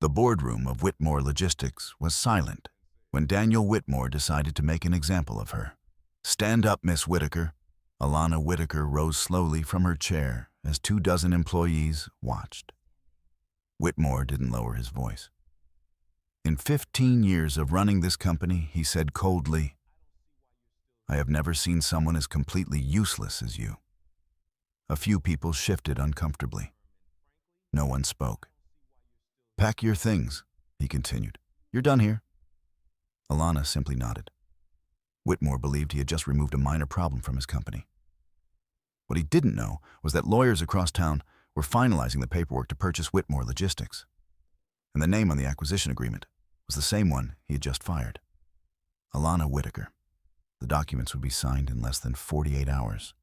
The boardroom of Whitmore Logistics was silent when Daniel Whitmore decided to make an example of her. "Stand up, Miss Whitaker." Alana Whitaker rose slowly from her chair as 24 employees watched. Whitmore didn't lower his voice. "In 15 years of running this company," he said coldly, "I have never seen someone as completely useless as you." A few people shifted uncomfortably. No one spoke. "Pack your things," he continued. "You're done here." Alana simply nodded. Whitmore believed he had just removed a minor problem from his company. What he didn't know was that lawyers across town were finalizing the paperwork to purchase Whitmore Logistics, and the name on the acquisition agreement was the same one he had just fired. Alana Whitaker. The documents would be signed in less than 48 hours.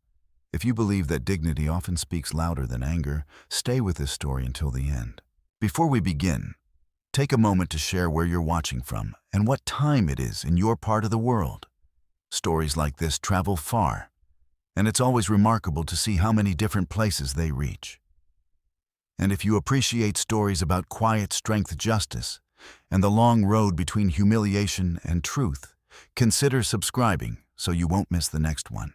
If you believe that dignity often speaks louder than anger, stay with this story until the end. Before we begin, take a moment to share where you're watching from and what time it is in your part of the world. Stories like this travel far, and it's always remarkable to see how many different places they reach. And if you appreciate stories about quiet strength, justice, and the long road between humiliation and truth, consider subscribing so you won't miss the next one.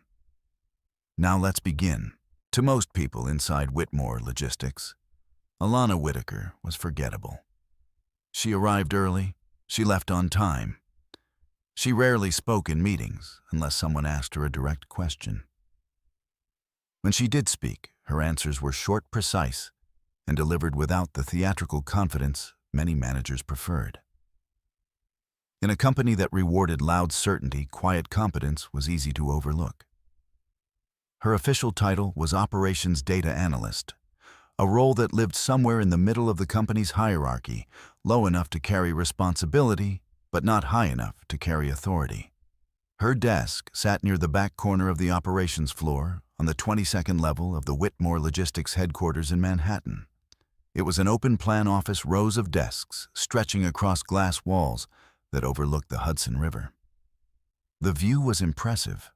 Now let's begin. To most people inside Whitmore Logistics, Alana Whitaker was forgettable. She arrived early, she left on time. She rarely spoke in meetings unless someone asked her a direct question. When she did speak, her answers were short, precise, and delivered without the theatrical confidence many managers preferred. In a company that rewarded loud certainty, quiet competence was easy to overlook. Her official title was Operations Data Analyst, a role that lived somewhere in the middle of the company's hierarchy, low enough to carry responsibility, but not high enough to carry authority. Her desk sat near the back corner of the operations floor on the 22nd level of the Whitmore Logistics headquarters in Manhattan. It was an open-plan office, rows of desks stretching across glass walls that overlooked the Hudson River. The view was impressive.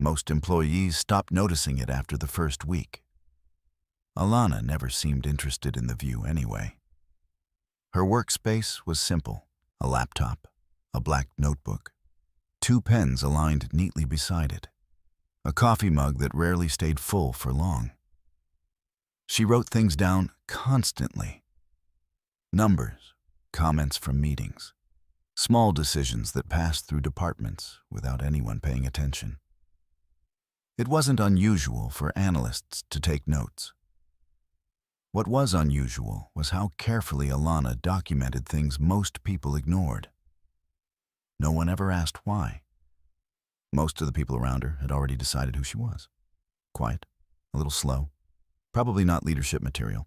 Most employees stopped noticing it after the first week. Alana never seemed interested in the view anyway. Her workspace was simple: a laptop, a black notebook, 2 pens aligned neatly beside it, a coffee mug that rarely stayed full for long. She wrote things down constantly: numbers, comments from meetings, small decisions that passed through departments without anyone paying attention. It wasn't unusual for analysts to take notes. What was unusual was how carefully Alana documented things most people ignored. No one ever asked why. Most of the people around her had already decided who she was. Quiet, a little slow, probably not leadership material.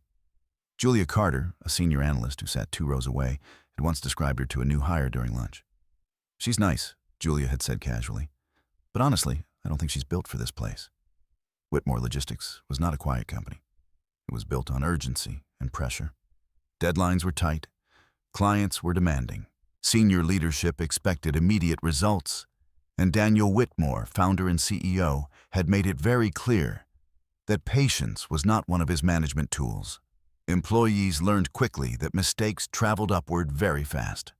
Julia Carter, a senior analyst who sat 2 rows away, had once described her to a new hire during lunch. "She's nice," Julia had said casually, "but honestly, I don't think she's built for this place." Whitmore Logistics was not a quiet company. It was built on urgency and pressure. Deadlines were tight. Clients were demanding. Senior leadership expected immediate results. And Daniel Whitmore, founder and CEO, had made it very clear that patience was not one of his management tools. Employees learned quickly that mistakes traveled upward very fast.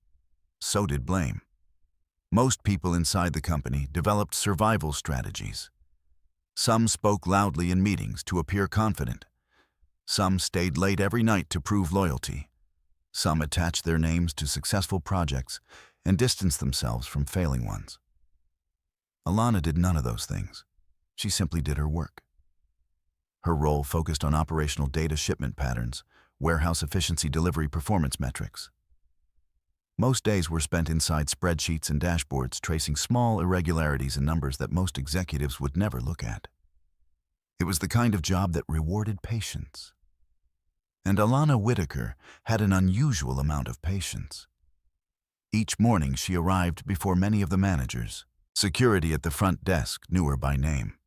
So did blame. Most people inside the company developed survival strategies. Some spoke loudly in meetings to appear confident. Some stayed late every night to prove loyalty. Some attached their names to successful projects and distanced themselves from failing ones. Alana did none of those things. She simply did her work. Her role focused on operational data, shipment patterns, warehouse efficiency, delivery performance metrics. Most days were spent inside spreadsheets and dashboards tracing small irregularities in numbers that most executives would never look at. It was the kind of job that rewarded patience. And Alana Whitaker had an unusual amount of patience. Each morning she arrived before many of the managers. Security at the front desk knew her by name.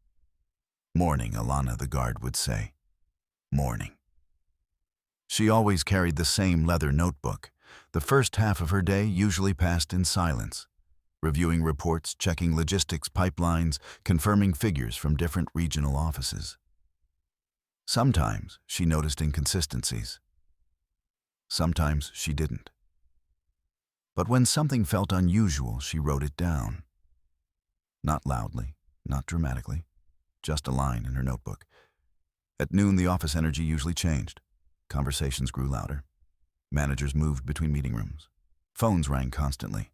"Morning, Alana," the guard would say. "Morning." She always carried the same leather notebook. The first half of her day usually passed in silence, reviewing reports, checking logistics pipelines, confirming figures from different regional offices. Sometimes she noticed inconsistencies. Sometimes she didn't. But when something felt unusual, she wrote it down. Not loudly, not dramatically, just a line in her notebook. At noon, the office energy usually changed. Conversations grew louder. Managers moved between meeting rooms. Phones rang constantly.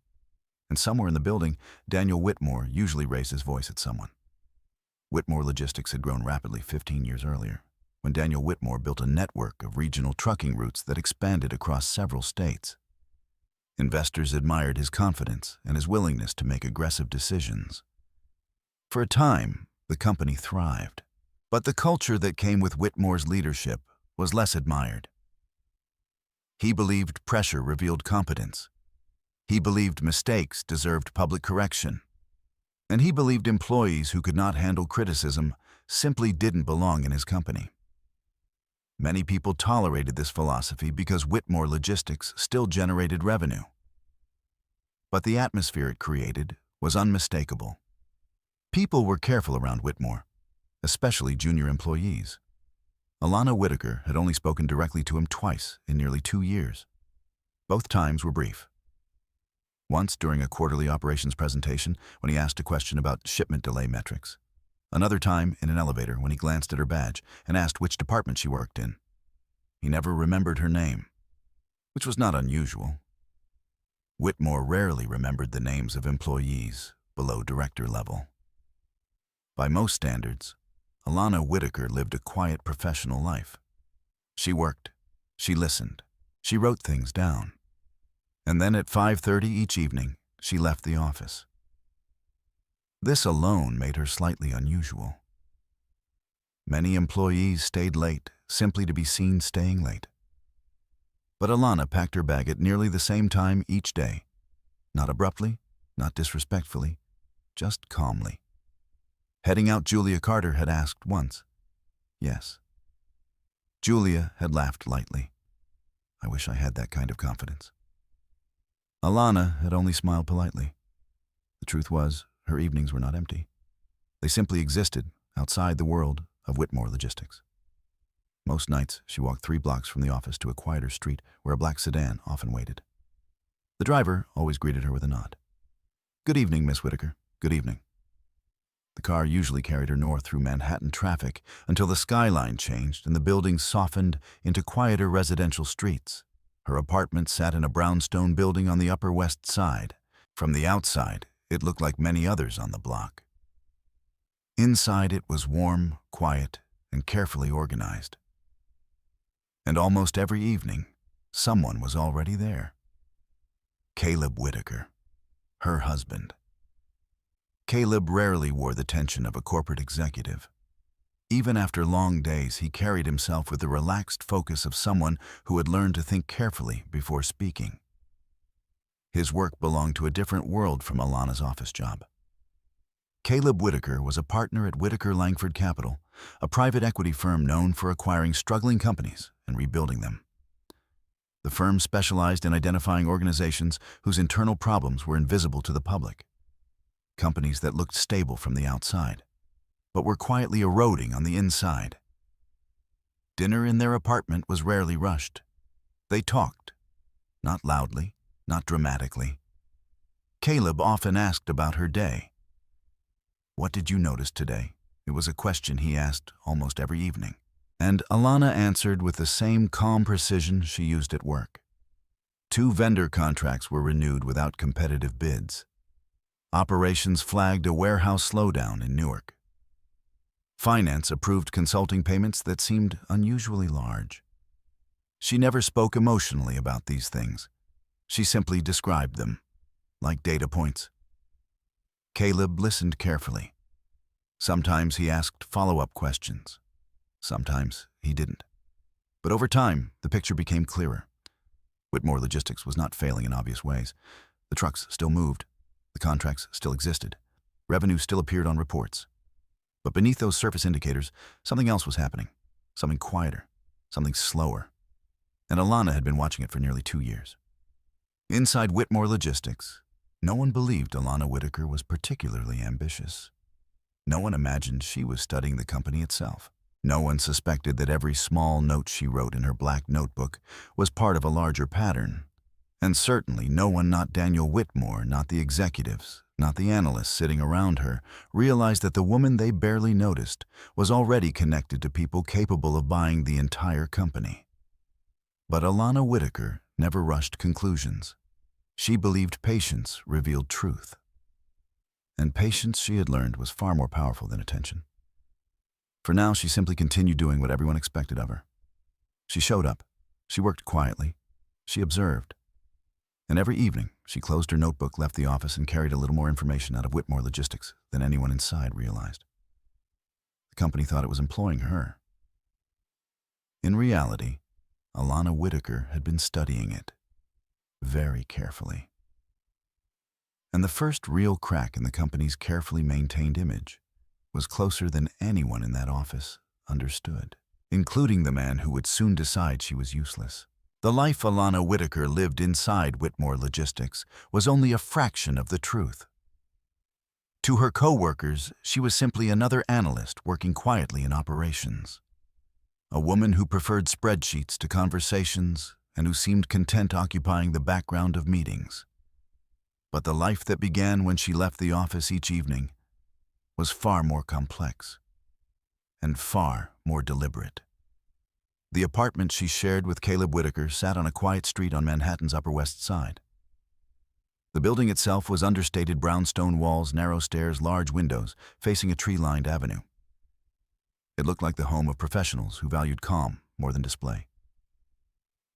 And somewhere in the building, Daniel Whitmore usually raised his voice at someone. Whitmore Logistics had grown rapidly 15 years earlier, when Daniel Whitmore built a network of regional trucking routes that expanded across several states. Investors admired his confidence and his willingness to make aggressive decisions. For a time, the company thrived. But the culture that came with Whitmore's leadership was less admired. He believed pressure revealed competence. He believed mistakes deserved public correction. And he believed employees who could not handle criticism simply didn't belong in his company. Many people tolerated this philosophy because Whitmore Logistics still generated revenue. But the atmosphere it created was unmistakable. People were careful around Whitmore, especially junior employees. Alana Whitaker had only spoken directly to him twice in nearly 2 years. Both times were brief. Once during a quarterly operations presentation when he asked a question about shipment delay metrics. Another time in an elevator when he glanced at her badge and asked which department she worked in. He never remembered her name, which was not unusual. Whitmore rarely remembered the names of employees below director level. By most standards, Alana Whitaker lived a quiet professional life. She worked, she listened, she wrote things down. And then at 5:30 each evening, she left the office. This alone made her slightly unusual. Many employees stayed late simply to be seen staying late. But Alana packed her bag at nearly the same time each day. Not abruptly, not disrespectfully, just calmly. Heading out, Julia Carter had asked once. Yes. Julia had laughed lightly. I wish I had that kind of confidence. Alana had only smiled politely. The truth was, her evenings were not empty. They simply existed outside the world of Whitmore Logistics. Most nights, she walked 3 blocks from the office to a quieter street where a black sedan often waited. The driver always greeted her with a nod. Good evening, Miss Whitaker. Good evening. The car usually carried her north through Manhattan traffic until the skyline changed and the buildings softened into quieter residential streets. Her apartment sat in a brownstone building on the Upper West Side. From the outside, it looked like many others on the block. Inside, it was warm, quiet, and carefully organized. And almost every evening, someone was already there. Caleb Whitaker, her husband. Caleb rarely wore the tension of a corporate executive. Even after long days, he carried himself with the relaxed focus of someone who had learned to think carefully before speaking. His work belonged to a different world from Alana's office job. Caleb Whitaker was a partner at Whitaker Langford Capital, a private equity firm known for acquiring struggling companies and rebuilding them. The firm specialized in identifying organizations whose internal problems were invisible to the public. Companies that looked stable from the outside, but were quietly eroding on the inside. Dinner in their apartment was rarely rushed. They talked, not loudly, not dramatically. Caleb often asked about her day. What did you notice today? It was a question he asked almost every evening. And Alana answered with the same calm precision she used at work. 2 vendor contracts were renewed without competitive bids. Operations flagged a warehouse slowdown in Newark. Finance approved consulting payments that seemed unusually large. She never spoke emotionally about these things. She simply described them, like data points. Caleb listened carefully. Sometimes he asked follow-up questions. Sometimes he didn't. But over time, the picture became clearer. Whitmore Logistics was not failing in obvious ways. The trucks still moved. The contracts still existed. Revenue still appeared on reports. But beneath those surface indicators, something else was happening. Something quieter. Something slower. And Alana had been watching it for nearly 2 years. Inside Whitmore Logistics, no one believed Alana Whitaker was particularly ambitious. No one imagined she was studying the company itself. No one suspected that every small note she wrote in her black notebook was part of a larger pattern. And certainly no one, not Daniel Whitmore, not the executives, not the analysts sitting around her, realized that the woman they barely noticed was already connected to people capable of buying the entire company. But Alana Whitaker never rushed conclusions. She believed patience revealed truth. And patience, she had learned, was far more powerful than attention. For now, she simply continued doing what everyone expected of her. She showed up. She worked quietly. She observed. And every evening, she closed her notebook, left the office, and carried a little more information out of Whitmore Logistics than anyone inside realized. The company thought it was employing her. In reality, Alana Whitaker had been studying it very carefully. And the first real crack in the company's carefully maintained image was closer than anyone in that office understood, including the man who would soon decide she was useless. The life Alana Whitaker lived inside Whitmore Logistics was only a fraction of the truth. To her co-workers, she was simply another analyst working quietly in operations. A woman who preferred spreadsheets to conversations and who seemed content occupying the background of meetings. But the life that began when she left the office each evening was far more complex and far more deliberate. The apartment she shared with Caleb Whitaker sat on a quiet street on Manhattan's Upper West Side. The building itself was understated brownstone walls, narrow stairs, large windows, facing a tree-lined avenue. It looked like the home of professionals who valued calm more than display.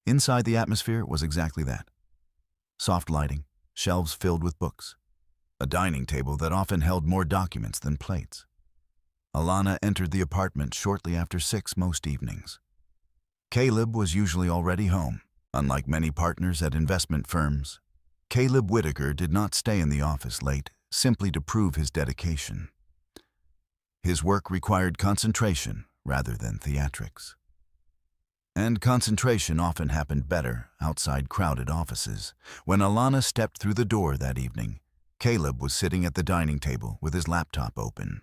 Inside, the atmosphere was exactly that. Soft lighting, shelves filled with books, a dining table that often held more documents than plates. Alana entered the apartment shortly after 6 most evenings. Caleb was usually already home. Unlike many partners at investment firms, Caleb Whitaker did not stay in the office late simply to prove his dedication. His work required concentration rather than theatrics. And concentration often happened better outside crowded offices. When Alana stepped through the door that evening, Caleb was sitting at the dining table with his laptop open.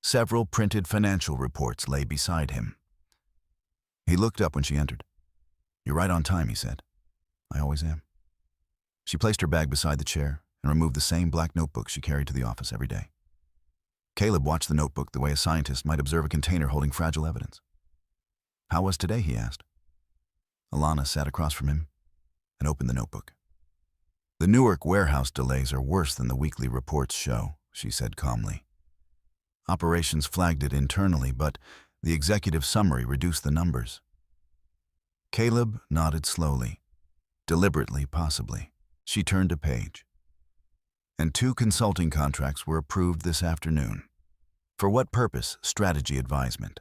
Several printed financial reports lay beside him. He looked up when she entered. "You're right on time," he said. "I always am." She placed her bag beside the chair and removed the same black notebook she carried to the office every day. Caleb watched the notebook the way a scientist might observe a container holding fragile evidence. "How was today?" he asked. Alana sat across from him and opened the notebook. "The Newark warehouse delays are worse than the weekly reports show," she said calmly. "Operations flagged it internally, but the executive summary reduced the numbers." Caleb nodded slowly, deliberately possibly. She turned a page. "And 2 consulting contracts were approved this afternoon. For what purpose? Strategy advisement."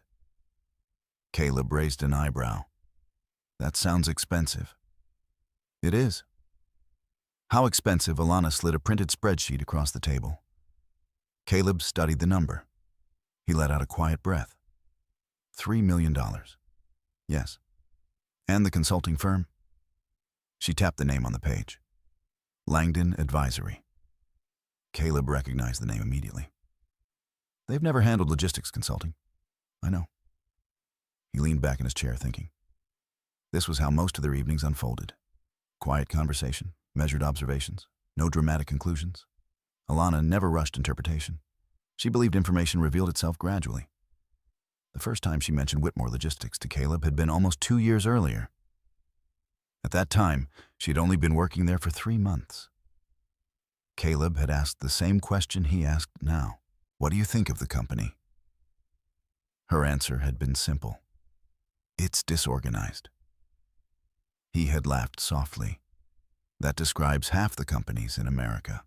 Caleb raised an eyebrow. "That sounds expensive." "It is." "How expensive?" Alana slid a printed spreadsheet across the table. Caleb studied the number. He let out a quiet breath. $3 million. "Yes." "And the consulting firm?" She tapped the name on the page. "Langdon Advisory." Caleb recognized the name immediately. "They've never handled logistics consulting." "I know." He leaned back in his chair, thinking. This was how most of their evenings unfolded. Quiet conversation, measured observations, no dramatic conclusions. Alana never rushed interpretation. She believed information revealed itself gradually. The first time she mentioned Whitmore Logistics to Caleb had been almost 2 years earlier. At that time, she had only been working there for 3 months. Caleb had asked the same question he asked now. "What do you think of the company?" Her answer had been simple. "It's disorganized." He had laughed softly. That describes half the companies in America.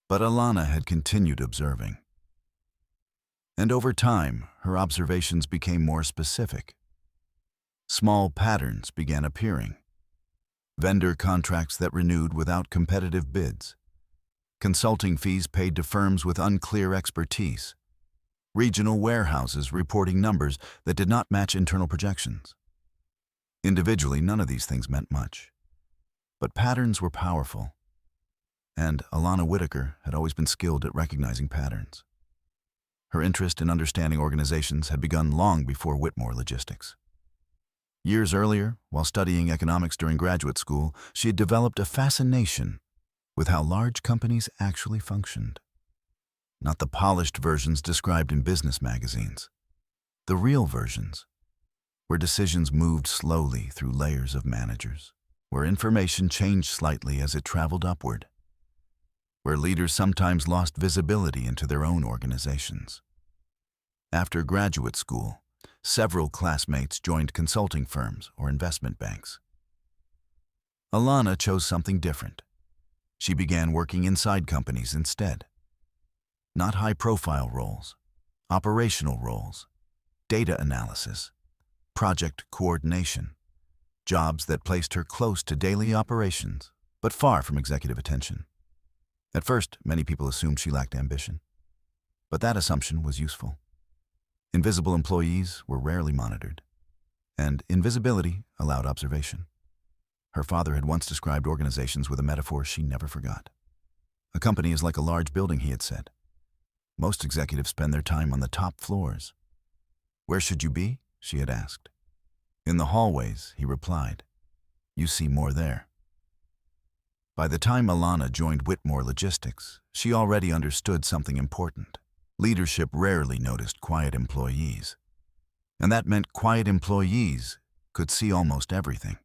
But Alana had continued observing. And over time, her observations became more specific. Small patterns began appearing. Vendor contracts that renewed without competitive bids. Consulting fees paid to firms with unclear expertise. Regional warehouses reporting numbers that did not match internal projections. Individually, none of these things meant much. But patterns were powerful. And Alana Whitaker had always been skilled at recognizing patterns. Her interest in understanding organizations had begun long before Whitmore Logistics. Years earlier, while studying economics during graduate school, she had developed a fascination with how large companies actually functioned. Not the polished versions described in business magazines. The real versions, where decisions moved slowly through layers of managers, where information changed slightly as it traveled upward, where leaders sometimes lost visibility into their own organizations. After graduate school, several classmates joined consulting firms or investment banks. Alana chose something different. She began working inside companies instead. Not high-profile roles, operational roles, data analysis, project coordination, jobs that placed her close to daily operations, but far from executive attention. At first, many people assumed she lacked ambition, but that assumption was useful. Invisible employees were rarely monitored, and invisibility allowed observation. Her father had once described organizations with a metaphor she never forgot. A company is like a large building, he had said. Most executives spend their time on the top floors. Where should you be? She had asked. In the hallways, he replied. You see more there. By the time Alana joined Whitmore Logistics, she already understood something important. Leadership rarely noticed quiet employees, and that meant quiet employees could see almost everything.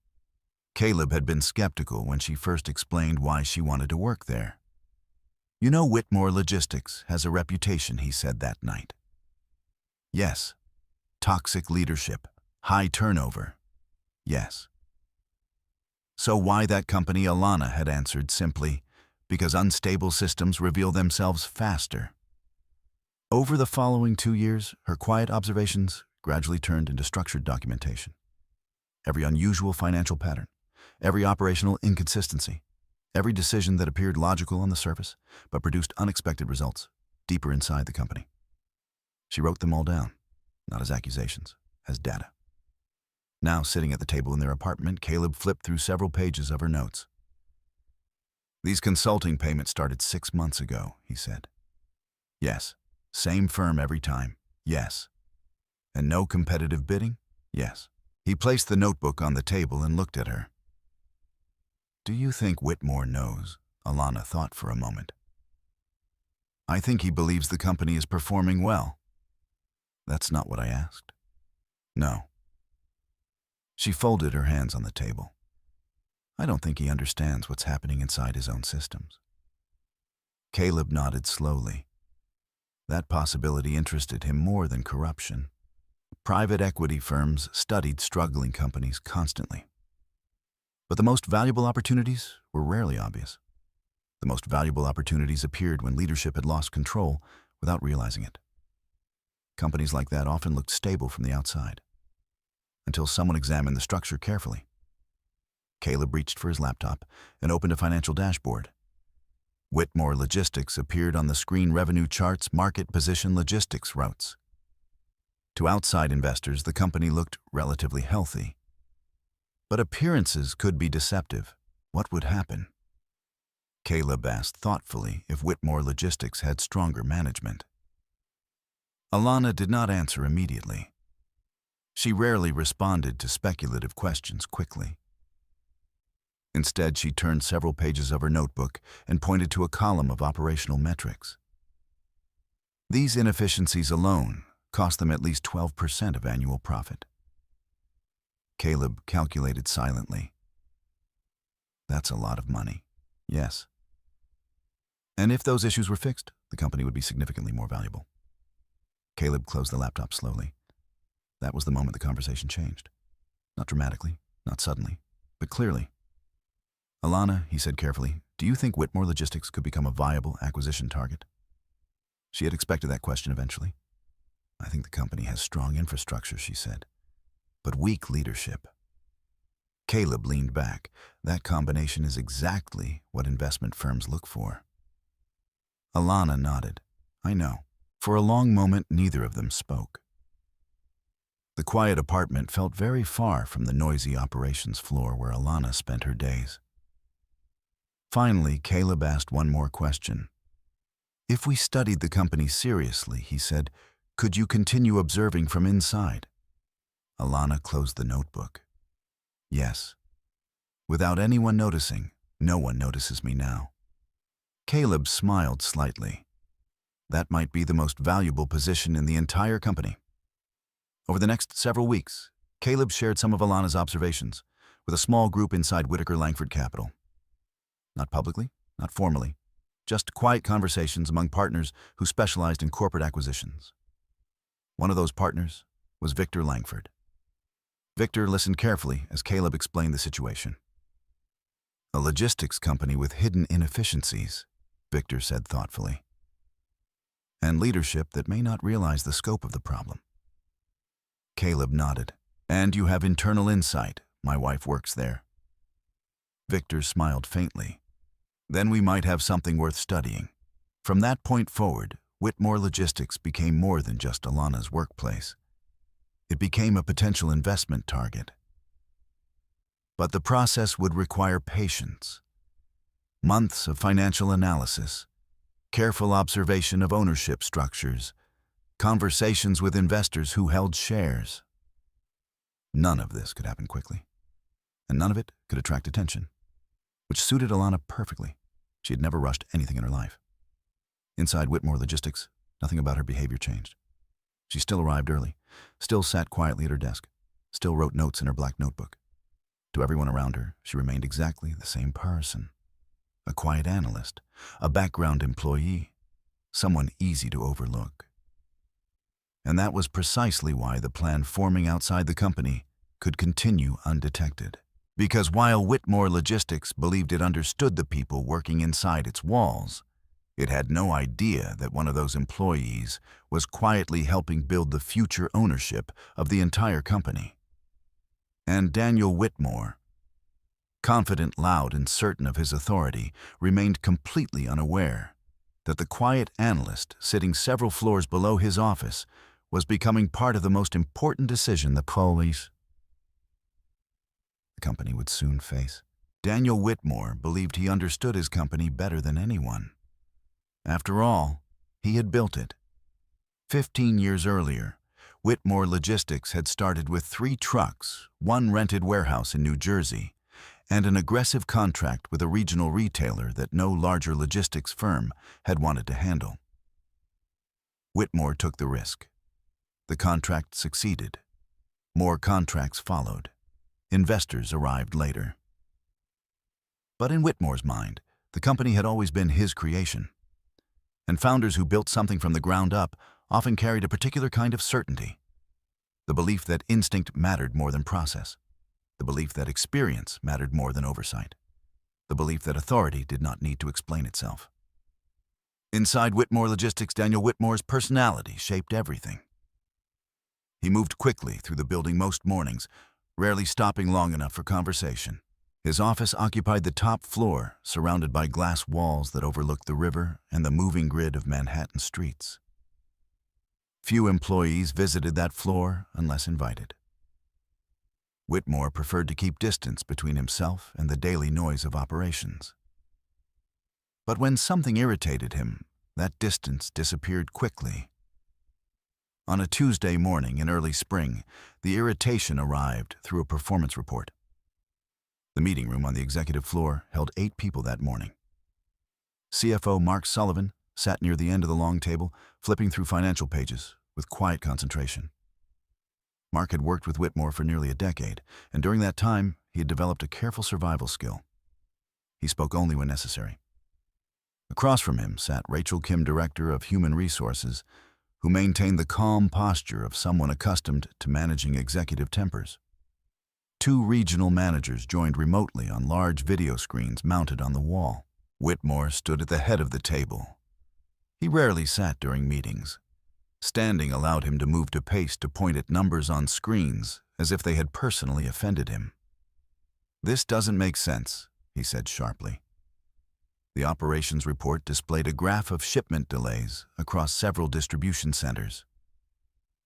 Caleb had been skeptical when she first explained why she wanted to work there. You know, Whitmore Logistics has a reputation, he said that night. Yes. Toxic leadership, high turnover. Yes. So why that company? Alana had answered simply, because unstable systems reveal themselves faster. Over the following 2 years, her quiet observations gradually turned into structured documentation. Every unusual financial pattern, every operational inconsistency, every decision that appeared logical on the surface but produced unexpected results deeper inside the company. She wrote them all down, not as accusations, as data. Now, sitting at the table in their apartment, Caleb flipped through several pages of her notes. These consulting payments started 6 months ago, he said. Yes. Same firm every time. Yes. And no competitive bidding? Yes. He placed the notebook on the table and looked at her. Do you think Whitmore knows? Alana thought for a moment. I think he believes the company is performing well. That's not what I asked. No. She folded her hands on the table. I don't think he understands what's happening inside his own systems. Caleb nodded slowly. That possibility interested him more than corruption. Private equity firms studied struggling companies constantly. But the most valuable opportunities were rarely obvious. The most valuable opportunities appeared when leadership had lost control without realizing it. Companies like that often looked stable from the outside, until someone examined the structure carefully. Caleb reached for his laptop and opened a financial dashboard. Whitmore Logistics appeared on the screen. Revenue charts, market position, logistics routes. To outside investors, the company looked relatively healthy. But appearances could be deceptive. What would happen? Caleb asked thoughtfully if Whitmore Logistics had stronger management. Alana did not answer immediately. She rarely responded to speculative questions quickly. Instead, she turned several pages of her notebook and pointed to a column of operational metrics. These inefficiencies alone cost them at least 12% of annual profit. Caleb calculated silently. That's a lot of money. Yes. And if those issues were fixed, the company would be significantly more valuable. Caleb closed the laptop slowly. That was the moment the conversation changed. Not dramatically, not suddenly, but clearly. Alana, he said carefully, do you think Whitmore Logistics could become a viable acquisition target? She had expected that question eventually. I think the company has strong infrastructure, she said, but weak leadership. Caleb leaned back. That combination is exactly what investment firms look for. Alana nodded. I know. For a long moment, neither of them spoke. The quiet apartment felt very far from the noisy operations floor where Alana spent her days. Finally, Caleb asked one more question. If we studied the company seriously, he said, could you continue observing from inside? Alana closed the notebook. Yes. Without anyone noticing, no one notices me now. Caleb smiled slightly. That might be the most valuable position in the entire company. Over the next several weeks, Caleb shared some of Alana's observations with a small group inside Whitaker Langford Capital. Not publicly, not formally, just quiet conversations among partners who specialized in corporate acquisitions. One of those partners was Victor Langford. Victor listened carefully as Caleb explained the situation. A logistics company with hidden inefficiencies, Victor said thoughtfully, and leadership that may not realize the scope of the problem. Caleb nodded. And you have internal insight. My wife works there. Victor smiled faintly. Then we might have something worth studying. From that point forward, Whitmore Logistics became more than just Alana's workplace. It became a potential investment target. But the process would require patience, months of financial analysis, careful observation of ownership structures, conversations with investors who held shares. None of this could happen quickly, and none of it could attract attention, which suited Alana perfectly. She had never rushed anything in her life. Inside Whitmore Logistics, nothing about her behavior changed. She still arrived early, still sat quietly at her desk, still wrote notes in her black notebook. To everyone around her, she remained exactly the same person. A quiet analyst, a background employee, someone easy to overlook. And that was precisely why the plan forming outside the company could continue undetected. Because while Whitmore Logistics believed it understood the people working inside its walls, it had no idea that one of those employees was quietly helping build the future ownership of the entire company. And Daniel Whitmore, confident, loud, and certain of his authority, remained completely unaware that the quiet analyst sitting several floors below his office was becoming part of the most important decision the company would soon face. Daniel Whitmore believed he understood his company better than anyone. After all, he had built it. 15 years earlier, Whitmore Logistics had started with 3 trucks, 1 rented warehouse in New Jersey, and an aggressive contract with a regional retailer that no larger logistics firm had wanted to handle. Whitmore took the risk. The contract succeeded. More contracts followed. Investors arrived later. But in Whitmore's mind, the company had always been his creation. And founders who built something from the ground up often carried a particular kind of certainty. The belief that instinct mattered more than process. The belief that experience mattered more than oversight. The belief that authority did not need to explain itself. Inside Whitmore Logistics, Daniel Whitmore's personality shaped everything. He moved quickly through the building most mornings, rarely stopping long enough for conversation. His office occupied the top floor, surrounded by glass walls that overlooked the river and the moving grid of Manhattan streets. Few employees visited that floor unless invited. Whitmore preferred to keep distance between himself and the daily noise of operations. But when something irritated him, that distance disappeared quickly. On a Tuesday morning in early spring, the irritation arrived through a performance report. The meeting room on the executive floor held 8 people that morning. CFO Mark Sullivan sat near the end of the long table, flipping through financial pages with quiet concentration. Mark had worked with Whitmore for nearly a decade, and during that time, he had developed a careful survival skill. He spoke only when necessary. Across from him sat Rachel Kim, Director of Human Resources, who maintained the calm posture of someone accustomed to managing executive tempers. 2 regional managers joined remotely on large video screens mounted on the wall. Whitmore stood at the head of the table. He rarely sat during meetings. Standing allowed him to move to pace to point at numbers on screens as if they had personally offended him. "This doesn't make sense," he said sharply. The operations report displayed a graph of shipment delays across several distribution centers.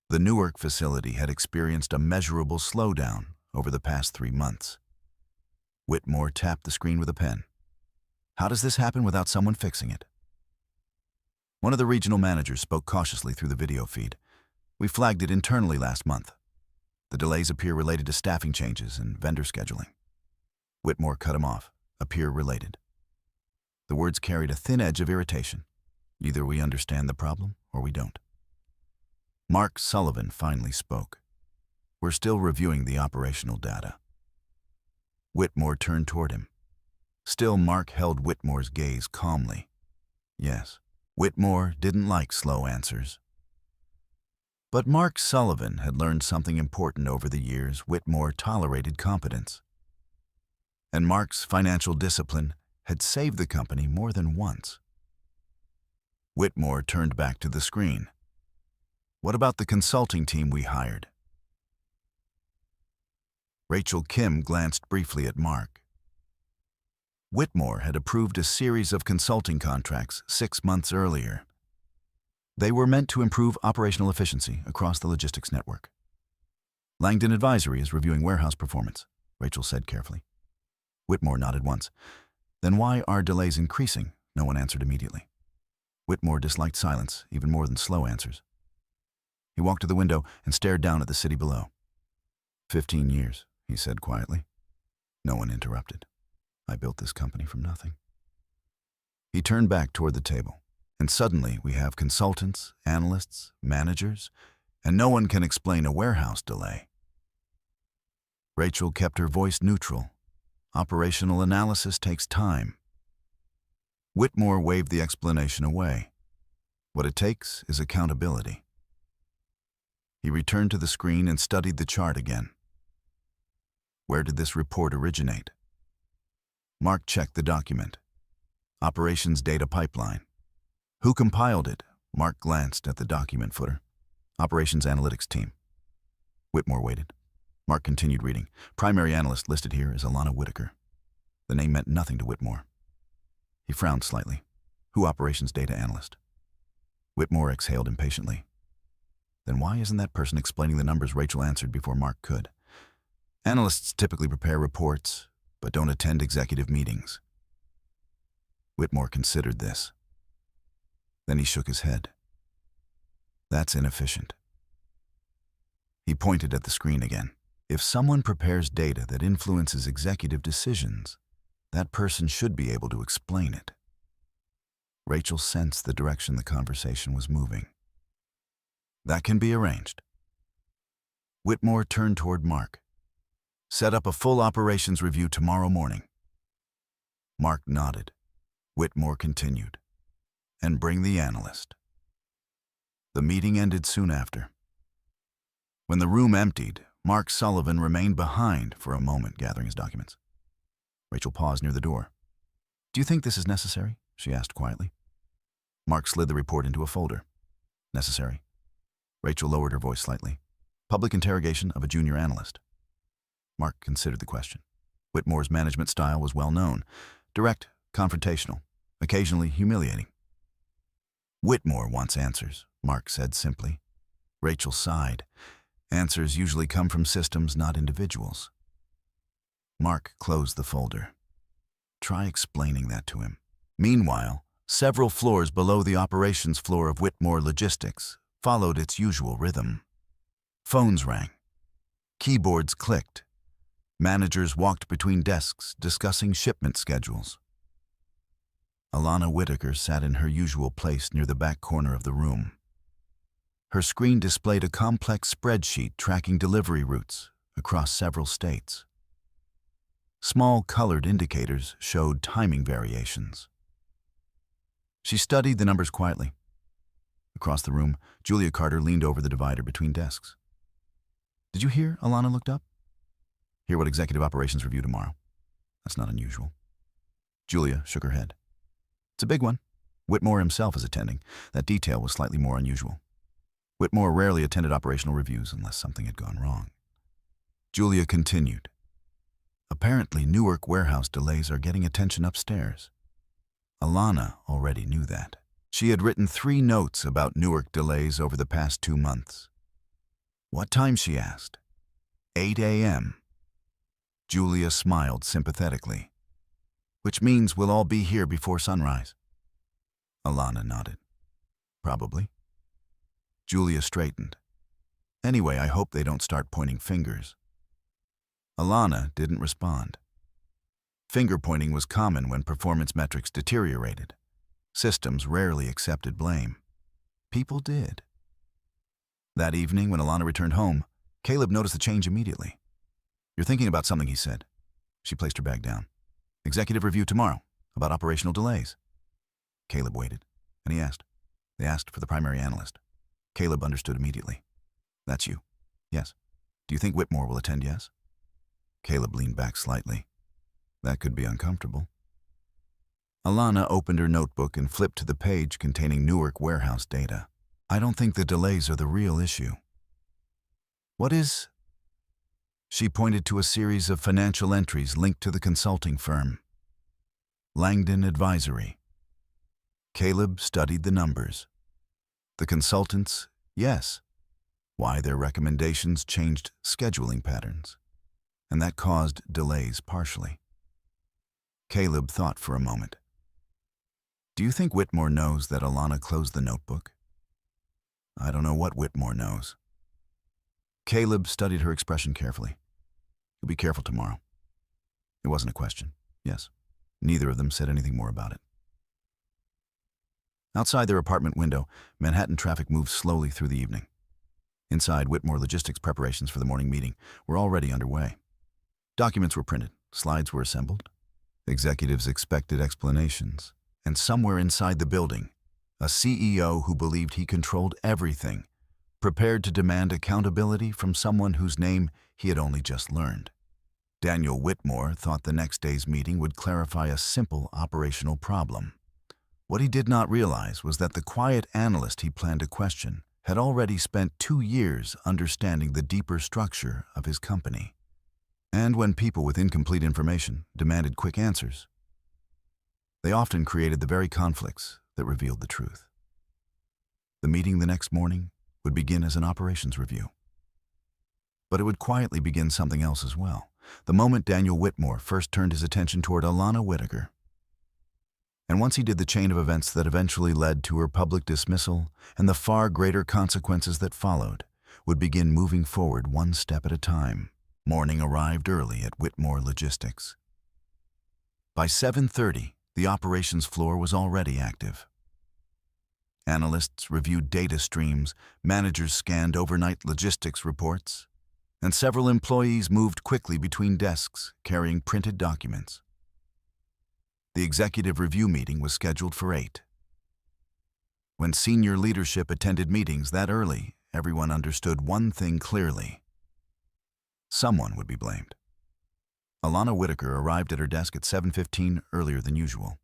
The Newark facility had experienced a measurable slowdown over the past 3 months. Whitmore tapped the screen with a pen. "How does this happen without someone fixing it?" One of the regional managers spoke cautiously through the video feed. We flagged it internally last month. The delays appear related to staffing changes and vendor scheduling. Whitmore cut him off. Appear related. The words carried a thin edge of irritation. Either we understand the problem or we don't. Mark Sullivan finally spoke. We're still reviewing the operational data. Whitmore turned toward him. Still, Mark held Whitmore's gaze calmly. Yes, Whitmore didn't like slow answers. But Mark Sullivan had learned something important over the years. Whitmore tolerated competence. And Mark's financial discipline had saved the company more than once. Whitmore turned back to the screen. What about the consulting team we hired? Rachel Kim glanced briefly at Mark. Whitmore had approved a series of consulting contracts 6 months earlier. They were meant to improve operational efficiency across the logistics network. Langdon Advisory is reviewing warehouse performance, Rachel said carefully. Whitmore nodded once. Then why are delays increasing? No one answered immediately. Whitmore disliked silence even more than slow answers. He walked to the window and stared down at the city below. 15 years, he said quietly. No one interrupted. I built this company from nothing. He turned back toward the table, and suddenly we have consultants, analysts, managers, and no one can explain a warehouse delay. Rachel kept her voice neutral. Operational analysis takes time. Whitmore waved the explanation away. What it takes is accountability. He returned to the screen and studied the chart again. Where did this report originate? Mark checked the document. Operations Data Pipeline. Who compiled it? Mark glanced at the document footer. Operations Analytics Team. Whitmore waited. Mark continued reading. Primary analyst listed here is Alana Whitaker. The name meant nothing to Whitmore. He frowned slightly. Who Operations Data Analyst? Whitmore exhaled impatiently. Then why isn't that person explaining the numbers? Rachel answered before Mark could. Analysts typically prepare reports, but don't attend executive meetings. Whitmore considered this. Then he shook his head. That's inefficient. He pointed at the screen again. If someone prepares data that influences executive decisions, that person should be able to explain it. Rachel sensed the direction the conversation was moving. That can be arranged. Whitmore turned toward Mark. Set up a full operations review tomorrow morning. Mark nodded. Whitmore continued. And bring the analyst. The meeting ended soon after. When the room emptied, Mark Sullivan remained behind for a moment, gathering his documents. Rachel paused near the door. Do you think this is necessary? She asked quietly. Mark slid the report into a folder. Necessary. Rachel lowered her voice slightly. Public interrogation of a junior analyst. Mark considered the question. Whitmore's management style was well known. Direct, confrontational, occasionally humiliating. Whitmore wants answers, Mark said simply. Rachel sighed. Answers usually come from systems, not individuals. Mark closed the folder. Try explaining that to him. Meanwhile, several floors below the operations floor of Whitmore Logistics followed its usual rhythm. Phones rang. Keyboards clicked. Managers walked between desks, discussing shipment schedules. Alana Whitaker sat in her usual place near the back corner of the room. Her screen displayed a complex spreadsheet tracking delivery routes across several states. Small colored indicators showed timing variations. She studied the numbers quietly. Across the room, Julia Carter leaned over the divider between desks. Did you hear? Alana looked up. Hear what executive operations review tomorrow. That's not unusual. Julia shook her head. It's a big one. Whitmore himself is attending. That detail was slightly more unusual. Whitmore rarely attended operational reviews unless something had gone wrong. Julia continued. Apparently, Newark warehouse delays are getting attention upstairs. Alana already knew that. She had written 3 notes about Newark delays over the past 2 months. What time? She asked. 8 a.m. Julia smiled sympathetically. Which means we'll all be here before sunrise. Alana nodded. Probably. Julia straightened. Anyway, I hope they don't start pointing fingers. Alana didn't respond. Finger-pointing was common when performance metrics deteriorated. Systems rarely accepted blame. People did. That evening, when Alana returned home, Caleb noticed the change immediately. "You're thinking about something," he said. She placed her bag down. "Executive review tomorrow, about operational delays." Caleb waited, and he asked. They asked for the primary analyst. Caleb understood immediately. "That's you." "Yes." "Do you think Whitmore will attend?" "Yes." Caleb leaned back slightly. That could be uncomfortable. Alana opened her notebook and flipped to the page containing Newark warehouse data. "I don't think the delays are the real issue." "What is?" She pointed to a series of financial entries linked to the consulting firm. Langdon Advisory. Caleb studied the numbers. The consultants, yes. Why their recommendations changed scheduling patterns, and that caused delays partially. Caleb thought for a moment. "Do you think Whitmore knows that Alana closed the notebook?" "I don't know what Whitmore knows." Caleb studied her expression carefully. "You'll be careful tomorrow." It wasn't a question. Yes. Neither of them said anything more about it. Outside their apartment window, Manhattan traffic moved slowly through the evening. Inside, Whitmore Logistics preparations for the morning meeting were already underway. Documents were printed, slides were assembled. Executives expected explanations. And somewhere inside the building, a CEO who believed he controlled everything, prepared to demand accountability from someone whose name he had only just learned. Daniel Whitmore thought the next day's meeting would clarify a simple operational problem. What he did not realize was that the quiet analyst he planned to question had already spent 2 years understanding the deeper structure of his company. And when people with incomplete information demanded quick answers, they often created the very conflicts that revealed the truth. The meeting the next morning would begin as an operations review. But it would quietly begin something else as well, the moment Daniel Whitmore first turned his attention toward Alana Whitaker. And once he did the chain of events that eventually led to her public dismissal and the far greater consequences that followed, would begin moving forward one step at a time. Morning arrived early at Whitmore Logistics. By 7:30, the operations floor was already active. Analysts reviewed data streams, managers scanned overnight logistics reports, and several employees moved quickly between desks carrying printed documents. The executive review meeting was scheduled for 8. When senior leadership attended meetings that early, everyone understood one thing clearly. Someone would be blamed. Alana Whitaker arrived at her desk at 7:15 earlier than usual.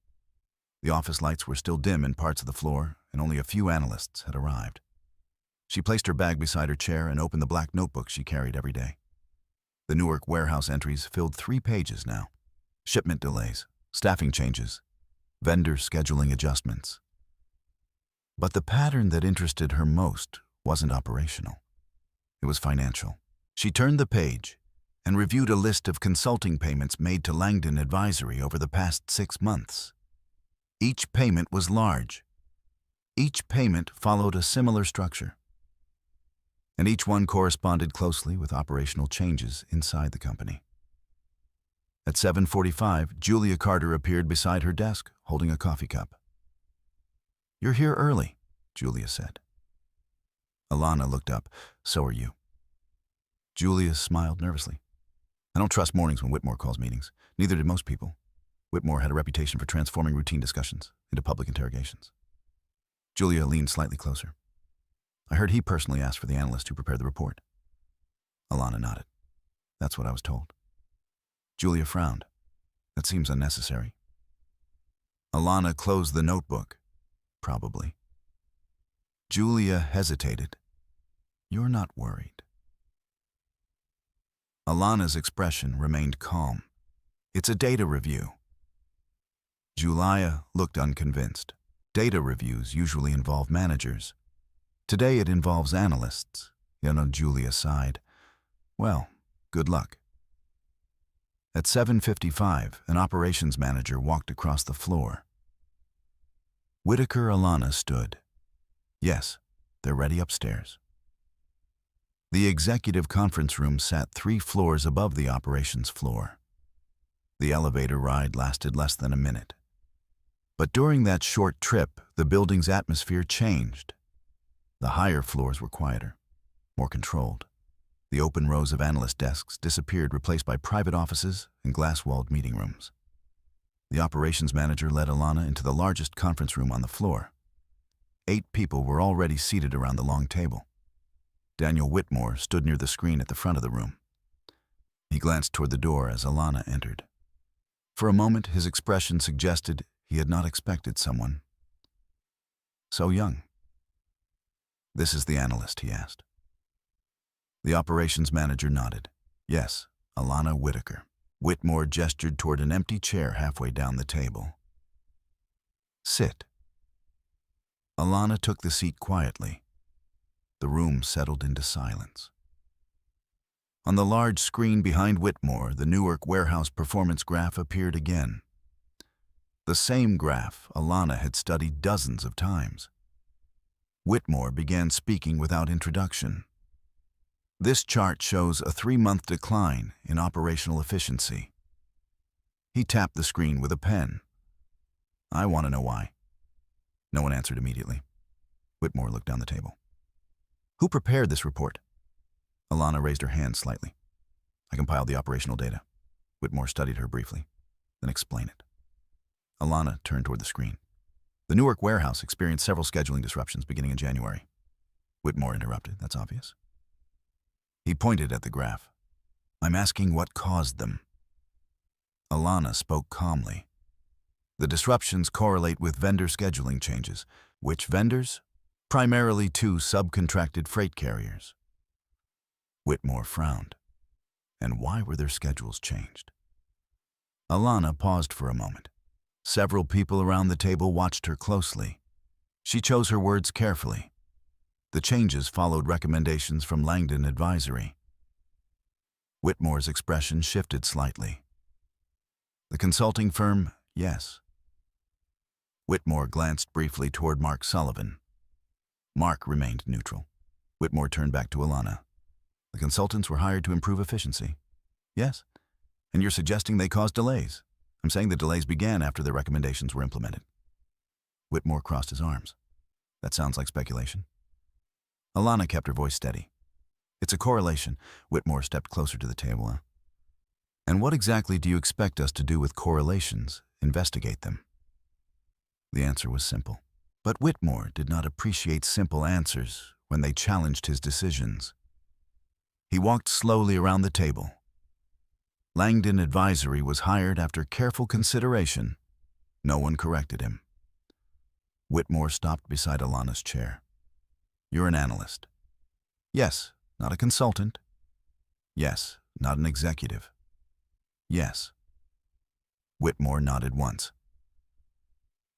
The office lights were still dim in parts of the floor, and only a few analysts had arrived. She placed her bag beside her chair and opened the black notebook she carried every day. The Newark warehouse entries filled 3 pages now. Shipment delays, staffing changes, vendor scheduling adjustments. But the pattern that interested her most wasn't operational. It was financial. She turned the page and reviewed a list of consulting payments made to Langdon Advisory over the past 6 months. Each payment was large. Each payment followed a similar structure. And each one corresponded closely with operational changes inside the company. At 7:45, Julia Carter appeared beside her desk, holding a coffee cup. "You're here early," Julia said. Alana looked up. "So are you." Julia smiled nervously. "I don't trust mornings when Whitmore calls meetings. Neither did most people. Whitmore had a reputation for transforming routine discussions into public interrogations." Julia leaned slightly closer. "I heard he personally asked for the analyst who prepared the report." Alana nodded. "That's what I was told." Julia frowned. "That seems unnecessary." Alana closed the notebook. "Probably." Julia hesitated. "You're not worried." Alana's expression remained calm. "It's a data review." Julia looked unconvinced. Data reviews usually involve managers. Today it involves analysts. Yet on Julia's side, well, good luck. At 7:55, an operations manager walked across the floor. Whitaker Alana stood. Yes, they're ready upstairs. The executive conference room sat 3 floors above the operations floor. The elevator ride lasted less than a minute. But during that short trip, the building's atmosphere changed. The higher floors were quieter, more controlled. The open rows of analyst desks disappeared, replaced by private offices and glass-walled meeting rooms. The operations manager led Alana into the largest conference room on the floor. 8 people were already seated around the long table. Daniel Whitmore stood near the screen at the front of the room. He glanced toward the door as Alana entered. For a moment, his expression suggested he had not expected someone so young. "This is the analyst," he asked. The operations manager nodded. "Yes, Alana Whitaker." Whitmore gestured toward an empty chair halfway down the table. "Sit." Alana took the seat quietly. The room settled into silence. On the large screen behind Whitmore, the Newark warehouse performance graph appeared again. The same graph Alana had studied dozens of times. Whitmore began speaking without introduction. "This chart shows a 3-month decline in operational efficiency." He tapped the screen with a pen. "I want to know why." No one answered immediately. Whitmore looked down the table. "Who prepared this report?" Alana raised her hand slightly. "I compiled the operational data." Whitmore studied her briefly. "Then explain it." Alana turned toward the screen. "The Newark warehouse experienced several scheduling disruptions beginning in January." Whitmore interrupted. "That's obvious." He pointed at the graph. "I'm asking what caused them." Alana spoke calmly. "The disruptions correlate with vendor scheduling changes." "Which vendors?" "Primarily 2 subcontracted freight carriers." Whitmore frowned. "And why were their schedules changed?" Alana paused for a moment. Several people around the table watched her closely. She chose her words carefully. The changes followed recommendations from Langdon Advisory. Whitmore's expression shifted slightly. "The consulting firm, yes." Whitmore glanced briefly toward Mark Sullivan. Mark remained neutral. Whitmore turned back to Alana. "The consultants were hired to improve efficiency." "Yes. And you're suggesting they caused delays?" "I'm saying the delays began after the recommendations were implemented." Whitmore crossed his arms. "That sounds like speculation." Alana kept her voice steady. "It's a correlation." Whitmore stepped closer to the table. "And what exactly do you expect us to do with correlations? Investigate them?" The answer was simple. But Whitmore did not appreciate simple answers when they challenged his decisions. He walked slowly around the table. Langdon Advisory was hired after careful consideration. No one corrected him. Whitmore stopped beside Alana's chair. "You're an analyst." "Yes." "Not a consultant?" "Yes." "Not an executive?" "Yes." Whitmore nodded once.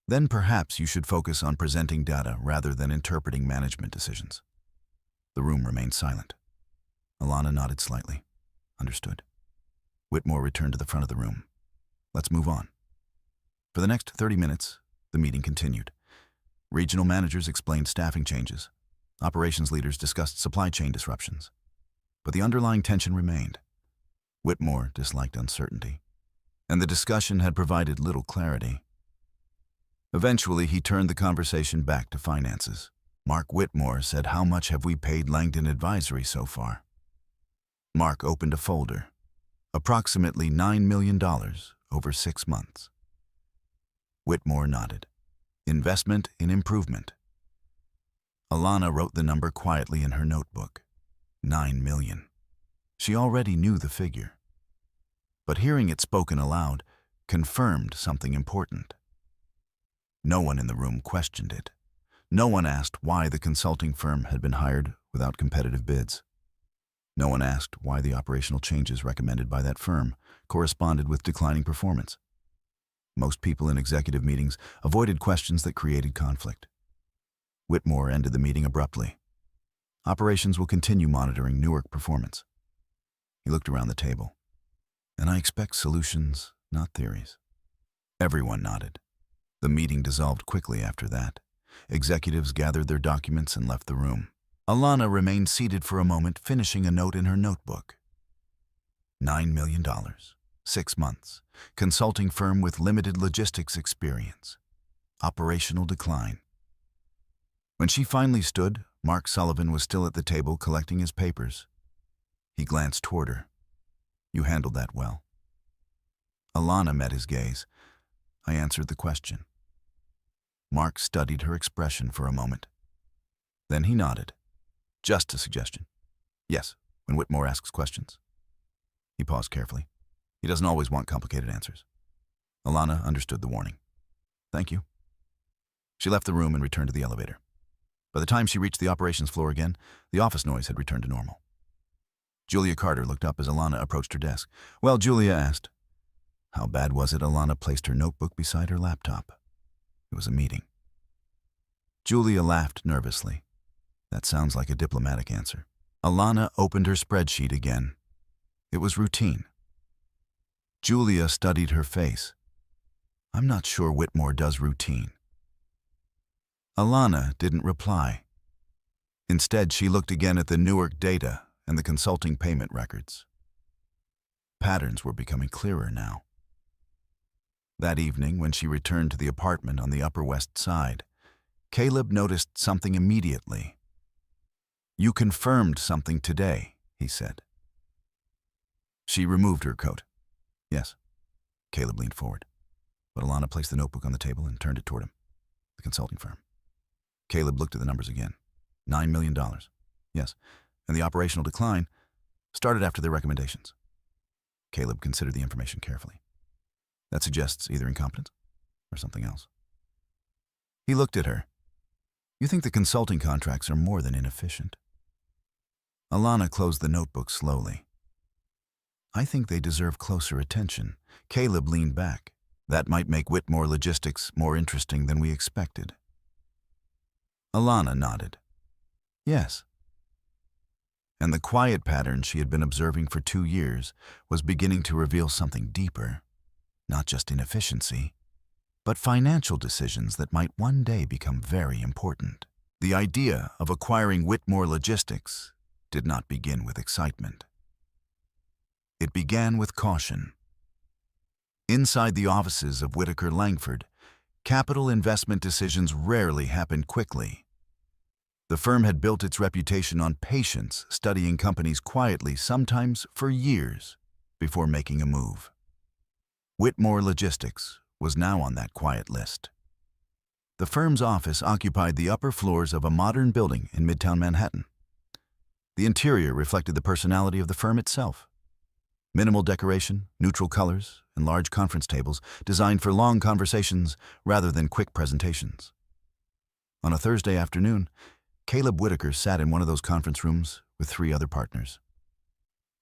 "Then perhaps you should focus on presenting data rather than interpreting management decisions." The room remained silent. Alana nodded slightly. "Understood." Whitmore returned to the front of the room. "Let's move on." For the next 30 minutes, the meeting continued. Regional managers explained staffing changes. Operations leaders discussed supply chain disruptions. But the underlying tension remained. Whitmore disliked uncertainty, and the discussion had provided little clarity. Eventually, he turned the conversation back to finances. Mark Whitmore said, "How much have we paid Langdon Advisory so far?" Mark opened a folder. "Approximately $9 million over 6 months." Whitmore nodded. "Investment in improvement." Alana wrote the number quietly in her notebook. 9 million. She already knew the figure. But hearing it spoken aloud confirmed something important. No one in the room questioned it. No one asked why the consulting firm had been hired without competitive bids. No one asked why the operational changes recommended by that firm corresponded with declining performance. Most people in executive meetings avoided questions that created conflict. Whitmore ended the meeting abruptly. "Operations will continue monitoring Newark performance." He looked around the table. "And I expect solutions, not theories." Everyone nodded. The meeting dissolved quickly after that. Executives gathered their documents and left the room. Alana remained seated for a moment, finishing a note in her notebook. $9 million. 6 months. Consulting firm with limited logistics experience. Operational decline. When she finally stood, Mark Sullivan was still at the table collecting his papers. He glanced toward her. "You handled that well." Alana met his gaze. "I answered the question." Mark studied her expression for a moment. Then he nodded. "Just a suggestion." "Yes, when Whitmore asks questions." He paused carefully. "He doesn't always want complicated answers." Alana understood the warning. "Thank you." She left the room and returned to the elevator. By the time she reached the operations floor again, the office noise had returned to normal. Julia Carter looked up as Alana approached her desk. "Well," Julia asked. How bad was it? Alana placed her notebook beside her laptop. It was a meeting. Julia laughed nervously. "That sounds like a diplomatic answer." Alana opened her spreadsheet again. It was routine. Julia studied her face. "I'm not sure Whitmore does routine." Alana didn't reply. Instead, she looked again at the Newark data and the consulting payment records. Patterns were becoming clearer now. That evening, when she returned to the apartment on the Upper West Side, Caleb noticed something immediately. "You confirmed something today," he said. She removed her coat. "Yes." Caleb leaned forward, but Alana placed the notebook on the table and turned it toward him. "The consulting firm." Caleb looked at the numbers again. $9 million. "Yes, and the operational decline started after their recommendations." Caleb considered the information carefully. "That suggests either incompetence or something else." He looked at her. "You think the consulting contracts are more than inefficient?" Alana closed the notebook slowly. "I think they deserve closer attention." Caleb leaned back. "That might make Whitmore Logistics more interesting than we expected." Alana nodded. "Yes." And the quiet pattern she had been observing for 2 years was beginning to reveal something deeper. Not just inefficiency, but financial decisions that might one day become very important. The idea of acquiring Whitmore Logistics did not begin with excitement. It began with caution. Inside the offices of Whitaker Langford, capital investment decisions rarely happened quickly. The firm had built its reputation on patience, studying companies quietly, sometimes for years, before making a move. Whitmore Logistics was now on that quiet list. The firm's office occupied the upper floors of a modern building in Midtown Manhattan. The interior reflected the personality of the firm itself. Minimal decoration, neutral colors, and large conference tables designed for long conversations rather than quick presentations. On a Thursday afternoon, Caleb Whitaker sat in one of those conference rooms with 3 other partners.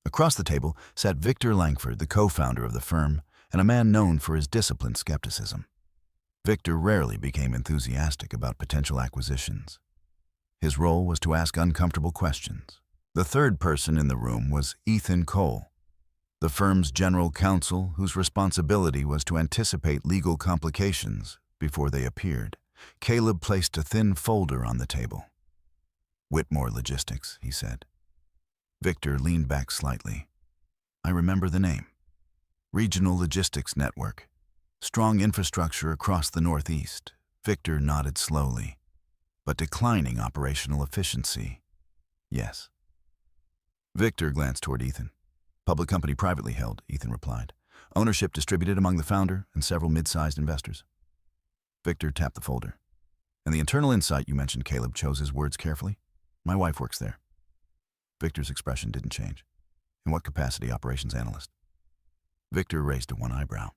Across the table sat Victor Langford, the co-founder of the firm, and a man known for his disciplined skepticism. Victor rarely became enthusiastic about potential acquisitions. His role was to ask uncomfortable questions. The third person in the room was Ethan Cole, the firm's general counsel, whose responsibility was to anticipate legal complications before they appeared. Caleb placed a thin folder on the table. "Whitmore Logistics," he said. Victor leaned back slightly. "I remember the name. Regional Logistics Network. Strong infrastructure across the Northeast." Victor nodded slowly. "But declining operational efficiency." "Yes." Victor glanced toward Ethan. "Public company, privately held," Ethan replied. "Ownership distributed among the founder and several mid-sized investors." Victor tapped the folder. "And the internal insight you mentioned," Caleb chose his words carefully. "My wife works there." Victor's expression didn't change. "In what capacity?" "Operations analyst." Victor raised one eyebrow.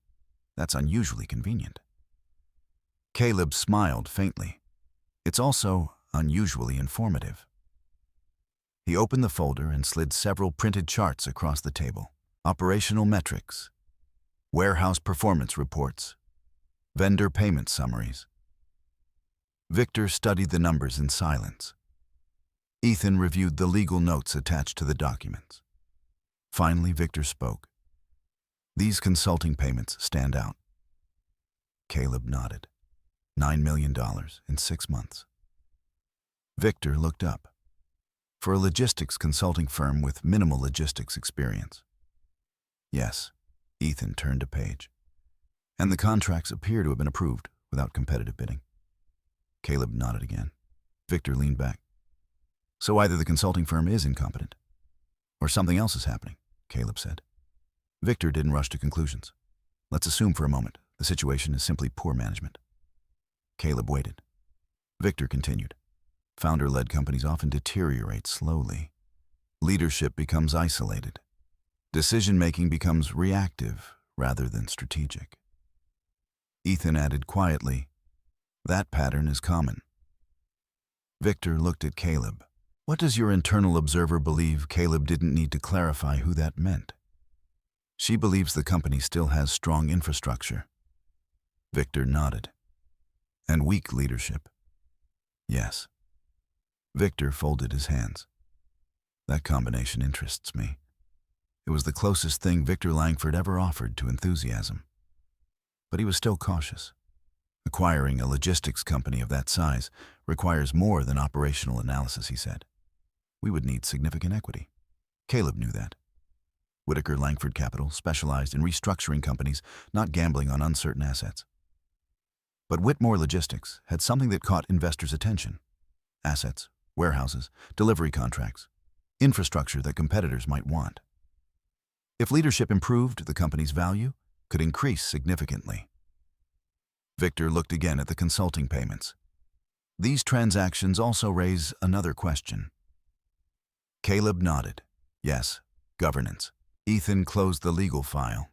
"That's unusually convenient." Caleb smiled faintly. "It's also unusually informative." He opened the folder and slid several printed charts across the table. Operational metrics, warehouse performance reports, vendor payment summaries. Victor studied the numbers in silence. Ethan reviewed the legal notes attached to the documents. Finally, Victor spoke. "These consulting payments stand out." Caleb nodded. $9 million in 6 months. Victor looked up. For a logistics consulting firm with minimal logistics experience. Yes, Ethan turned a page. And the contracts appear to have been approved without competitive bidding. Caleb nodded again. Victor leaned back. So either the consulting firm is incompetent, or something else is happening, Caleb said. Victor didn't rush to conclusions. Let's assume for a moment the situation is simply poor management. Caleb waited. Victor continued. Founder-led companies often deteriorate slowly. Leadership becomes isolated. Decision-making becomes reactive rather than strategic. Ethan added quietly, that pattern is common. Victor looked at Caleb. What does your internal observer believe Caleb didn't need to clarify who that meant? She believes the company still has strong infrastructure. Victor nodded. And weak leadership. Yes. Victor folded his hands. That combination interests me. It was the closest thing Victor Langford ever offered to enthusiasm. But he was still cautious. Acquiring a logistics company of that size requires more than operational analysis, he said. We would need significant equity. Caleb knew that. Whitaker Langford Capital specialized in restructuring companies, not gambling on uncertain assets. But Whitmore Logistics had something that caught investors' attention. Assets, warehouses, delivery contracts, infrastructure that competitors might want. If leadership improved, the company's value could increase significantly. Victor looked again at the consulting payments. These transactions also raise another question. Caleb nodded. Yes, governance. Ethan closed the legal file.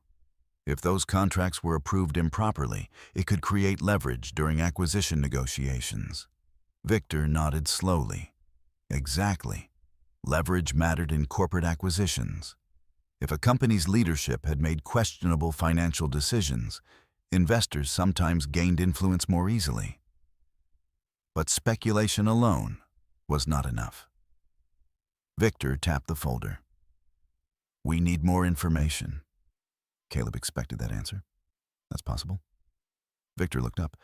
If those contracts were approved improperly, it could create leverage during acquisition negotiations. Victor nodded slowly. Exactly. Leverage mattered in corporate acquisitions. If a company's leadership had made questionable financial decisions, investors sometimes gained influence more easily. But speculation alone was not enough. Victor tapped the folder. We need more information. Caleb expected that answer. That's possible. Victor looked up.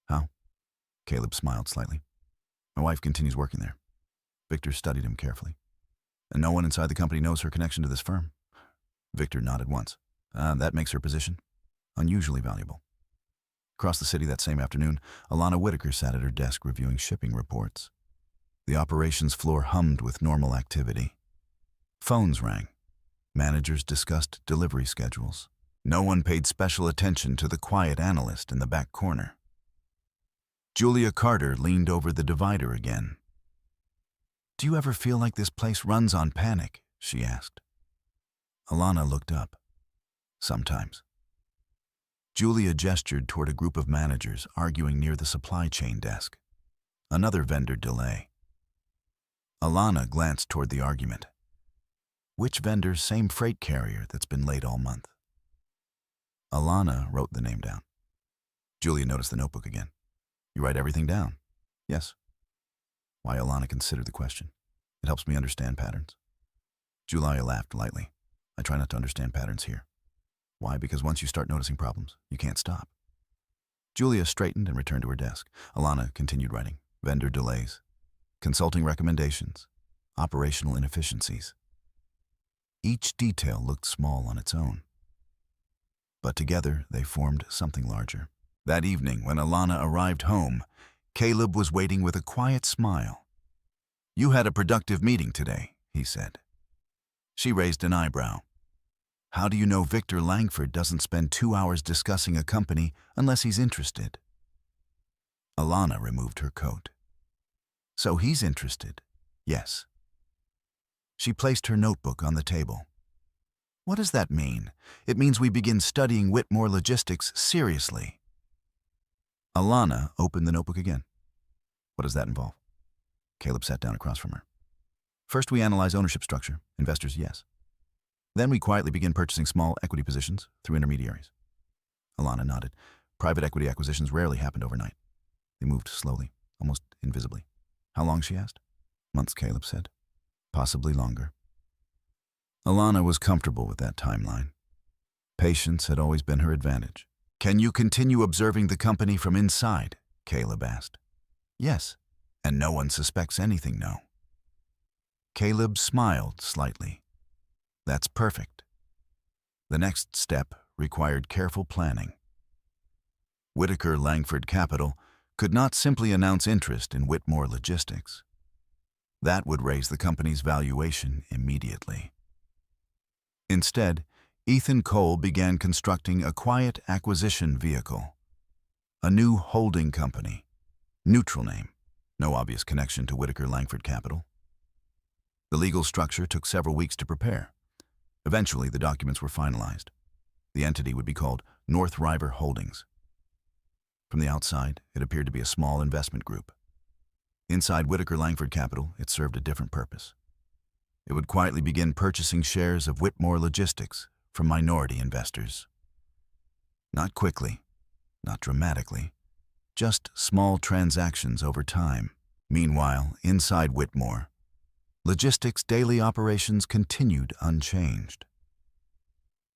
How? Caleb smiled slightly. My wife continues working there. Victor studied him carefully. And no one inside the company knows her connection to this firm. Victor nodded once. That makes her position unusually valuable. Across the city that same afternoon, Alana Whitaker sat at her desk reviewing shipping reports. The operations floor hummed with normal activity. Phones rang. Managers discussed delivery schedules. No one paid special attention to the quiet analyst in the back corner. Julia Carter leaned over the divider again. Do you ever feel like this place runs on panic? She asked. Alana looked up. Sometimes. Julia gestured toward a group of managers arguing near the supply chain desk. Another vendor delay. Alana glanced toward the argument. Which vendor's same freight carrier that's been late all month? Alana wrote the name down. Julia noticed the notebook again. You write everything down? Yes. Why? Alana considered the question. It helps me understand patterns. Julia laughed lightly. I try not to understand patterns here. Why? Because once you start noticing problems, you can't stop. Julia straightened and returned to her desk. Alana continued writing. Vendor delays. Consulting recommendations. Operational inefficiencies. Each detail looked small on its own. But together they formed something larger. That evening, when Alana arrived home, Caleb was waiting with a quiet smile. You had a productive meeting today, he said. She raised an eyebrow. How do you know Victor Langford doesn't spend 2 hours discussing a company unless he's interested? Alana removed her coat. So he's interested? Yes. She placed her notebook on the table. What does that mean? It means we begin studying Whitmore Logistics seriously. Alana opened the notebook again. What does that involve? Caleb sat down across from her. First, we analyze ownership structure. Investors, yes. Then we quietly begin purchasing small equity positions through intermediaries. Alana nodded. Private equity acquisitions rarely happened overnight. They moved slowly, almost invisibly. How long, she asked. Months, Caleb said. Possibly longer. Alana was comfortable with that timeline. Patience had always been her advantage. Can you continue observing the company from inside? Caleb asked. Yes, and no one suspects anything, no. Caleb smiled slightly. That's perfect. The next step required careful planning. Whitaker Langford Capital could not simply announce interest in Whitmore Logistics. That would raise the company's valuation immediately. Instead, Ethan Cole began constructing a quiet acquisition vehicle, a new holding company, neutral name, no obvious connection to Whitaker Langford Capital. The legal structure took several weeks to prepare. Eventually, the documents were finalized. The entity would be called North River Holdings. From the outside, it appeared to be a small investment group. Inside Whitaker Langford Capital, it served a different purpose. It would quietly begin purchasing shares of Whitmore Logistics from minority investors. Not quickly, not dramatically, just small transactions over time. Meanwhile, inside Whitmore, Logistics' daily operations continued unchanged.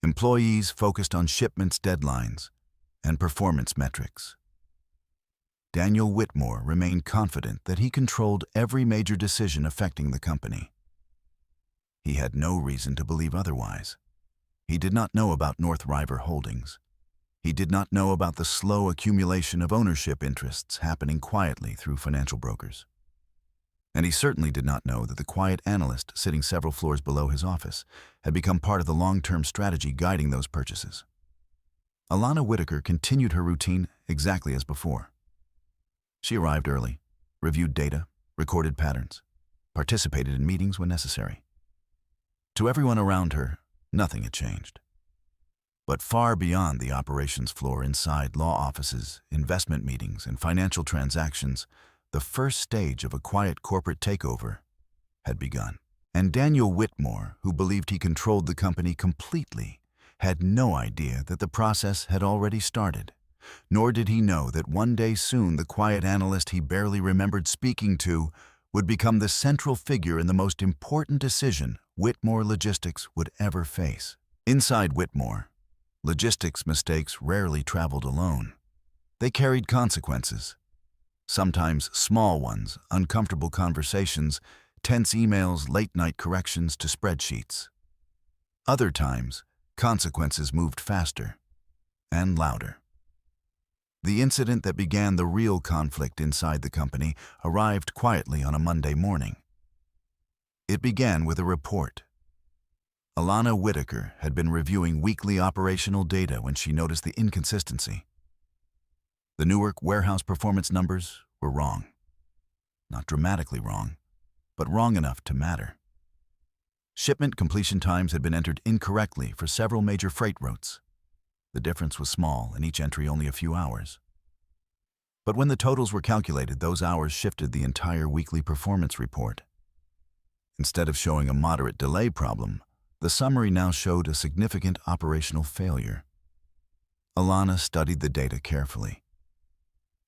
Employees focused on shipments deadlines and performance metrics. Daniel Whitmore remained confident that he controlled every major decision affecting the company. He had no reason to believe otherwise. He did not know about North River Holdings. He did not know about the slow accumulation of ownership interests happening quietly through financial brokers. And he certainly did not know that the quiet analyst sitting several floors below his office had become part of the long-term strategy guiding those purchases. Alana Whitaker continued her routine exactly as before. She arrived early, reviewed data, recorded patterns, participated in meetings when necessary. To everyone around her, nothing had changed. But far beyond the operations floor inside law offices, investment meetings, and financial transactions, the first stage of a quiet corporate takeover had begun. And Daniel Whitmore, who believed he controlled the company completely, had no idea that the process had already started. Nor did he know that one day soon the quiet analyst he barely remembered speaking to would become the central figure in the most important decision Whitmore Logistics would ever face. Inside Whitmore, logistics mistakes rarely traveled alone. They carried consequences. Sometimes small ones, uncomfortable conversations, tense emails, late-night corrections to spreadsheets. Other times, consequences moved faster and louder. The incident that began the real conflict inside the company arrived quietly on a Monday morning. It began with a report. Alana Whitaker had been reviewing weekly operational data when she noticed the inconsistency. The Newark warehouse performance numbers were wrong. Not dramatically wrong, but wrong enough to matter. Shipment completion times had been entered incorrectly for several major freight routes. The difference was small, and each entry only a few hours. But when the totals were calculated, those hours shifted the entire weekly performance report. Instead of showing a moderate delay problem, the summary now showed a significant operational failure. Alana studied the data carefully.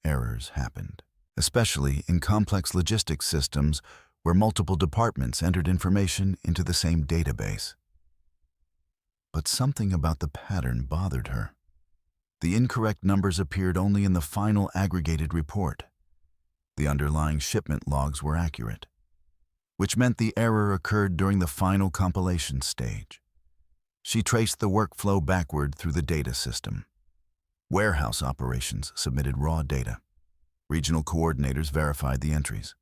Errors happened, especially in complex logistics systems where multiple departments entered information into the same database. But something about the pattern bothered her. The incorrect numbers appeared only in the final aggregated report. The underlying shipment logs were accurate, which meant the error occurred during the final compilation stage. She traced the workflow backward through the data system. Warehouse operations submitted raw data. Regional coordinators verified the entries.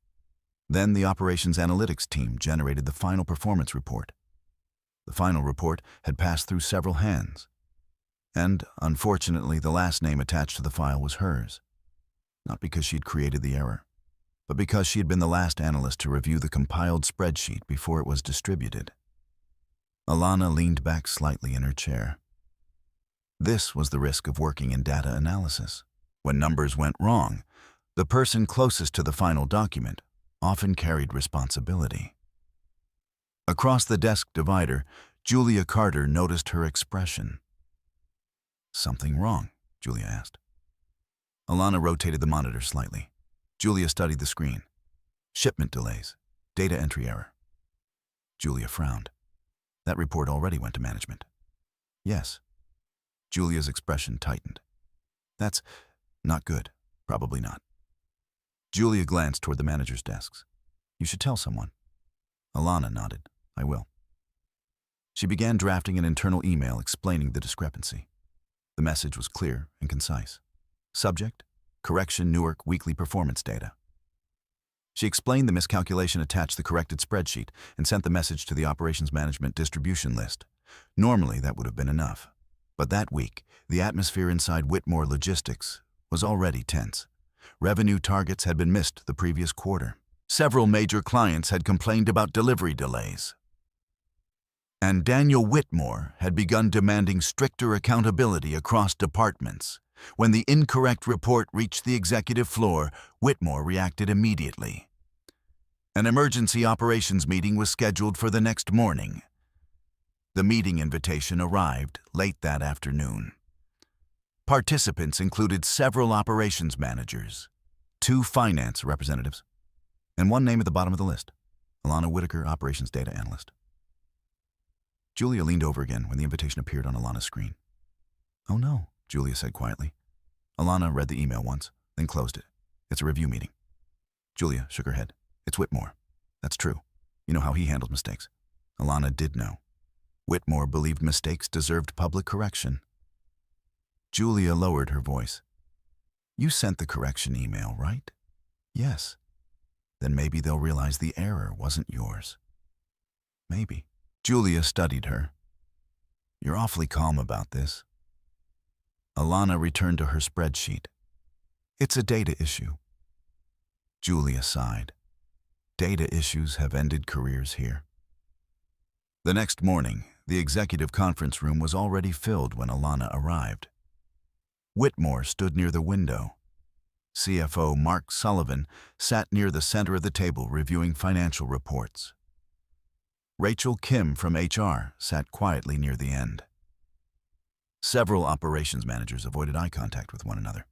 Then the operations analytics team generated the final performance report. The final report had passed through several hands. And, unfortunately, the last name attached to the file was hers. Not because she had created the error, but because she had been the last analyst to review the compiled spreadsheet before it was distributed. Alana leaned back slightly in her chair. This was the risk of working in data analysis. When numbers went wrong, the person closest to the final document often carried responsibility. Across the desk divider, Julia Carter noticed her expression. "Something wrong?" Julia asked. Alana rotated the monitor slightly. Julia studied the screen. Shipment delays. Data entry error. Julia frowned. That report already went to management. Yes. Julia's expression tightened. That's not good. Probably not. Julia glanced toward the manager's desks. You should tell someone. Alana nodded. I will. She began drafting an internal email explaining the discrepancy. The message was clear and concise. Subject: Correction Newark weekly performance data. She explained the miscalculation, attached the corrected spreadsheet, and sent the message to the operations management distribution list. Normally, that would have been enough. But that week, the atmosphere inside Whitmore Logistics was already tense. Revenue targets had been missed the previous quarter. Several major clients had complained about delivery delays. And Daniel Whitmore had begun demanding stricter accountability across departments. When the incorrect report reached the executive floor, Whitmore reacted immediately. An emergency operations meeting was scheduled for the next morning. The meeting invitation arrived late that afternoon. Participants included several operations managers, 2 finance representatives, and one name at the bottom of the list: Alana Whitaker, operations data analyst. Julia leaned over again when the invitation appeared on Alana's screen. Oh no, Julia said quietly. Alana read the email once, then closed it. It's a review meeting. Julia shook her head. It's Whitmore. That's true. You know how he handles mistakes. Alana did know. Whitmore believed mistakes deserved public correction. Julia lowered her voice. You sent the correction email, right? Yes. Then maybe they'll realize the error wasn't yours. Maybe. Julia studied her. You're awfully calm about this. Alana returned to her spreadsheet. It's a data issue. Julia sighed. Data issues have ended careers here. The next morning, the executive conference room was already filled when Alana arrived. Whitmore stood near the window. CFO Mark Sullivan sat near the center of the table reviewing financial reports. Rachel Kim from HR sat quietly near the end. Several operations managers avoided eye contact with one another.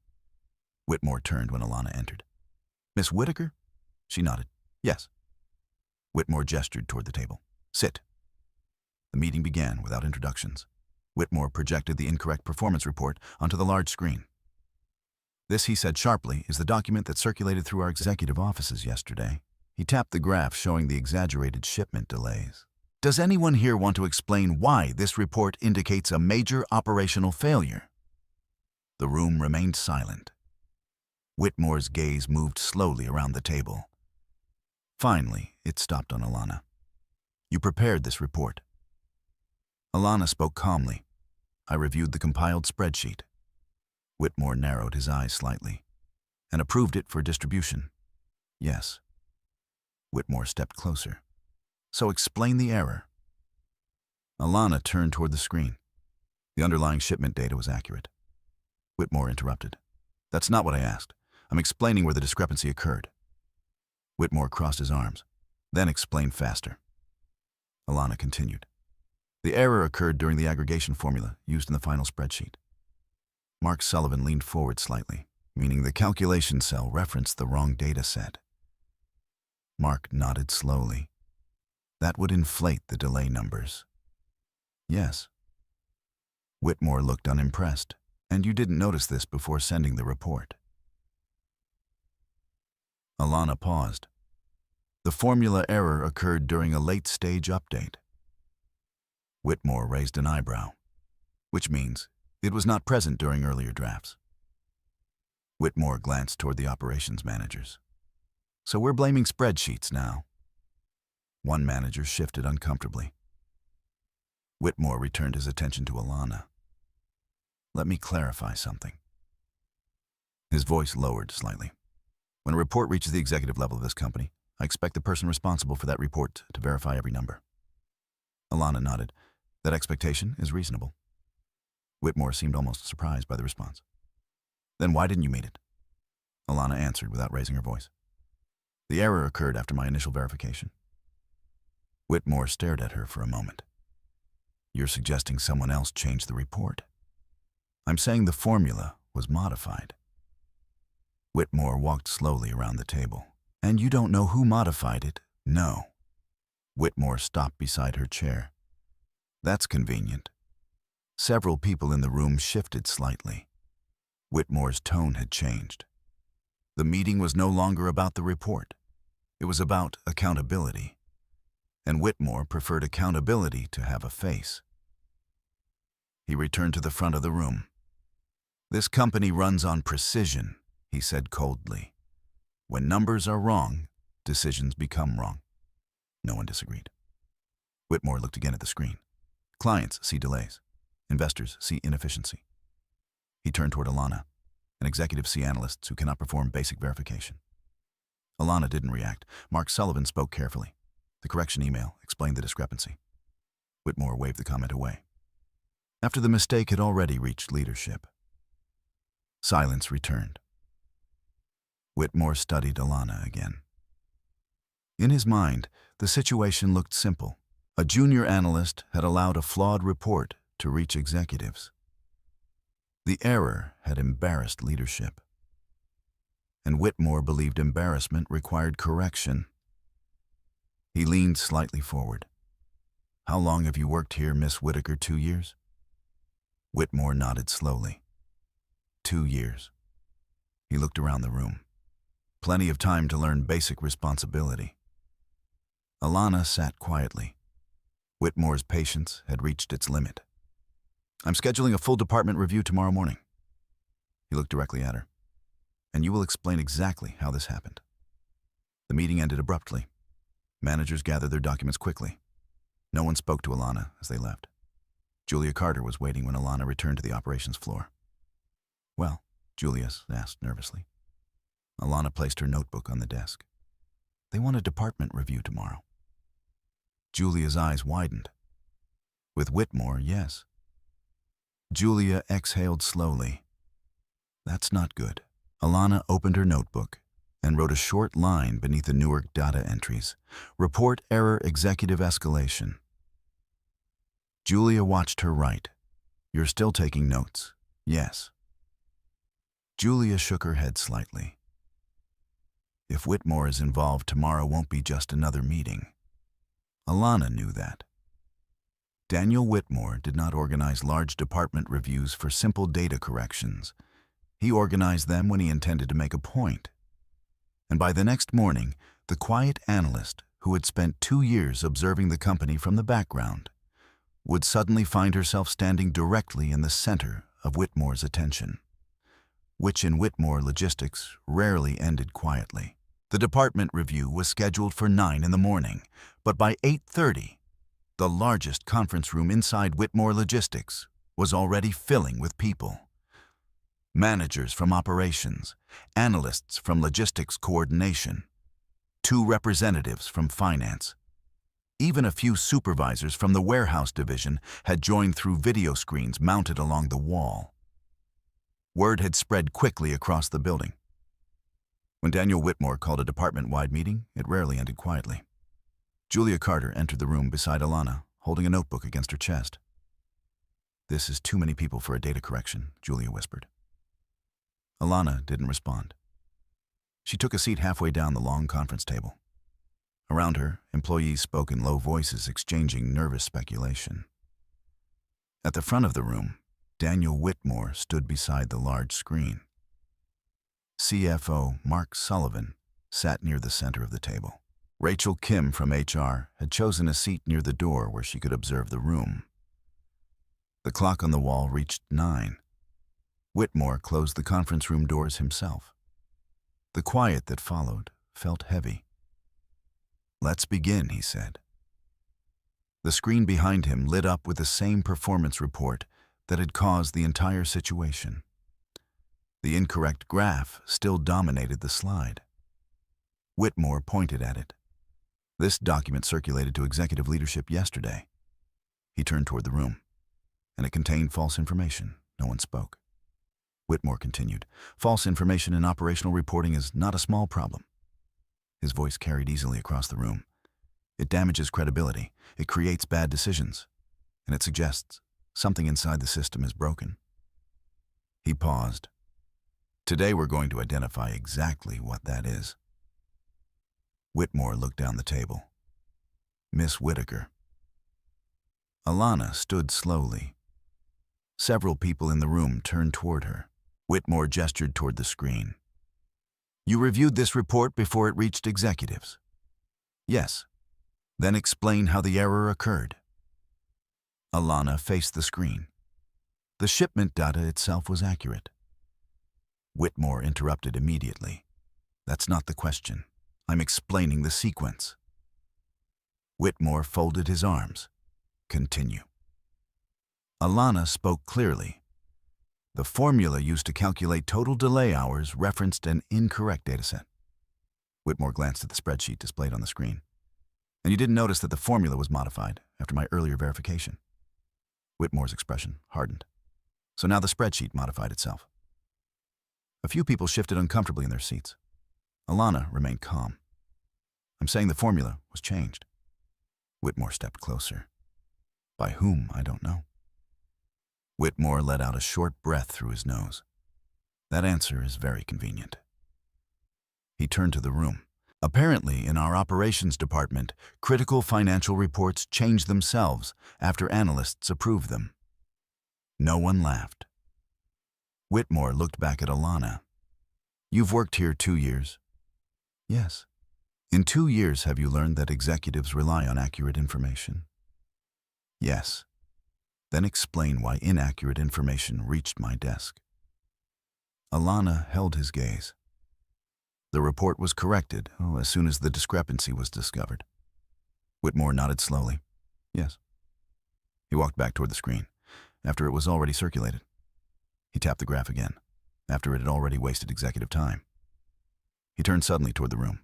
Whitmore turned when Alana entered. Miss Whitaker? She nodded. Yes. Whitmore gestured toward the table. Sit. The meeting began without introductions. Whitmore projected the incorrect performance report onto the large screen. This, he said sharply, is the document that circulated through our executive offices yesterday. He tapped the graph showing the exaggerated shipment delays. Does anyone here want to explain why this report indicates a major operational failure? The room remained silent. Whitmore's gaze moved slowly around the table. Finally, it stopped on Alana. You prepared this report. Alana spoke calmly. I reviewed the compiled spreadsheet. Whitmore narrowed his eyes slightly. And approved it for distribution. Yes. Whitmore stepped closer. So explain the error. Alana turned toward the screen. The underlying shipment data was accurate. Whitmore interrupted. That's not what I asked. I'm explaining where the discrepancy occurred. Whitmore crossed his arms, then explained faster. Alana continued. The error occurred during the aggregation formula used in the final spreadsheet. Mark Sullivan leaned forward slightly, meaning the calculation cell referenced the wrong data set. Mark nodded slowly. That would inflate the delay numbers. Yes. Whitmore looked unimpressed, and you didn't notice this before sending the report. Alana paused. The formula error occurred during a late-stage update. Whitmore raised an eyebrow, which means it was not present during earlier drafts. Whitmore glanced toward the operations managers. So we're blaming spreadsheets now. One manager shifted uncomfortably. Whitmore returned his attention to Alana. Let me clarify something. His voice lowered slightly. When a report reaches the executive level of this company, I expect the person responsible for that report to verify every number. Alana nodded. That expectation is reasonable. Whitmore seemed almost surprised by the response. Then why didn't you meet it? Alana answered without raising her voice. The error occurred after my initial verification. Whitmore stared at her for a moment. You're suggesting someone else changed the report? I'm saying the formula was modified. Whitmore walked slowly around the table. And you don't know who modified it? No. Whitmore stopped beside her chair. That's convenient. Several people in the room shifted slightly. Whitmore's tone had changed. The meeting was no longer about the report. It was about accountability. And Whitmore preferred accountability to have a face. He returned to the front of the room. "This company runs on precision," he said coldly. "When numbers are wrong, decisions become wrong." No one disagreed. Whitmore looked again at the screen. Clients see delays. Investors see inefficiency. He turned toward Alana, and executives see analysts who cannot perform basic verification. Alana didn't react. Mark Sullivan spoke carefully. The correction email explained the discrepancy. Whitmore waved the comment away. After the mistake had already reached leadership, silence returned. Whitmore studied Alana again. In his mind, the situation looked simple. A junior analyst had allowed a flawed report to reach executives. The error had embarrassed leadership. And Whitmore believed embarrassment required correction. He leaned slightly forward. "How long have you worked here, Miss Whitaker? 2 years?" Whitmore nodded slowly. 2 years. He looked around the room. Plenty of time to learn basic responsibility. Alana sat quietly. Whitmore's patience had reached its limit. "I'm scheduling a full department review tomorrow morning." He looked directly at her. "And you will explain exactly how this happened." The meeting ended abruptly. Managers gathered their documents quickly. No one spoke to Alana as they left. Julia Carter was waiting when Alana returned to the operations floor. "Well," Julia asked nervously. Alana placed her notebook on the desk. "They want a department review tomorrow." Julia's eyes widened. "With Whitmore, yes." Julia exhaled slowly. "That's not good." Alana opened her notebook and wrote a short line beneath the Newark data entries. "Report error, executive escalation." Julia watched her write. "You're still taking notes?" "Yes." Julia shook her head slightly. "If Whitmore is involved, tomorrow won't be just another meeting." Alana knew that. Daniel Whitmore did not organize large department reviews for simple data corrections. He organized them when he intended to make a point. And by the next morning, the quiet analyst who had spent 2 years observing the company from the background would suddenly find herself standing directly in the center of Whitmore's attention, which in Whitmore Logistics rarely ended quietly. The department review was scheduled for 9 in the morning, but by 8:30, the largest conference room inside Whitmore Logistics was already filling with people. Managers from operations, analysts from logistics coordination, 2 representatives from finance. Even a few supervisors from the warehouse division had joined through video screens mounted along the wall. Word had spread quickly across the building. When Daniel Whitmore called a department-wide meeting, it rarely ended quietly. Julia Carter entered the room beside Alana, holding a notebook against her chest. "This is too many people for a data correction," Julia whispered. Alana didn't respond. She took a seat halfway down the long conference table. Around her, employees spoke in low voices, exchanging nervous speculation. At the front of the room, Daniel Whitmore stood beside the large screen. CFO Mark Sullivan sat near the center of the table. Rachel Kim from HR had chosen a seat near the door where she could observe the room. The clock on the wall reached 9. Whitmore closed the conference room doors himself. The quiet that followed felt heavy. "Let's begin," he said. The screen behind him lit up with the same performance report that had caused the entire situation. The incorrect graph still dominated the slide. Whitmore pointed at it. "This document circulated to executive leadership yesterday." He turned toward the room, and it contained false information. No one spoke. Whitmore continued, "False information in operational reporting is not a small problem." His voice carried easily across the room. "It damages credibility, it creates bad decisions, and it suggests something inside the system is broken." He paused. "Today we're going to identify exactly what that is." Whitmore looked down the table. "Miss Whitaker." Alana stood slowly. Several people in the room turned toward her. Whitmore gestured toward the screen. You reviewed this report before it reached executives? Yes. Then explain how the error occurred. Alana faced the screen. The shipment data itself was accurate. Whitmore interrupted immediately. That's not the question. I'm explaining the sequence. Whitmore folded his arms. Continue. Alana spoke clearly. The formula used to calculate total delay hours referenced an incorrect dataset. Whitmore glanced at the spreadsheet displayed on the screen. And you didn't notice that the formula was modified after my earlier verification. Whitmore's expression hardened. So now the spreadsheet modified itself. A few people shifted uncomfortably in their seats. Alana remained calm. I'm saying the formula was changed. Whitmore stepped closer. By whom, I don't know. Whitmore let out a short breath through his nose. That answer is very convenient. He turned to the room. Apparently, in our operations department, critical financial reports change themselves after analysts approve them. No one laughed. Whitmore looked back at Alana. You've worked here 2 years? Yes. In 2 years, have you learned that executives rely on accurate information? Yes. Then explain why inaccurate information reached my desk. Alana held his gaze. The report was corrected as soon as the discrepancy was discovered. Whitmore nodded slowly. Yes. He walked back toward the screen, after it was already circulated. He tapped the graph again, after it had already wasted executive time. He turned suddenly toward the room,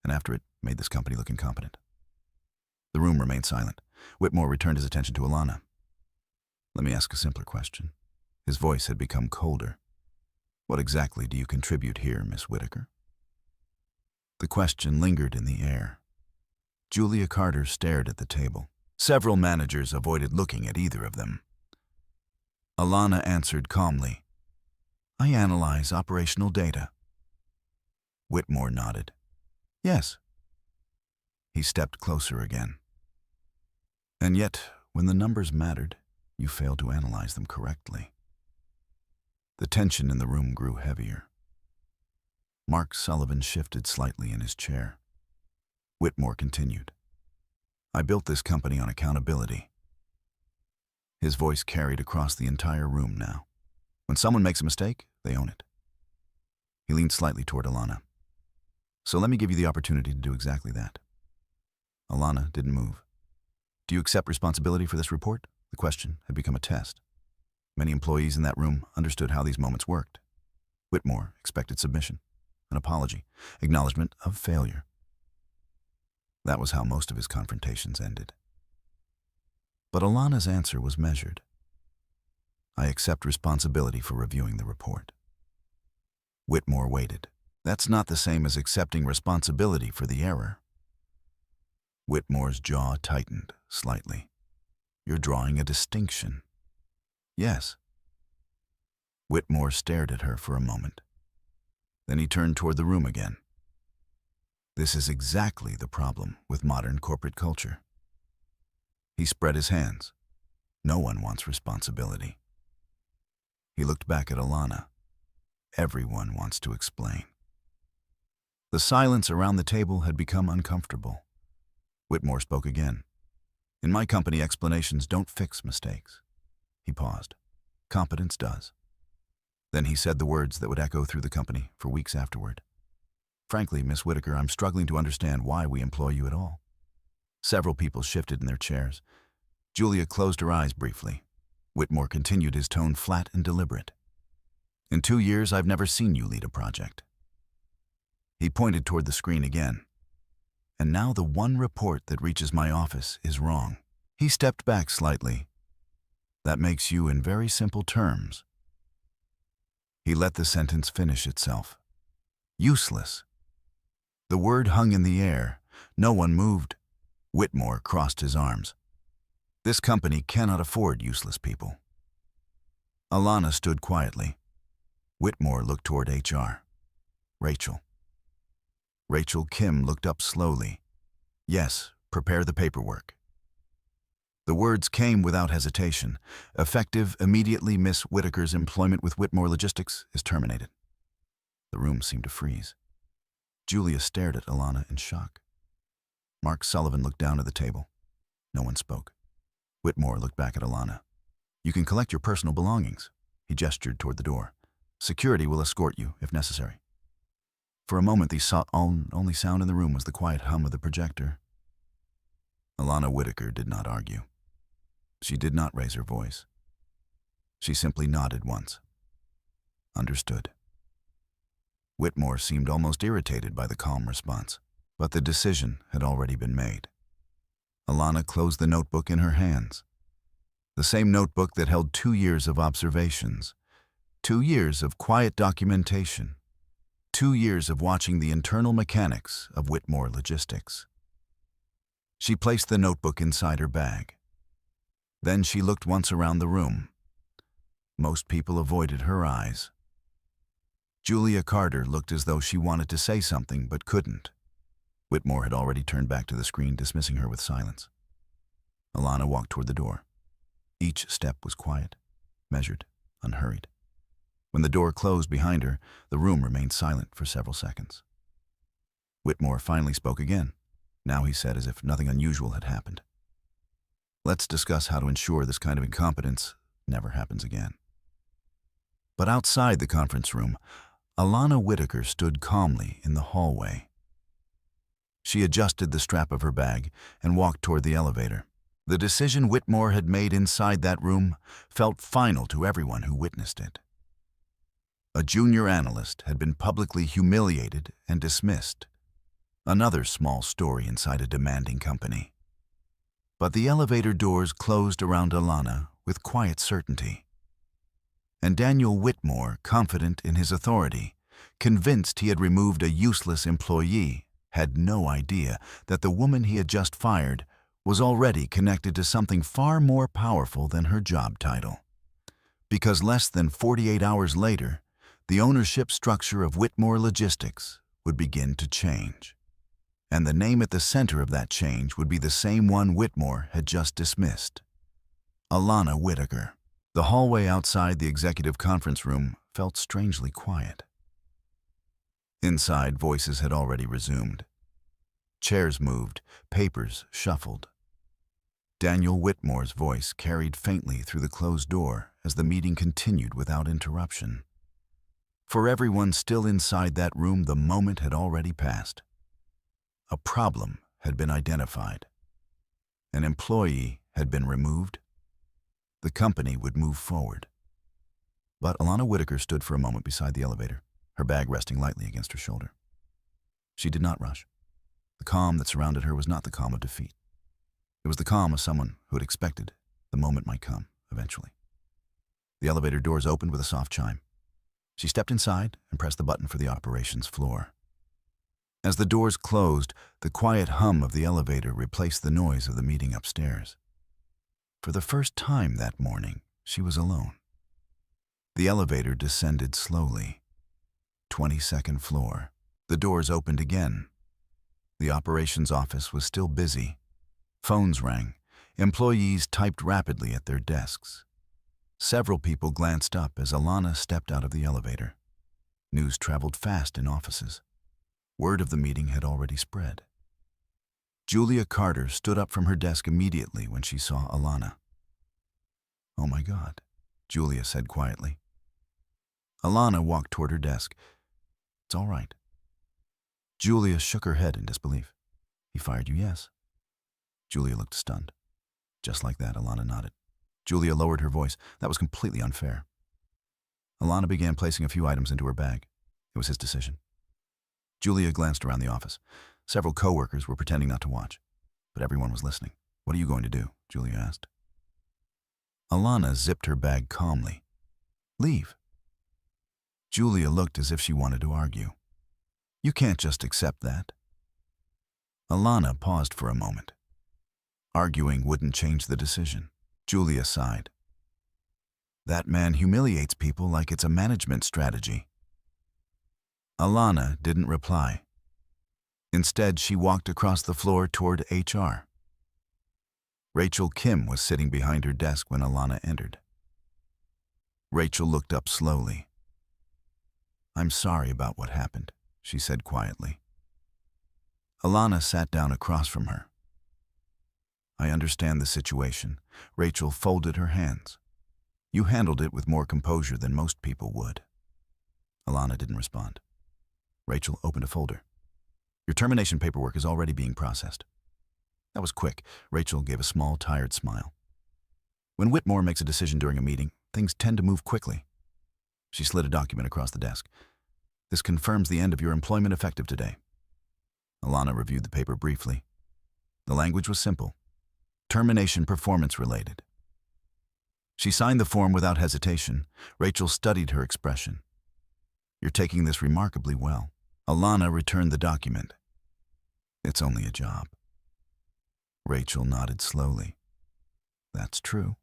and after it made this company look incompetent. The room remained silent. Whitmore returned his attention to Alana. Let me ask a simpler question. His voice had become colder. What exactly do you contribute here, Miss Whitaker? The question lingered in the air. Julia Carter stared at the table. Several managers avoided looking at either of them. Alana answered calmly. I analyze operational data. Whitmore nodded. Yes. He stepped closer again. And yet, when the numbers mattered, you failed to analyze them correctly. The tension in the room grew heavier. Mark Sullivan shifted slightly in his chair. Whitmore continued. I built this company on accountability. His voice carried across the entire room now. When someone makes a mistake, they own it. He leaned slightly toward Alana. So let me give you the opportunity to do exactly that. Alana didn't move. Do you accept responsibility for this report? The question had become a test. Many employees in that room understood how these moments worked. Whitmore expected submission, an apology, acknowledgement of failure. That was how most of his confrontations ended. But Alana's answer was measured. I accept responsibility for reviewing the report. Whitmore waited. That's not the same as accepting responsibility for the error. Whitmore's jaw tightened slightly. You're drawing a distinction. Yes. Whitmore stared at her for a moment. Then he turned toward the room again. This is exactly the problem with modern corporate culture. He spread his hands. No one wants responsibility. He looked back at Alana. Everyone wants to explain. The silence around the table had become uncomfortable. Whitmore spoke again. In my company, explanations don't fix mistakes. He paused. Competence does. Then he said the words that would echo through the company for weeks afterward. Frankly, Miss Whitaker, I'm struggling to understand why we employ you at all. Several people shifted in their chairs. Julia closed her eyes briefly. Whitmore continued, his tone flat and deliberate. In 2 years, I've never seen you lead a project. He pointed toward the screen again. And now the one report that reaches my office is wrong. He stepped back slightly. That makes you in very simple terms. He let the sentence finish itself. Useless. The word hung in the air. No one moved. Whitmore crossed his arms. This company cannot afford useless people. Alana stood quietly. Whitmore looked toward HR. Rachel. Rachel Kim looked up slowly. Yes, prepare the paperwork. The words came without hesitation. Effective immediately, Miss Whitaker's employment with Whitmore Logistics is terminated. The room seemed to freeze. Julia stared at Alana in shock. Mark Sullivan looked down at the table. No one spoke. Whitmore looked back at Alana. "You can collect your personal belongings." He gestured toward the door. "Security will escort you, if necessary." For a moment, the only sound in the room was the quiet hum of the projector. Alana Whitaker did not argue. She did not raise her voice. She simply nodded once. Understood. Whitmore seemed almost irritated by the calm response, but the decision had already been made. Alana closed the notebook in her hands. The same notebook that held 2 years of observations, 2 years of quiet documentation, 2 years of watching the internal mechanics of Whitmore Logistics. She placed the notebook inside her bag. Then she looked once around the room. Most people avoided her eyes. Julia Carter looked as though she wanted to say something but couldn't. Whitmore had already turned back to the screen, dismissing her with silence. Alana walked toward the door. Each step was quiet, measured, unhurried. When the door closed behind her, the room remained silent for several seconds. Whitmore finally spoke again. Now he said as if nothing unusual had happened. "Let's discuss how to ensure this kind of incompetence never happens again." But outside the conference room, Alana Whitaker stood calmly in the hallway. She adjusted the strap of her bag and walked toward the elevator. The decision Whitmore had made inside that room felt final to everyone who witnessed it. A junior analyst had been publicly humiliated and dismissed. Another small story inside a demanding company. But the elevator doors closed around Alana with quiet certainty. And Daniel Whitmore, confident in his authority, convinced he had removed a useless employee, had no idea that the woman he had just fired was already connected to something far more powerful than her job title. Because less than 48 hours later, the ownership structure of Whitmore Logistics would begin to change. And the name at the center of that change would be the same one Whitmore had just dismissed. Alana Whitaker. The hallway outside the executive conference room felt strangely quiet. Inside, voices had already resumed. Chairs moved, papers shuffled. Daniel Whitmore's voice carried faintly through the closed door as the meeting continued without interruption. For everyone still inside that room, the moment had already passed. A problem had been identified. An employee had been removed. The company would move forward. But Alana Whitaker stood for a moment beside the elevator, her bag resting lightly against her shoulder. She did not rush. The calm that surrounded her was not the calm of defeat. It was the calm of someone who had expected the moment might come, eventually. The elevator doors opened with a soft chime. She stepped inside and pressed the button for the operations floor. As the doors closed, the quiet hum of the elevator replaced the noise of the meeting upstairs. For the first time that morning, she was alone. The elevator descended slowly. 22nd floor. The doors opened again. The operations office was still busy. Phones rang. Employees typed rapidly at their desks. Several people glanced up as Alana stepped out of the elevator. News traveled fast in offices. Word of the meeting had already spread. Julia Carter stood up from her desk immediately when she saw Alana. "Oh my God," Julia said quietly. Alana walked toward her desk. "It's all right." Julia shook her head in disbelief. "He fired you, yes?" Julia looked stunned. Just like that, Alana nodded. Julia lowered her voice. "That was completely unfair." Alana began placing a few items into her bag. It was his decision. Julia glanced around the office. Several co-workers were pretending not to watch, but everyone was listening. "What are you going to do?" Julia asked. Alana zipped her bag calmly. "Leave." Julia looked as if she wanted to argue. "You can't just accept that." Alana paused for a moment. Arguing wouldn't change the decision. Julia sighed. "That man humiliates people like it's a management strategy." Alana didn't reply. Instead, she walked across the floor toward HR. Rachel Kim was sitting behind her desk when Alana entered. Rachel looked up slowly. I'm sorry about what happened, she said quietly. Alana sat down across from her. I understand the situation. Rachel folded her hands. You handled it with more composure than most people would. Alana didn't respond. Rachel opened a folder. Your termination paperwork is already being processed. That was quick. Rachel gave a small, tired smile. When Whitmore makes a decision during a meeting, things tend to move quickly. She slid a document across the desk. This confirms the end of your employment effective today. Alana reviewed the paper briefly. The language was simple. Termination performance-related. She signed the form without hesitation. Rachel studied her expression. You're taking this remarkably well. Alana returned the document. It's only a job. Rachel nodded slowly. That's true.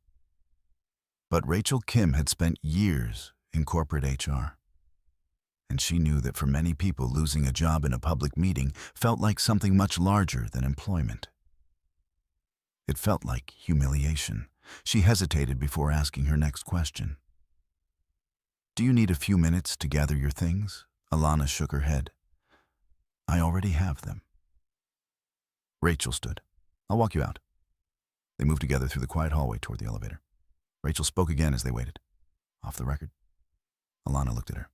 But Rachel Kim had spent years in corporate HR. And she knew that for many people, losing a job in a public meeting felt like something much larger than employment. It felt like humiliation. She hesitated before asking her next question. Do you need a few minutes to gather your things? Alana shook her head. I already have them. Rachel stood. I'll walk you out. They moved together through the quiet hallway toward the elevator. Rachel spoke again as they waited. Off the record. Alana looked at her.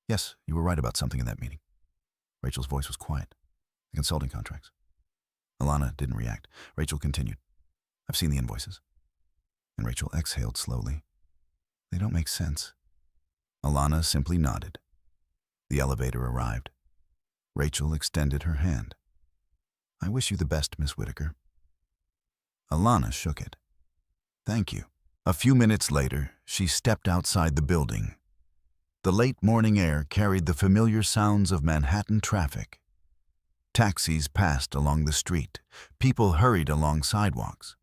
Yes, you were right about something in that meeting. Rachel's voice was quiet. The consulting contracts. Alana didn't react. Rachel continued. I've seen the invoices. And Rachel exhaled slowly. They don't make sense. Alana simply nodded. The elevator arrived. Rachel extended her hand. I wish you the best, Miss Whitaker. Alana shook it. Thank you. A few minutes later, she stepped outside the building. The late morning air carried the familiar sounds of Manhattan traffic. Taxis passed along the street. People hurried along sidewalks.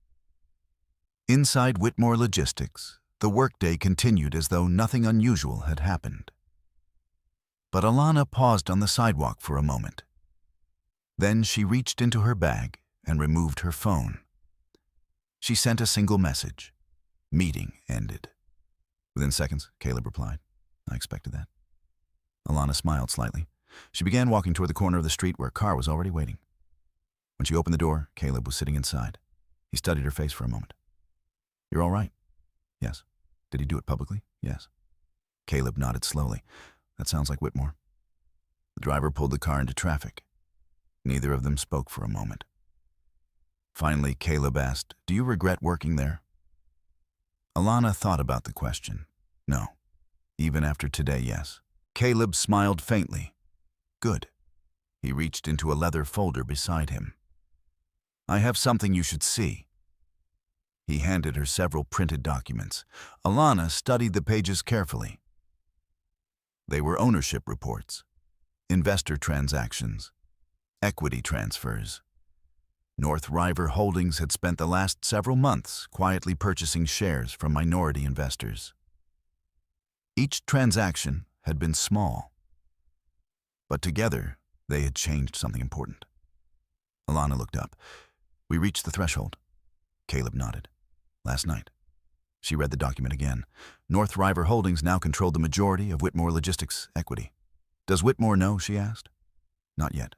Inside Whitmore Logistics, the workday continued as though nothing unusual had happened. But Alana paused on the sidewalk for a moment. Then she reached into her bag and removed her phone. She sent a single message. Meeting ended. Within seconds, Caleb replied. I expected that. Alana smiled slightly. She began walking toward the corner of the street where a car was already waiting. When she opened the door, Caleb was sitting inside. He studied her face for a moment. You're all right? Yes. Did he do it publicly? Yes. Caleb nodded slowly. That sounds like Whitmore. The driver pulled the car into traffic. Neither of them spoke for a moment. Finally, Caleb asked, Do you regret working there? Alana thought about the question. No. Even after today, yes. Caleb smiled faintly. Good. He reached into a leather folder beside him. I have something you should see. He handed her several printed documents. Alana studied the pages carefully. They were ownership reports, investor transactions, equity transfers. North River Holdings had spent the last several months quietly purchasing shares from minority investors. Each transaction had been small, but together they had changed something important. Alana looked up. We reached the threshold. Caleb nodded. Last night. She read the document again. North River Holdings now controlled the majority of Whitmore Logistics equity. Does Whitmore know? She asked. Not yet.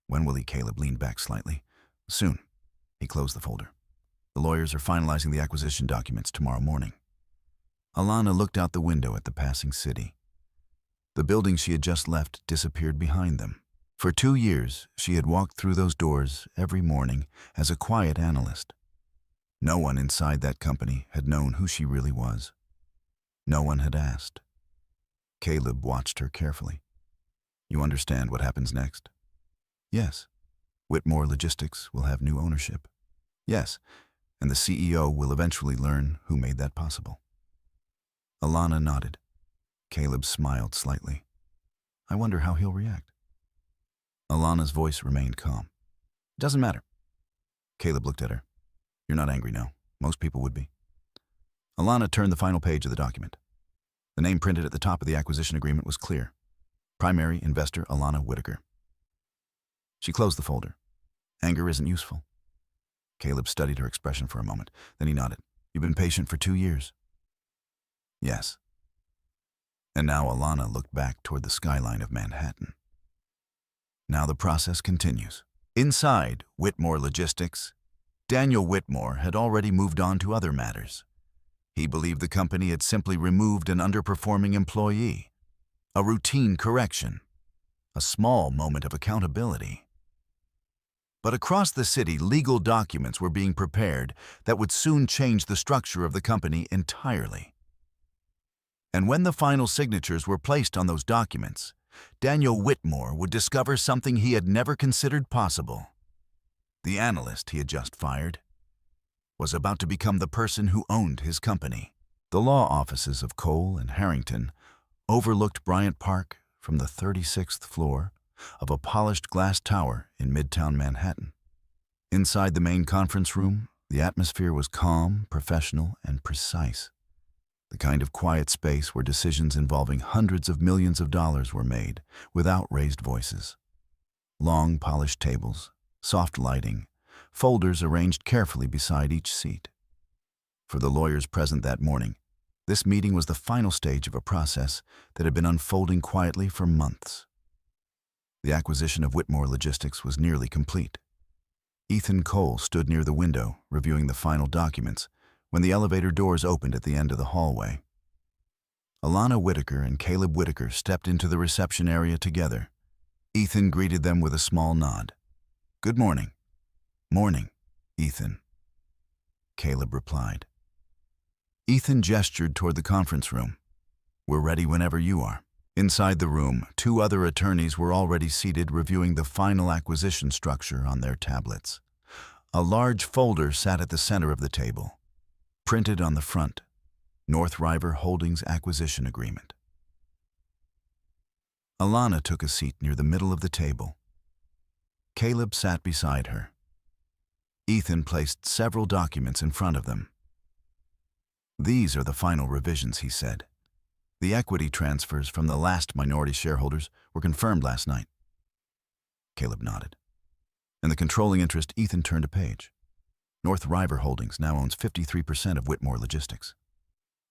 When will he? Caleb leaned back slightly. Soon. He closed the folder. The lawyers are finalizing the acquisition documents tomorrow morning. Alana looked out the window at the passing city. The building she had just left disappeared behind them. For 2 years, she had walked through those doors every morning as a quiet analyst. No one inside that company had known who she really was. No one had asked. Caleb watched her carefully. You understand what happens next? Yes. Whitmore Logistics will have new ownership. Yes, and the CEO will eventually learn who made that possible. Alana nodded. Caleb smiled slightly. I wonder how he'll react. Alana's voice remained calm. Doesn't matter. Caleb looked at her. You're not angry now. Most people would be. Alana turned the final page of the document. The name printed at the top of the acquisition agreement was clear. Primary investor Alana Whitaker. She closed the folder. Anger isn't useful. Caleb studied her expression for a moment. Then he nodded. You've been patient for 2 years. Yes. And now Alana looked back toward the skyline of Manhattan. Now the process continues. Inside Whitmore Logistics, Daniel Whitmore had already moved on to other matters. He believed the company had simply removed an underperforming employee. A routine correction. A small moment of accountability. But across the city, legal documents were being prepared that would soon change the structure of the company entirely. And when the final signatures were placed on those documents, Daniel Whitmore would discover something he had never considered possible. The analyst he had just fired was about to become the person who owned his company. The law offices of Cole and Harrington overlooked Bryant Park from the 36th floor of a polished glass tower in Midtown Manhattan. Inside the main conference room, the atmosphere was calm, professional, and precise. The kind of quiet space where decisions involving hundreds of millions of dollars were made without raised voices. Long, polished tables, soft lighting, folders arranged carefully beside each seat. For the lawyers present that morning, this meeting was the final stage of a process that had been unfolding quietly for months. The acquisition of Whitmore Logistics was nearly complete. Ethan Cole stood near the window, reviewing the final documents, when the elevator doors opened at the end of the hallway. Alana Whitaker and Caleb Whitaker stepped into the reception area together. Ethan greeted them with a small nod. "Good morning." "Morning, Ethan," Caleb replied. Ethan gestured toward the conference room. "We're ready whenever you are." Inside the room, two other attorneys were already seated reviewing the final acquisition structure on their tablets. A large folder sat at the center of the table. Printed on the front, North River Holdings Acquisition Agreement. Alana took a seat near the middle of the table. Caleb sat beside her. Ethan placed several documents in front of them. "These are the final revisions," he said. "The equity transfers from the last minority shareholders were confirmed last night." Caleb nodded. "And the controlling interest," Ethan turned a page. "North River Holdings now owns 53% of Whitmore Logistics."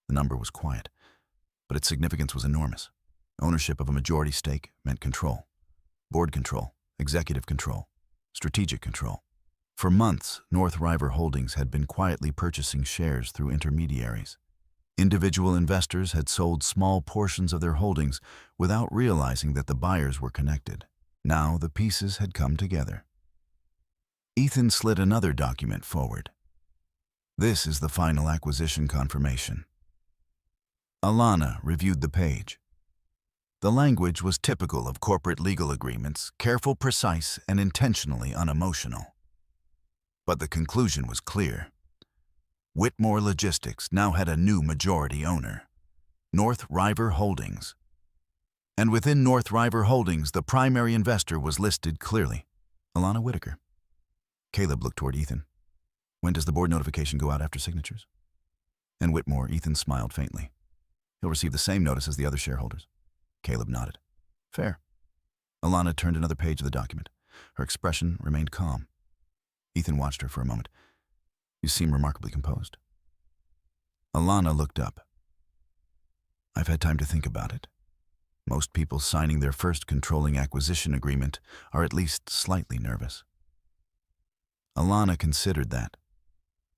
The number was quiet, but its significance was enormous. Ownership of a majority stake meant control. Board control, executive control, strategic control. For months, North River Holdings had been quietly purchasing shares through intermediaries. Individual investors had sold small portions of their holdings without realizing that the buyers were connected. Now the pieces had come together. Ethan slid another document forward. "This is the final acquisition confirmation." Alana reviewed the page. The language was typical of corporate legal agreements, careful, precise, and intentionally unemotional. But the conclusion was clear. Whitmore Logistics now had a new majority owner, North River Holdings. And within North River Holdings, the primary investor was listed clearly, Alana Whitaker. Caleb looked toward Ethan. "When does the board notification go out after signatures?" "And Whitmore," Ethan smiled faintly. "He'll receive the same notice as the other shareholders." Caleb nodded. "Fair." Alana turned another page of the document. Her expression remained calm. Ethan watched her for a moment. "You seem remarkably composed." Alana looked up. "I've had time to think about it. Most people signing their first controlling acquisition agreement are at least slightly nervous." Alana considered that.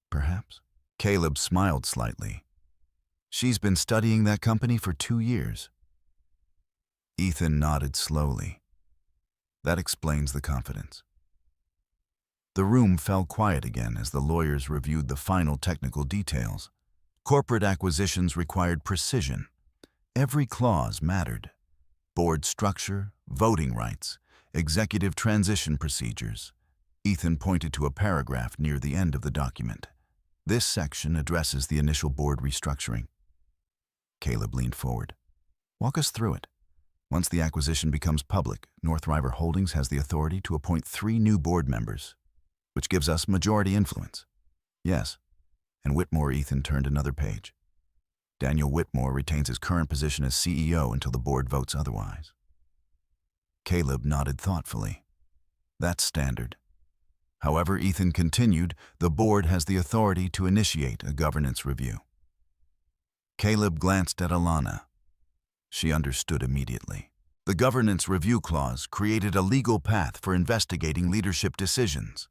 Perhaps. Caleb smiled slightly. "She's been studying that company for 2 years." Ethan nodded slowly. "That explains the confidence." The room fell quiet again as the lawyers reviewed the final technical details. Corporate acquisitions required precision. Every clause mattered. Board structure, voting rights, executive transition procedures. Ethan pointed to a paragraph near the end of the document. "This section addresses the initial board restructuring." Caleb leaned forward. "Walk us through it." "Once the acquisition becomes public, North River Holdings has the authority to appoint 3 new board members, which gives us majority influence." "Yes." And Whitmore Ethan turned another page. "Daniel Whitmore retains his current position as CEO until the board votes otherwise." Caleb nodded thoughtfully. "That's standard." However, Ethan continued, "The board has the authority to initiate a governance review." Caleb glanced at Alana. She understood immediately. The governance review clause created a legal path for investigating leadership decisions,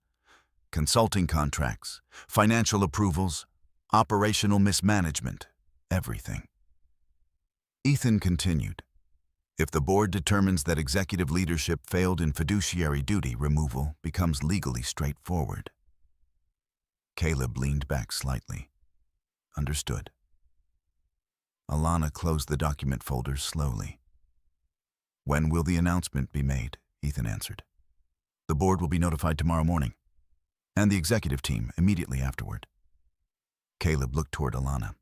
consulting contracts, financial approvals, operational mismanagement, everything. Ethan continued. If the board determines that executive leadership failed in fiduciary duty, removal becomes legally straightforward. Caleb leaned back slightly. Understood. Alana closed the document folder slowly. When will the announcement be made? Ethan answered. The board will be notified tomorrow morning, and the executive team immediately afterward. Caleb looked toward Alana.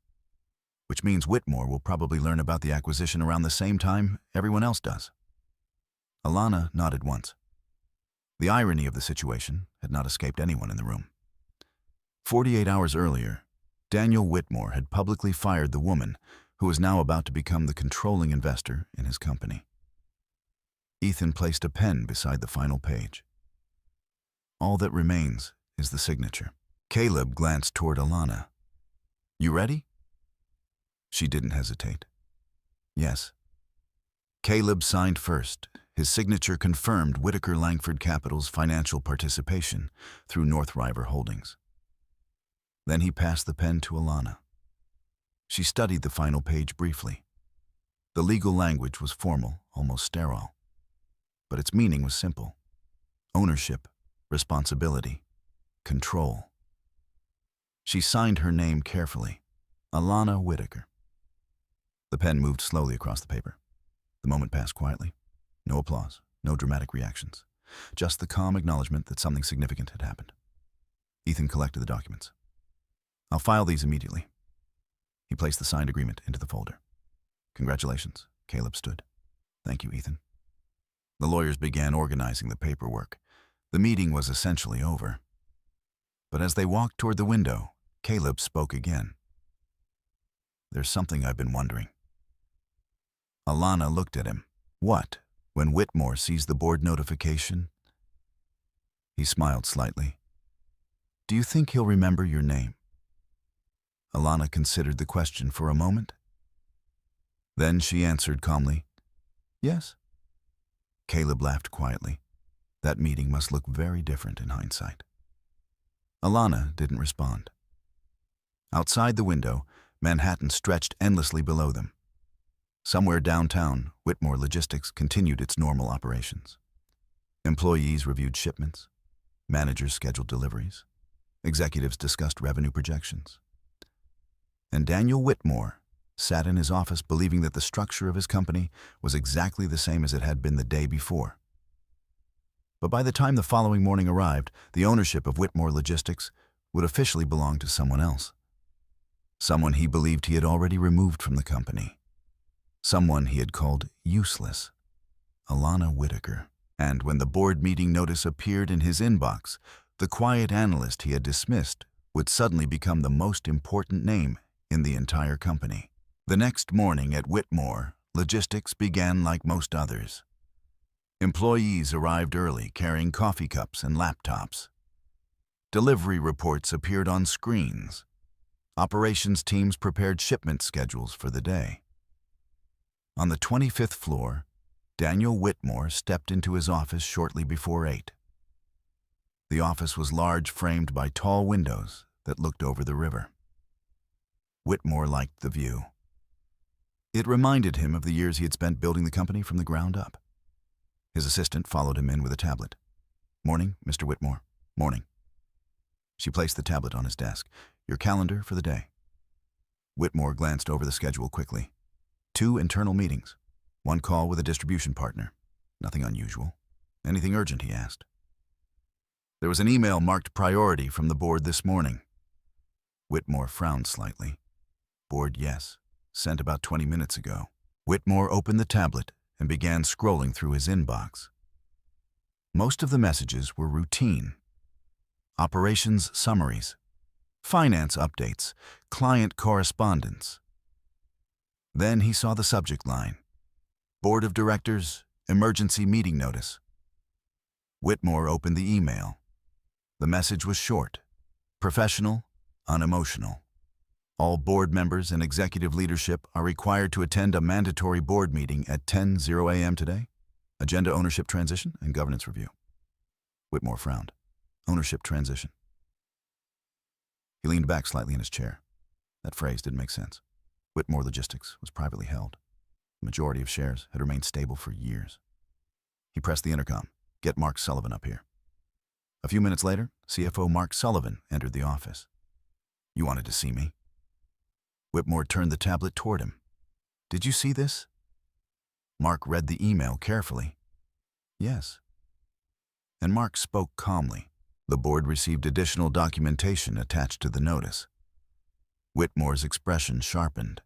Which means Whitmore will probably learn about the acquisition around the same time everyone else does. Alana nodded once. The irony of the situation had not escaped anyone in the room. 48 hours earlier, Daniel Whitmore had publicly fired the woman who was now about to become the controlling investor in his company. Ethan placed a pen beside the final page. All that remains is the signature. Caleb glanced toward Alana. You ready? She didn't hesitate. Yes. Caleb signed first. His signature confirmed Whitaker Langford Capital's financial participation through North River Holdings. Then he passed the pen to Alana. She studied the final page briefly. The legal language was formal, almost sterile. But its meaning was simple. Ownership, responsibility, control. She signed her name carefully. Alana Whitaker. The pen moved slowly across the paper. The moment passed quietly. No applause, no dramatic reactions. Just the calm acknowledgement that something significant had happened. Ethan collected the documents. I'll file these immediately. He placed the signed agreement into the folder. Congratulations, Caleb stood. Thank you, Ethan. The lawyers began organizing the paperwork. The meeting was essentially over. But as they walked toward the window, Caleb spoke again. There's something I've been wondering. Alana looked at him. What, when Whitmore sees the board notification? He smiled slightly. Do you think he'll remember your name? Alana considered the question for a moment. Then she answered calmly, Yes. Caleb laughed quietly. That meeting must look very different in hindsight. Alana didn't respond. Outside the window, Manhattan stretched endlessly below them. Somewhere downtown, Whitmore Logistics continued its normal operations. Employees reviewed shipments. Managers scheduled deliveries. Executives discussed revenue projections. And Daniel Whitmore sat in his office believing that the structure of his company was exactly the same as it had been the day before. But by the time the following morning arrived, the ownership of Whitmore Logistics would officially belong to someone else. Someone he believed he had already removed from the company. Someone he had called useless. Alana Whitaker. And when the board meeting notice appeared in his inbox, the quiet analyst he had dismissed would suddenly become the most important name in the entire company. The next morning at Whitmore, Logistics began like most others. Employees arrived early carrying coffee cups and laptops. Delivery reports appeared on screens. Operations teams prepared shipment schedules for the day. On the 25th floor, Daniel Whitmore stepped into his office shortly before 8. The office was large, framed by tall windows that looked over the river. Whitmore liked the view. It reminded him of the years he had spent building the company from the ground up. His assistant followed him in with a tablet. Morning, Mr. Whitmore. Morning. She placed the tablet on his desk. Your calendar for the day. Whitmore glanced over the schedule quickly. 2 internal meetings. 1 call with a distribution partner. Nothing unusual. Anything urgent, he asked. There was an email marked priority from the board this morning. Whitmore frowned slightly. Board, yes. Sent about 20 minutes ago. Whitmore opened the tablet and began scrolling through his inbox. Most of the messages were routine. Operations summaries, finance updates, client correspondence. Then he saw the subject line. Board of Directors, emergency meeting notice. Whitmore opened the email. The message was short, professional, unemotional. All board members and executive leadership are required to attend a mandatory board meeting at 10:00 a.m. today. Agenda ownership transition and governance review. Whitmore frowned. Ownership transition. He leaned back slightly in his chair. That phrase didn't make sense. Whitmore Logistics was privately held. The majority of shares had remained stable for years. He pressed the intercom. Get Mark Sullivan up here. A few minutes later, CFO Mark Sullivan entered the office. You wanted to see me? Whitmore turned the tablet toward him. Did you see this? Mark read the email carefully. Yes. And Mark spoke calmly. The board received additional documentation attached to the notice. Whitmore's expression sharpened.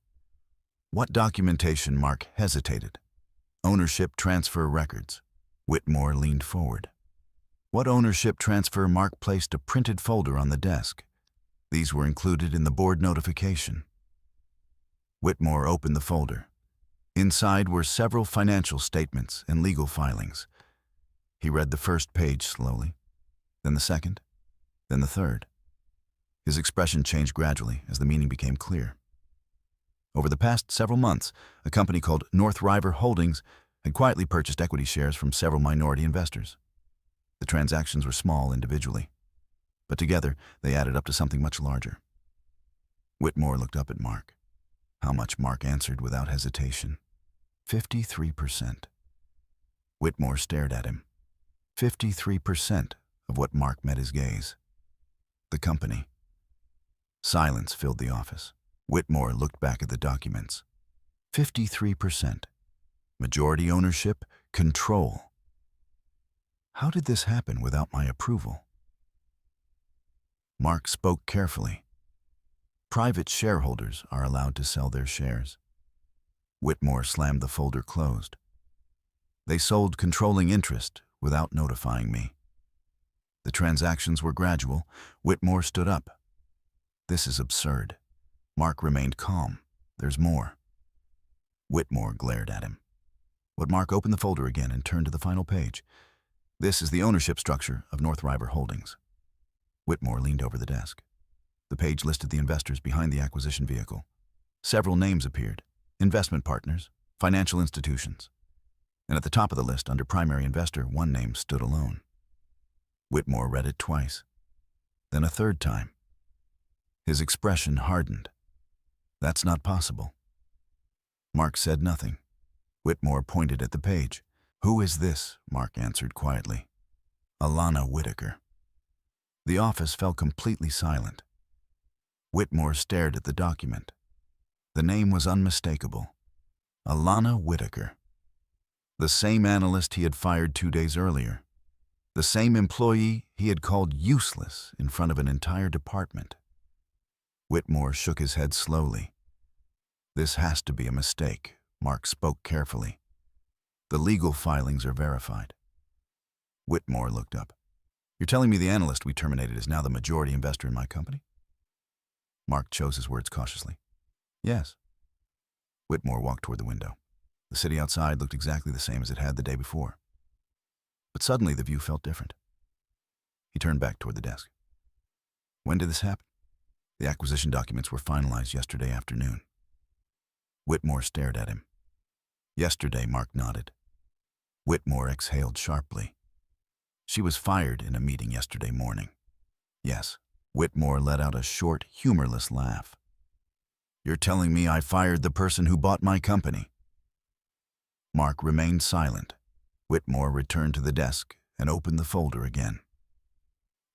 What documentation? Mark hesitated. Ownership transfer records. Whitmore leaned forward. What ownership transfer? Mark placed a printed folder on the desk. These were included in the board notification. Whitmore opened the folder. Inside were several financial statements and legal filings. He read the first page slowly, then the second, then the third. His expression changed gradually as the meaning became clear. Over the past several months, a company called North River Holdings had quietly purchased equity shares from several minority investors. The transactions were small individually, but together they added up to something much larger. Whitmore looked up at Mark. How much? Mark answered without hesitation. 53%. Whitmore stared at him. 53% of what Mark met his gaze. The company. Silence filled the office. Whitmore looked back at the documents. 53%. Majority ownership, control. How did this happen without my approval? Mark spoke carefully. Private shareholders are allowed to sell their shares. Whitmore slammed the folder closed. They sold controlling interest without notifying me. The transactions were gradual. Whitmore stood up. This is absurd. Mark remained calm. There's more. Whitmore glared at him. But Mark opened the folder again and turned to the final page. This is the ownership structure of North River Holdings. Whitmore leaned over the desk. The page listed the investors behind the acquisition vehicle. Several names appeared: investment partners, financial institutions. And at the top of the list, under primary investor, one name stood alone. Whitmore read it twice, then a third time. His expression hardened. That's not possible. Mark said nothing. Whitmore pointed at the page. Who is this? Mark answered quietly. Alana Whitaker. The office fell completely silent. Whitmore stared at the document. The name was unmistakable. Alana Whitaker. The same analyst he had fired 2 days earlier. The same employee he had called useless in front of an entire department. Whitmore shook his head slowly. This has to be a mistake. Mark spoke carefully. The legal filings are verified. Whitmore looked up. You're telling me the analyst we terminated is now the majority investor in my company? Mark chose his words cautiously. Yes. Whitmore walked toward the window. The city outside looked exactly the same as it had the day before. But suddenly the view felt different. He turned back toward the desk. When did this happen? The acquisition documents were finalized yesterday afternoon. Whitmore stared at him. Yesterday, Mark nodded. Whitmore exhaled sharply. She was fired in a meeting yesterday morning. Yes. Whitmore let out a short, humorless laugh. You're telling me I fired the person who bought my company? Mark remained silent. Whitmore returned to the desk and opened the folder again.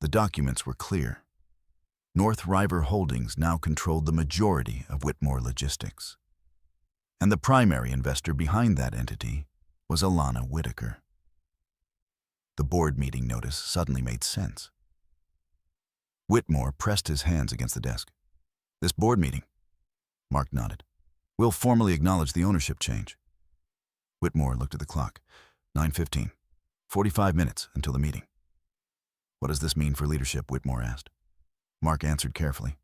The documents were clear. North River Holdings now controlled the majority of Whitmore Logistics. And the primary investor behind that entity was Alana Whitaker. The board meeting notice suddenly made sense. Whitmore pressed his hands against the desk. This board meeting? Mark nodded. We'll formally acknowledge the ownership change. Whitmore looked at the clock. 9:15. 45 minutes until the meeting. What does this mean for leadership? Whitmore asked. Mark answered carefully.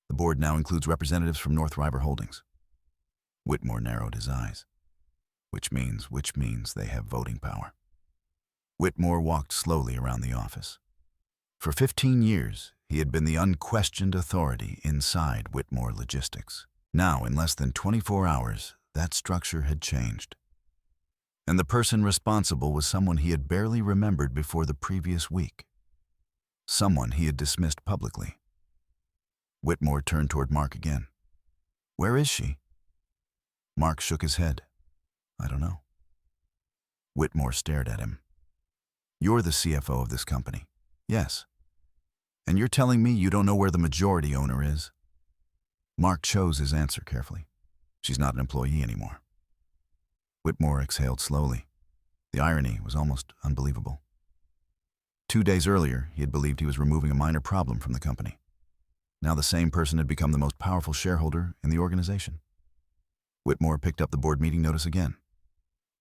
The board now includes representatives from North River Holdings. Whitmore narrowed his eyes. Which means they have voting power. Whitmore walked slowly around the office. For 15 years, He had been the unquestioned authority inside Whitmore Logistics. Now, in less than 24 hours, that structure had changed. And the person responsible was someone he had barely remembered before the previous week. Someone he had dismissed publicly. Whitmore turned toward Mark again. "Where is she?" Mark shook his head. "I don't know." Whitmore stared at him. "You're the CFO of this company." "Yes." "And you're telling me you don't know where the majority owner is?" Mark chose his answer carefully. "She's not an employee anymore." Whitmore exhaled slowly. The irony was almost unbelievable. 2 days earlier, he had believed he was removing a minor problem from the company. Now the same person had become the most powerful shareholder in the organization. Whitmore picked up the board meeting notice again.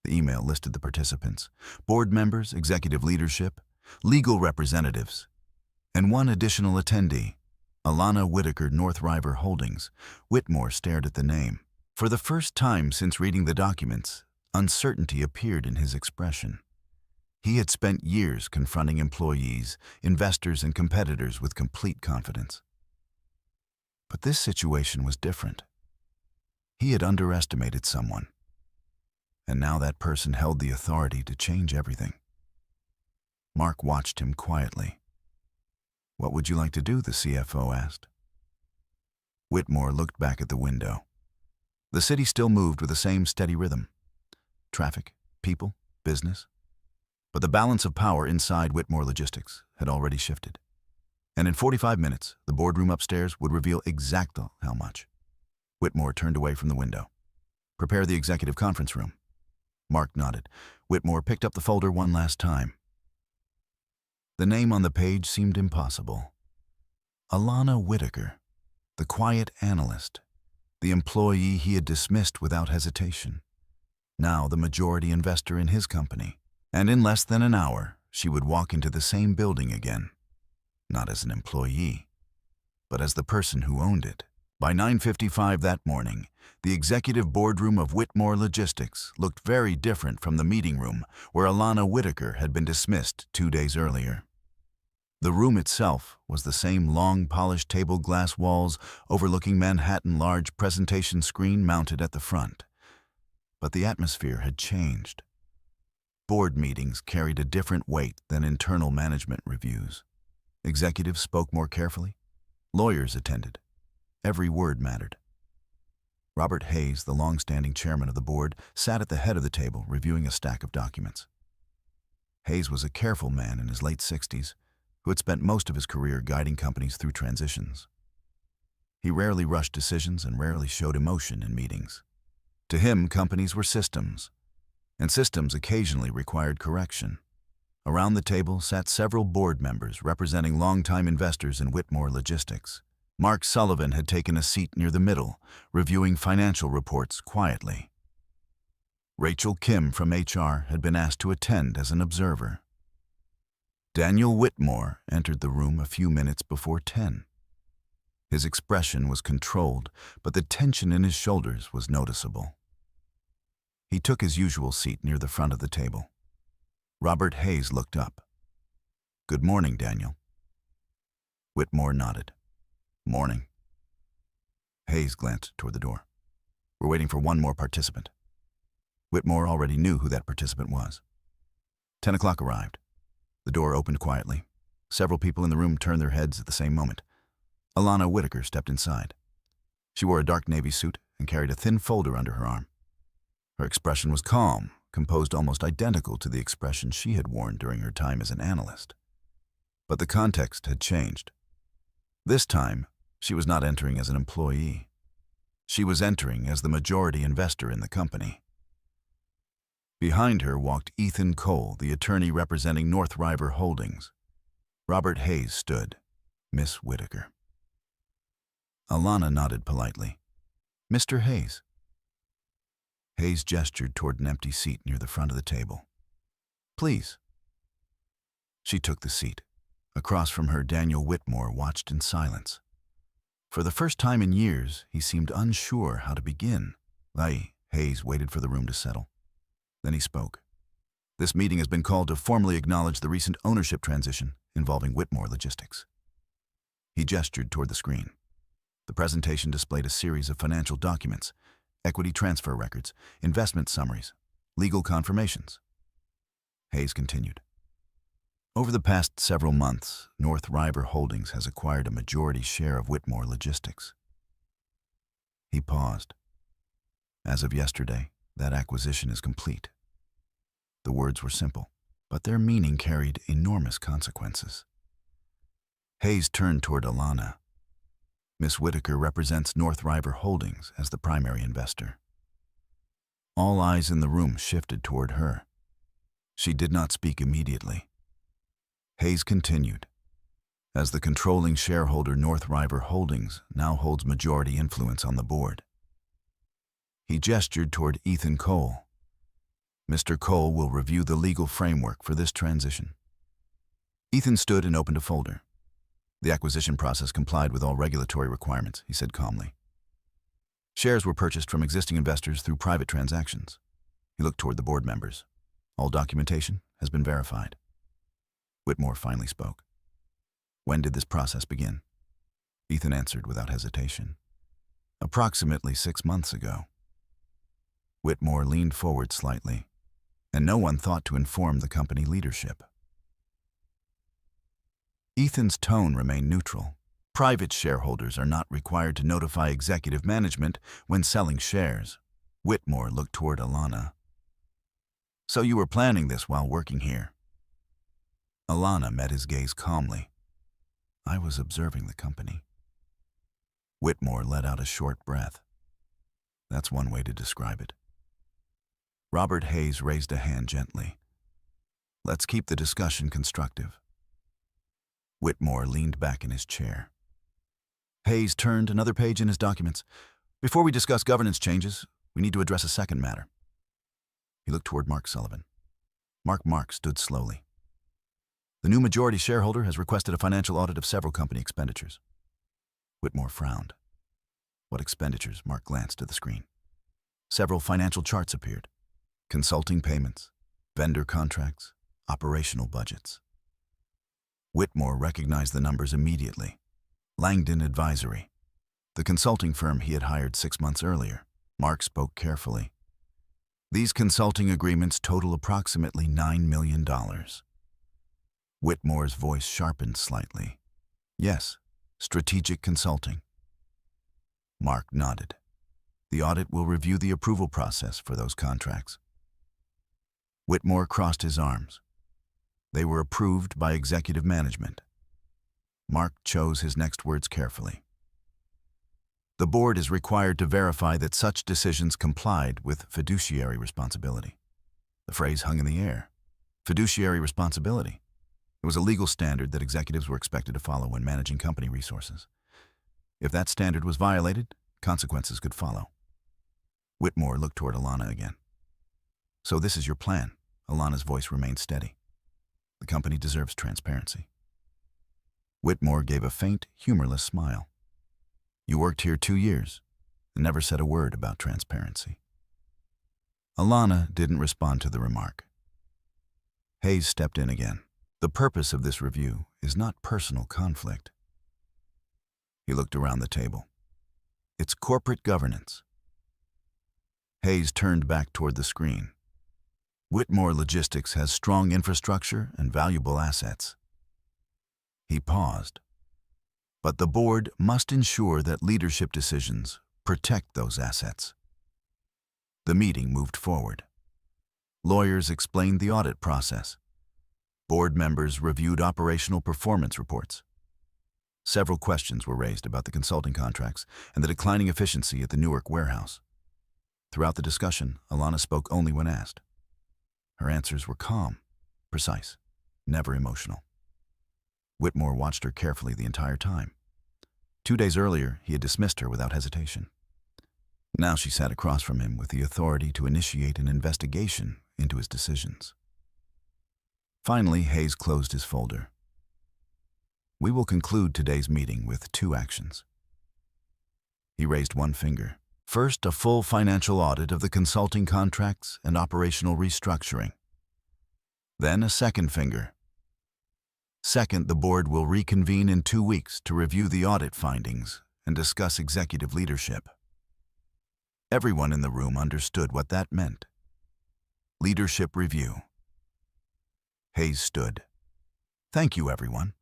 The email listed the participants: board members, executive leadership, legal representatives, and one additional attendee, Alana Whitaker, North River Holdings. Whitmore stared at the name. For the first time since reading the documents, uncertainty appeared in his expression. He had spent years confronting employees, investors, and competitors with complete confidence. But this situation was different. He had underestimated someone, and now that person held the authority to change everything. Mark watched him quietly. "What would you like to do?" the CFO asked. Whitmore looked back at the window. The city still moved with the same steady rhythm. Traffic, people, business. But the balance of power inside Whitmore Logistics had already shifted. And in 45 minutes, the boardroom upstairs would reveal exactly how much. Whitmore turned away from the window. "Prepare the executive conference room." Mark nodded. Whitmore picked up the folder one last time. The name on the page seemed impossible. Alana Whitaker, the quiet analyst, the employee he had dismissed without hesitation. Now the majority investor in his company. And in less than an hour, she would walk into the same building again. Not as an employee, but as the person who owned it. By 9:55 that morning, the executive boardroom of Whitmore Logistics looked very different from the meeting room where Alana Whitaker had been dismissed 2 days earlier. The room itself was the same long, polished table glass walls overlooking Manhattan, large presentation screen mounted at the front. But the atmosphere had changed. Board meetings carried a different weight than internal management reviews. Executives spoke more carefully. Lawyers attended. Every word mattered. Robert Hayes, the long-standing chairman of the board, sat at the head of the table reviewing a stack of documents. Hayes was a careful man in his late 60s who had spent most of his career guiding companies through transitions. He rarely rushed decisions and rarely showed emotion in meetings. To him, companies were systems, and systems occasionally required correction. Around the table sat several board members representing longtime investors in Whitmore Logistics. Mark Sullivan had taken a seat near the middle, reviewing financial reports quietly. Rachel Kim from HR had been asked to attend as an observer. Daniel Whitmore entered the room a few minutes before 10. His expression was controlled, but the tension in his shoulders was noticeable. He took his usual seat near the front of the table. Robert Hayes looked up. "Good morning, Daniel." Whitmore nodded. "Morning." Hayes glanced toward the door. "We're waiting for one more participant." Whitmore already knew who that participant was. 10 o'clock arrived. The door opened quietly. Several people in the room turned their heads at the same moment. Alana Whitaker stepped inside. She wore a dark navy suit and carried a thin folder under her arm. Her expression was calm, composed almost identical to the expression she had worn during her time as an analyst. But the context had changed. This time, she was not entering as an employee. She was entering as the majority investor in the company. Behind her walked Ethan Cole, the attorney representing North River Holdings. Robert Hayes stood. "Miss Whitaker." Alana nodded politely. "Mr. Hayes." Hayes gestured toward an empty seat near the front of the table. "Please." She took the seat. Across from her, Daniel Whitmore watched in silence. For the first time in years, he seemed unsure how to begin. Hayes waited for the room to settle. Then he spoke. "This meeting has been called to formally acknowledge the recent ownership transition involving Whitmore Logistics." He gestured toward the screen. The presentation displayed a series of financial documents, equity transfer records, investment summaries, legal confirmations. Hayes continued. Over the past several months, North River Holdings has acquired a majority share of Whitmore Logistics. He paused. As of yesterday, that acquisition is complete. The words were simple, but their meaning carried enormous consequences. Hayes turned toward Alana. Miss Whitaker represents North River Holdings as the primary investor. All eyes in the room shifted toward her. She did not speak immediately. Hayes continued. As the controlling shareholder, North River Holdings now holds majority influence on the board. He gestured toward Ethan Cole. Mr. Cole will review the legal framework for this transition. Ethan stood and opened a folder. The acquisition process complied with all regulatory requirements, he said calmly. Shares were purchased from existing investors through private transactions. He looked toward the board members. All documentation has been verified. Whitmore finally spoke. When did this process begin? Ethan answered without hesitation. Approximately 6 months ago. Whitmore leaned forward slightly, and no one thought to inform the company leadership. Ethan's tone remained neutral. Private shareholders are not required to notify executive management when selling shares. Whitmore looked toward Alana. So you were planning this while working here? Alana met his gaze calmly. I was observing the company. Whitmore let out a short breath. That's one way to describe it. Robert Hayes raised a hand gently. Let's keep the discussion constructive. Whitmore leaned back in his chair. Hayes turned another page in his documents. Before we discuss governance changes, we need to address a second matter. He looked toward Mark Sullivan. Mark stood slowly. The new majority shareholder has requested a financial audit of several company expenditures. Whitmore frowned. What expenditures? Mark glanced at the screen. Several financial charts appeared. Consulting payments, vendor contracts, operational budgets. Whitmore recognized the numbers immediately. Langdon Advisory, the consulting firm he had hired 6 months earlier. Mark spoke carefully. These consulting agreements total approximately $9 million. Whitmore's voice sharpened slightly. Yes, strategic consulting. Mark nodded. The audit will review the approval process for those contracts. Whitmore crossed his arms. They were approved by executive management. Mark chose his next words carefully. The board is required to verify that such decisions complied with fiduciary responsibility. The phrase hung in the air. Fiduciary responsibility. It was a legal standard that executives were expected to follow when managing company resources. If that standard was violated, consequences could follow. Whitmore looked toward Alana again. So this is your plan? Alana's voice remained steady. The company deserves transparency. Whitmore gave a faint, humorless smile. You worked here 2 years and never said a word about transparency. Alana didn't respond to the remark. Hayes stepped in again. The purpose of this review is not personal conflict. He looked around the table. It's corporate governance. Hayes turned back toward the screen. Whitmore Logistics has strong infrastructure and valuable assets. He paused. But the board must ensure that leadership decisions protect those assets. The meeting moved forward. Lawyers explained the audit process. Board members reviewed operational performance reports. Several questions were raised about the consulting contracts and the declining efficiency at the Newark warehouse. Throughout the discussion, Alana spoke only when asked. Her answers were calm, precise, never emotional. Whitmore watched her carefully the entire time. 2 days earlier, he had dismissed her without hesitation. Now she sat across from him with the authority to initiate an investigation into his decisions. Finally, Hayes closed his folder. We will conclude today's meeting with 2 actions. He raised one finger. First, a full financial audit of the consulting contracts and operational restructuring. Then a second finger. Second, the board will reconvene in 2 weeks to review the audit findings and discuss executive leadership. Everyone in the room understood what that meant. Leadership review. Hayes stood. Thank you, everyone.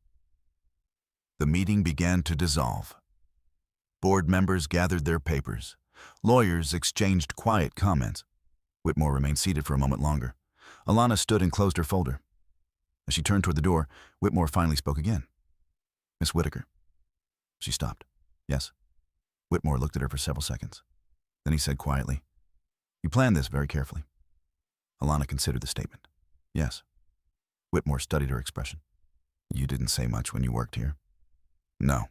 The meeting began to dissolve. Board members gathered their papers. Lawyers exchanged quiet comments. Whitmore remained seated for a moment longer. Alana stood and closed her folder. As she turned toward the door, Whitmore finally spoke again. Miss Whitaker. She stopped. Yes. Whitmore looked at her for several seconds. Then he said quietly, You planned this very carefully. Alana considered the statement. Yes. Whitmore studied her expression. You didn't say much when you worked here? No.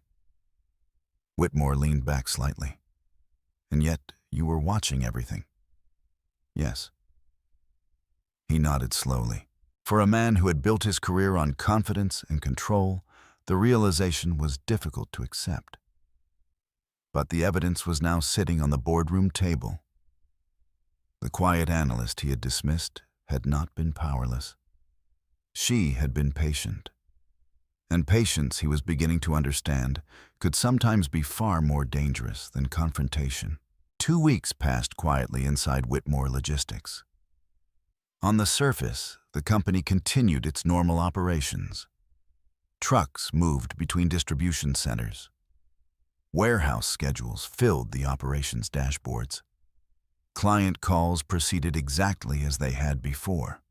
Whitmore leaned back slightly. And yet, you were watching everything. Yes. He nodded slowly. For a man who had built his career on confidence and control, the realization was difficult to accept. But the evidence was now sitting on the boardroom table. The quiet analyst he had dismissed had not been powerless. She had been patient. And patience, he was beginning to understand, could sometimes be far more dangerous than confrontation. 2 weeks passed quietly inside Whitmore Logistics. On the surface, the company continued its normal operations. Trucks moved between distribution centers. Warehouse schedules filled the operations dashboards. Client calls proceeded exactly as they had before.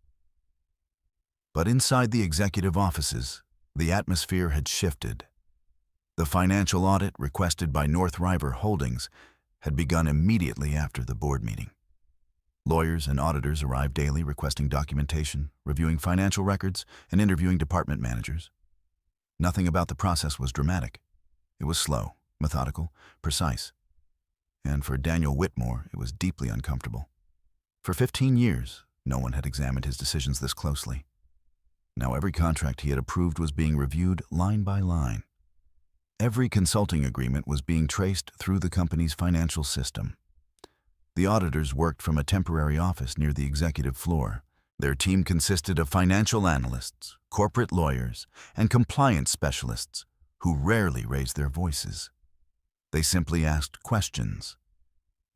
But inside the executive offices, the atmosphere had shifted. The financial audit requested by North River Holdings had begun immediately after the board meeting. Lawyers and auditors arrived daily requesting documentation, reviewing financial records, and interviewing department managers. Nothing about the process was dramatic. It was slow, methodical, precise. And for Daniel Whitmore, it was deeply uncomfortable. For 15 years, no one had examined his decisions this closely. Now every contract he had approved was being reviewed line by line. Every consulting agreement was being traced through the company's financial system. The auditors worked from a temporary office near the executive floor. Their team consisted of financial analysts, corporate lawyers, and compliance specialists who rarely raised their voices. They simply asked questions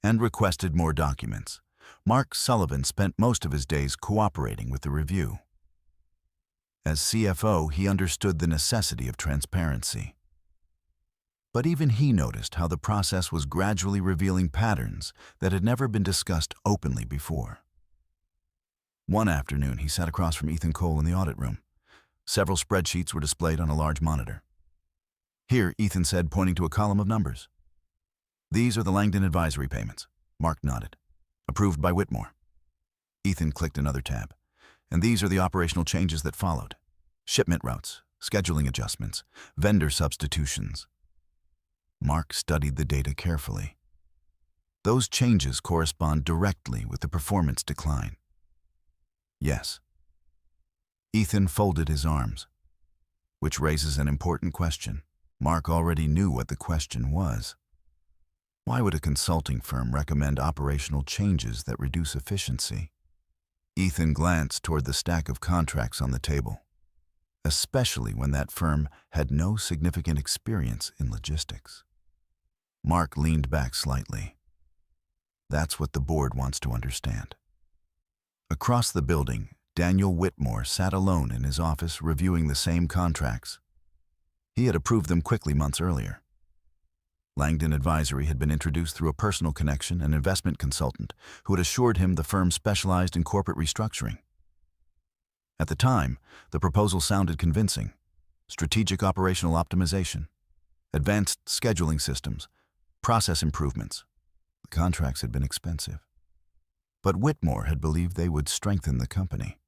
and requested more documents. Mark Sullivan spent most of his days cooperating with the review. As CFO, he understood the necessity of transparency. But even he noticed how the process was gradually revealing patterns that had never been discussed openly before. One afternoon, he sat across from Ethan Cole in the audit room. Several spreadsheets were displayed on a large monitor. Here, Ethan said, pointing to a column of numbers. These are the Langdon advisory payments. Mark nodded. Approved by Whitmore. Ethan clicked another tab. And these are the operational changes that followed. Shipment routes, scheduling adjustments, vendor substitutions. Mark studied the data carefully. Those changes correspond directly with the performance decline. Yes. Ethan folded his arms, which raises an important question. Mark already knew what the question was. Why would a consulting firm recommend operational changes that reduce efficiency? Ethan glanced toward the stack of contracts on the table, especially when that firm had no significant experience in logistics. Mark leaned back slightly. That's what the board wants to understand. Across the building, Daniel Whitmore sat alone in his office reviewing the same contracts. He had approved them quickly months earlier. Langdon Advisory had been introduced through a personal connection, an investment consultant, who had assured him the firm specialized in corporate restructuring. At the time, the proposal sounded convincing. Strategic operational optimization, advanced scheduling systems, process improvements. The contracts had been expensive. But Whitmore had believed they would strengthen the company.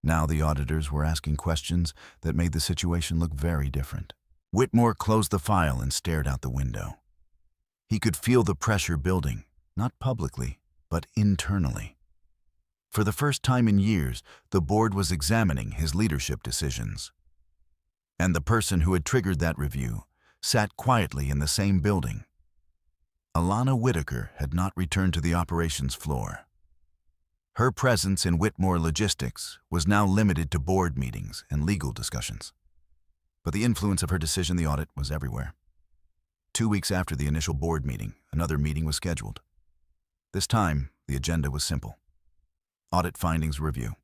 Now the auditors were asking questions that made the situation look very different. Whitmore closed the file and stared out the window. He could feel the pressure building, not publicly, but internally. For the first time in years, the board was examining his leadership decisions. And the person who had triggered that review sat quietly in the same building. Alana Whitaker had not returned to the operations floor. Her presence in Whitmore Logistics was now limited to board meetings and legal discussions. But the influence of her decision in the audit was everywhere. 2 weeks after the initial board meeting, another meeting was scheduled. This time, the agenda was simple. Audit findings review.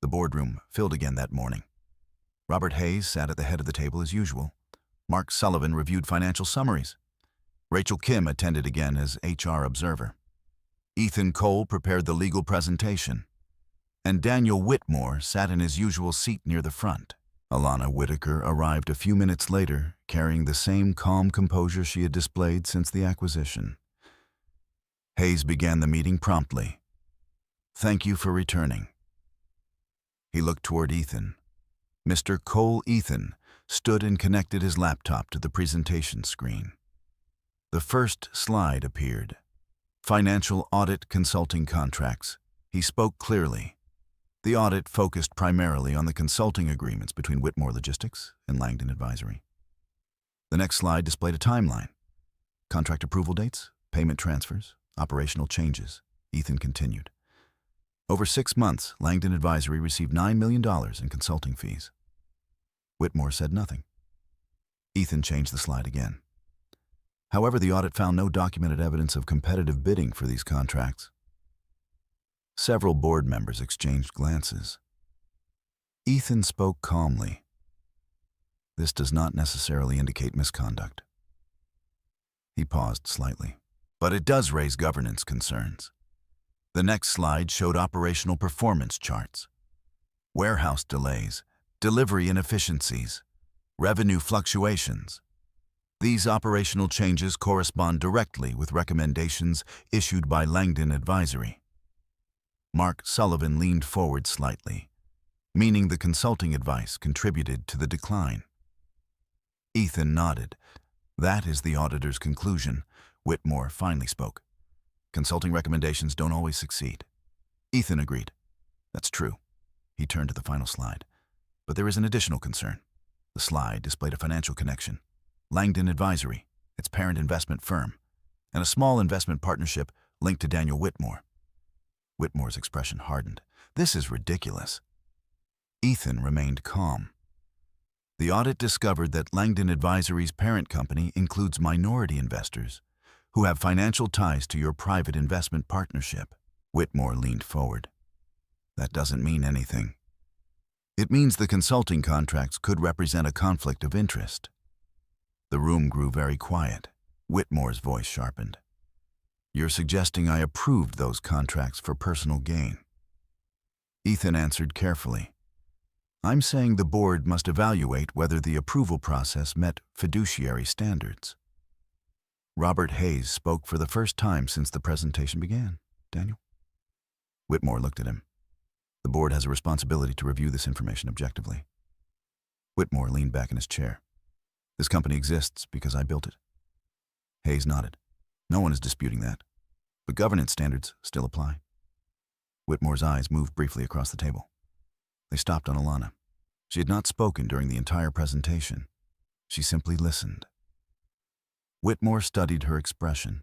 The boardroom filled again that morning. Robert Hayes sat at the head of the table as usual. Mark Sullivan reviewed financial summaries. Rachel Kim attended again as HR observer. Ethan Cole prepared the legal presentation. And Daniel Whitmore sat in his usual seat near the front. Alana Whitaker arrived a few minutes later, carrying the same calm composure she had displayed since the acquisition. Hayes began the meeting promptly. "Thank you for returning." He looked toward Ethan. Mr. Cole Ethan stood and connected his laptop to the presentation screen. The first slide appeared. Financial audit consulting contracts. He spoke clearly. The audit focused primarily on the consulting agreements between Whitmore Logistics and Langdon Advisory. The next slide displayed a timeline. Contract approval dates, payment transfers, operational changes. Ethan continued. Over 6 months, Langdon Advisory received $9 million in consulting fees. Whitmore said nothing. Ethan changed the slide again. However, the audit found no documented evidence of competitive bidding for these contracts. Several board members exchanged glances. Ethan spoke calmly. This does not necessarily indicate misconduct. He paused slightly. But it does raise governance concerns. The next slide showed operational performance charts. Warehouse delays, delivery inefficiencies, revenue fluctuations. These operational changes correspond directly with recommendations issued by Langdon Advisory. Mark Sullivan leaned forward slightly, meaning the consulting advice contributed to the decline. Ethan nodded. That is the auditor's conclusion. Whitmore finally spoke. Consulting recommendations don't always succeed. Ethan agreed. That's true. He turned to the final slide. But there is an additional concern. The slide displayed a financial connection. Langdon Advisory, its parent investment firm, and a small investment partnership linked to Daniel Whitmore. Whitmore's expression hardened. This is ridiculous. Ethan remained calm. The audit discovered that Langdon Advisory's parent company includes minority investors who have financial ties to your private investment partnership. Whitmore leaned forward. That doesn't mean anything. It means the consulting contracts could represent a conflict of interest. The room grew very quiet. Whitmore's voice sharpened. You're suggesting I approved those contracts for personal gain. Ethan answered carefully. I'm saying the board must evaluate whether the approval process met fiduciary standards. Robert Hayes spoke for the first time since the presentation began. Daniel? Whitmore looked at him. The board has a responsibility to review this information objectively. Whitmore leaned back in his chair. This company exists because I built it. Hayes nodded. No one is disputing that, but governance standards still apply. Whitmore's eyes moved briefly across the table. They stopped on Alana. She had not spoken during the entire presentation. She simply listened. Whitmore studied her expression.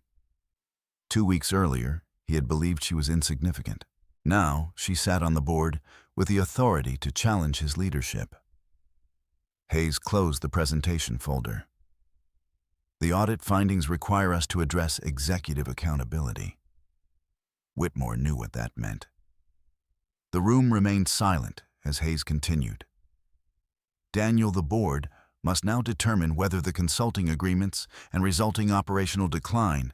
2 weeks earlier, he had believed she was insignificant. Now, she sat on the board with the authority to challenge his leadership. Hayes closed the presentation folder. The audit findings require us to address executive accountability. Whitmore knew what that meant. The room remained silent as Hayes continued. Daniel, the board, must now determine whether the consulting agreements and resulting operational decline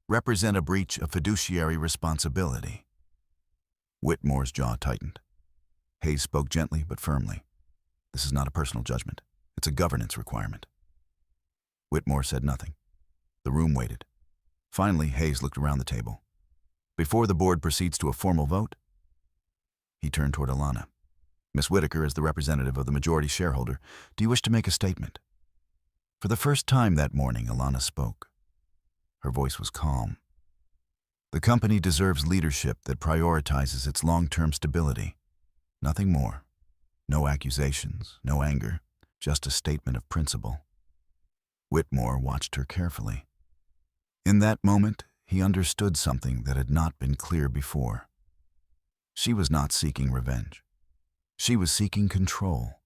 represent a breach of fiduciary responsibility. Whitmore's jaw tightened. Hayes spoke gently but firmly. This is not a personal judgment. It's a governance requirement. Whitmore said nothing. The room waited. Finally, Hayes looked around the table. Before the board proceeds to a formal vote, he turned toward Alana. Miss Whitaker, as the representative of the majority shareholder, do you wish to make a statement? For the first time that morning, Alana spoke. Her voice was calm. The company deserves leadership that prioritizes its long-term stability. Nothing more. No accusations, no anger, just a statement of principle. Whitmore watched her carefully. In that moment, he understood something that had not been clear before. She was not seeking revenge. She was seeking control,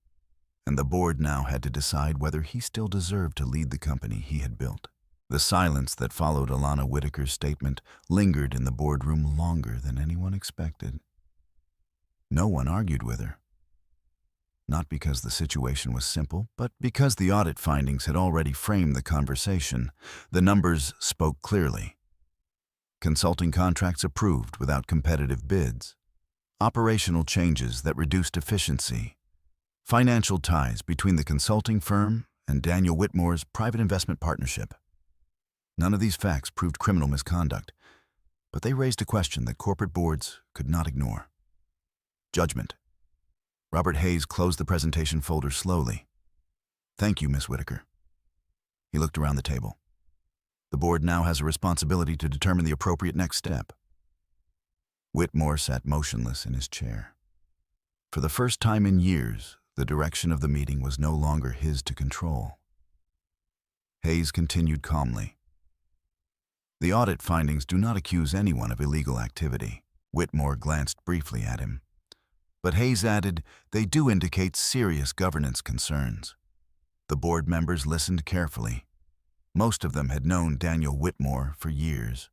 and the board now had to decide whether he still deserved to lead the company he had built. The silence that followed Alana Whitaker's statement lingered in the boardroom longer than anyone expected. No one argued with her. Not because the situation was simple, but because the audit findings had already framed the conversation. The numbers spoke clearly. Consulting contracts approved without competitive bids. Operational changes that reduced efficiency. Financial ties between the consulting firm and Daniel Whitmore's private investment partnership. None of these facts proved criminal misconduct, but they raised a question that corporate boards could not ignore. Judgment. Robert Hayes closed the presentation folder slowly. "Thank you, Miss Whitaker." He looked around the table. The board now has a responsibility to determine the appropriate next step. Whitmore sat motionless in his chair. For the first time in years, the direction of the meeting was no longer his to control. Hayes continued calmly. "The audit findings do not accuse anyone of illegal activity." Whitmore glanced briefly at him. But Hayes added, "They do indicate serious governance concerns." The board members listened carefully. Most of them had known Daniel Whitmore for years.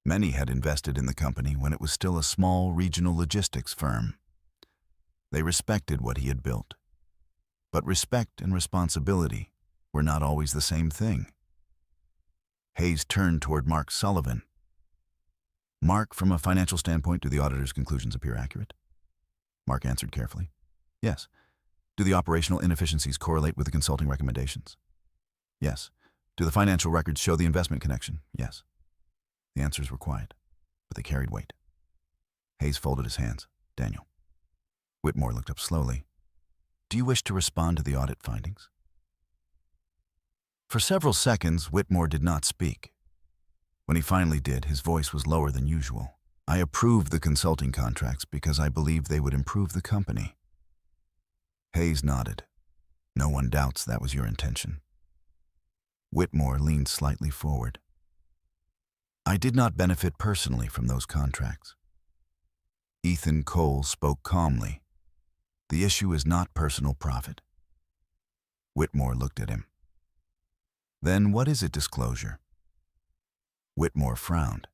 Many had invested in the company when it was still a small regional logistics firm. They respected what he had built. But respect and responsibility were not always the same thing. Hayes turned toward Mark Sullivan. "Mark, from a financial standpoint, do the auditor's conclusions appear accurate?" Mark answered carefully. "Yes." "Do the operational inefficiencies correlate with the consulting recommendations?" "Yes." "Do the financial records show the investment connection?" "Yes." The answers were quiet, but they carried weight. Hayes folded his hands. "Daniel." Whitmore looked up slowly. "Do you wish to respond to the audit findings?" For several seconds, Whitmore did not speak. When he finally did, his voice was lower than usual. "I approved the consulting contracts because I believed they would improve the company." Hayes nodded. "No one doubts that was your intention." Whitmore leaned slightly forward. "I did not benefit personally from those contracts." Ethan Cole spoke calmly. "The issue is not personal profit." Whitmore looked at him. "Then what is it, disclosure?" Whitmore frowned.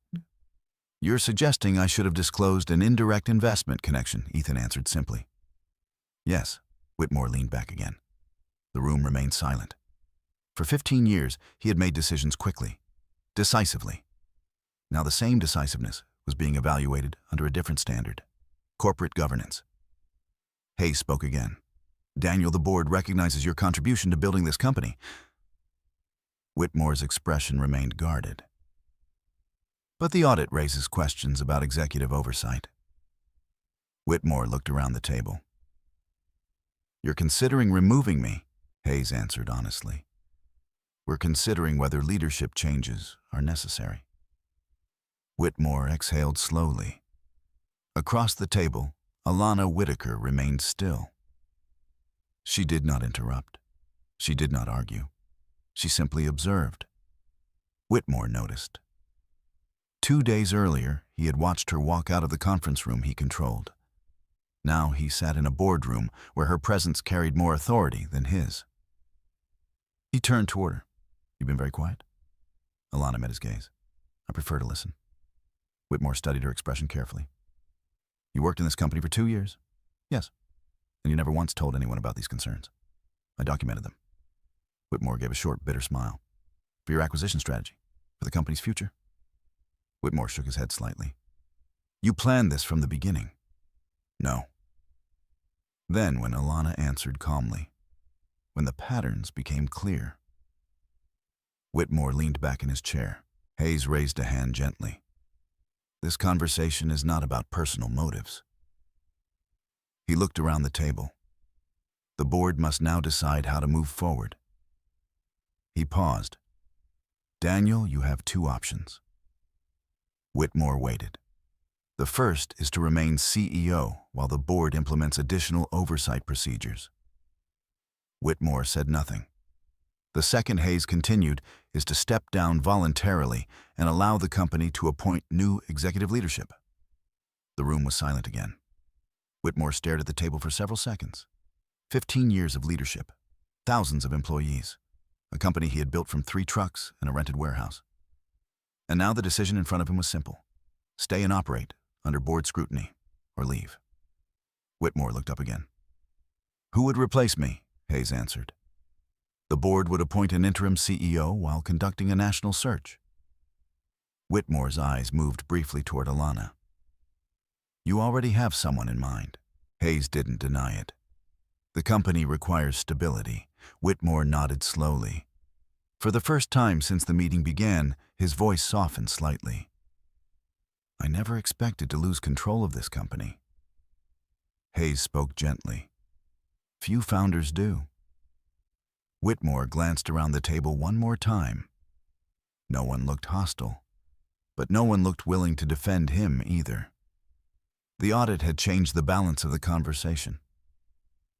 "You're suggesting I should have disclosed an indirect investment connection," Ethan answered simply. "Yes." Whitmore leaned back again. The room remained silent. For 15 years, he had made decisions quickly, decisively. Now the same decisiveness was being evaluated under a different standard: corporate governance. Hayes spoke again. "Daniel, the board recognizes your contribution to building this company." Whitmore's expression remained guarded. "But the audit raises questions about executive oversight." Whitmore looked around the table. "You're considering removing me," Hayes answered honestly. "We're considering whether leadership changes are necessary." Whitmore exhaled slowly. Across the table, Alana Whitaker remained still. She did not interrupt. She did not argue. She simply observed. Whitmore noticed. 2 days earlier, he had watched her walk out of the conference room he controlled. Now he sat in a boardroom where her presence carried more authority than his. He turned toward her. "You've been very quiet?" Alana met his gaze. "I prefer to listen." Whitmore studied her expression carefully. "You worked in this company for 2 years?" "Yes." "And you never once told anyone about these concerns?" "I documented them." Whitmore gave a short, bitter smile. "For your acquisition strategy? For the company's future?" Whitmore shook his head slightly. "You planned this from the beginning." "No." Then, when Alana answered calmly, when the patterns became clear. Whitmore leaned back in his chair. Hayes raised a hand gently. "This conversation is not about personal motives." He looked around the table. The board must now decide how to move forward. He paused. "Daniel, you have 2 options." Whitmore waited. "The first is to remain CEO while the board implements additional oversight procedures." Whitmore said nothing. "The second," Hayes continued, "is to step down voluntarily and allow the company to appoint new executive leadership." The room was silent again. Whitmore stared at the table for several seconds. 15 years of leadership, thousands of employees, a company he had built from 3 trucks and a rented warehouse. And now the decision in front of him was simple: stay and operate under board scrutiny, or leave. Whitmore looked up again. "Who would replace me?" Hayes answered. "The board would appoint an interim CEO while conducting a national search." Whitmore's eyes moved briefly toward Alana. "You already have someone in mind." Hayes didn't deny it. "The company requires stability." Whitmore nodded slowly. For the first time since the meeting began, his voice softened slightly. "I never expected to lose control of this company." Hayes spoke gently. "Few founders do." Whitmore glanced around the table one more time. No one looked hostile, but no one looked willing to defend him either. The audit had changed the balance of the conversation.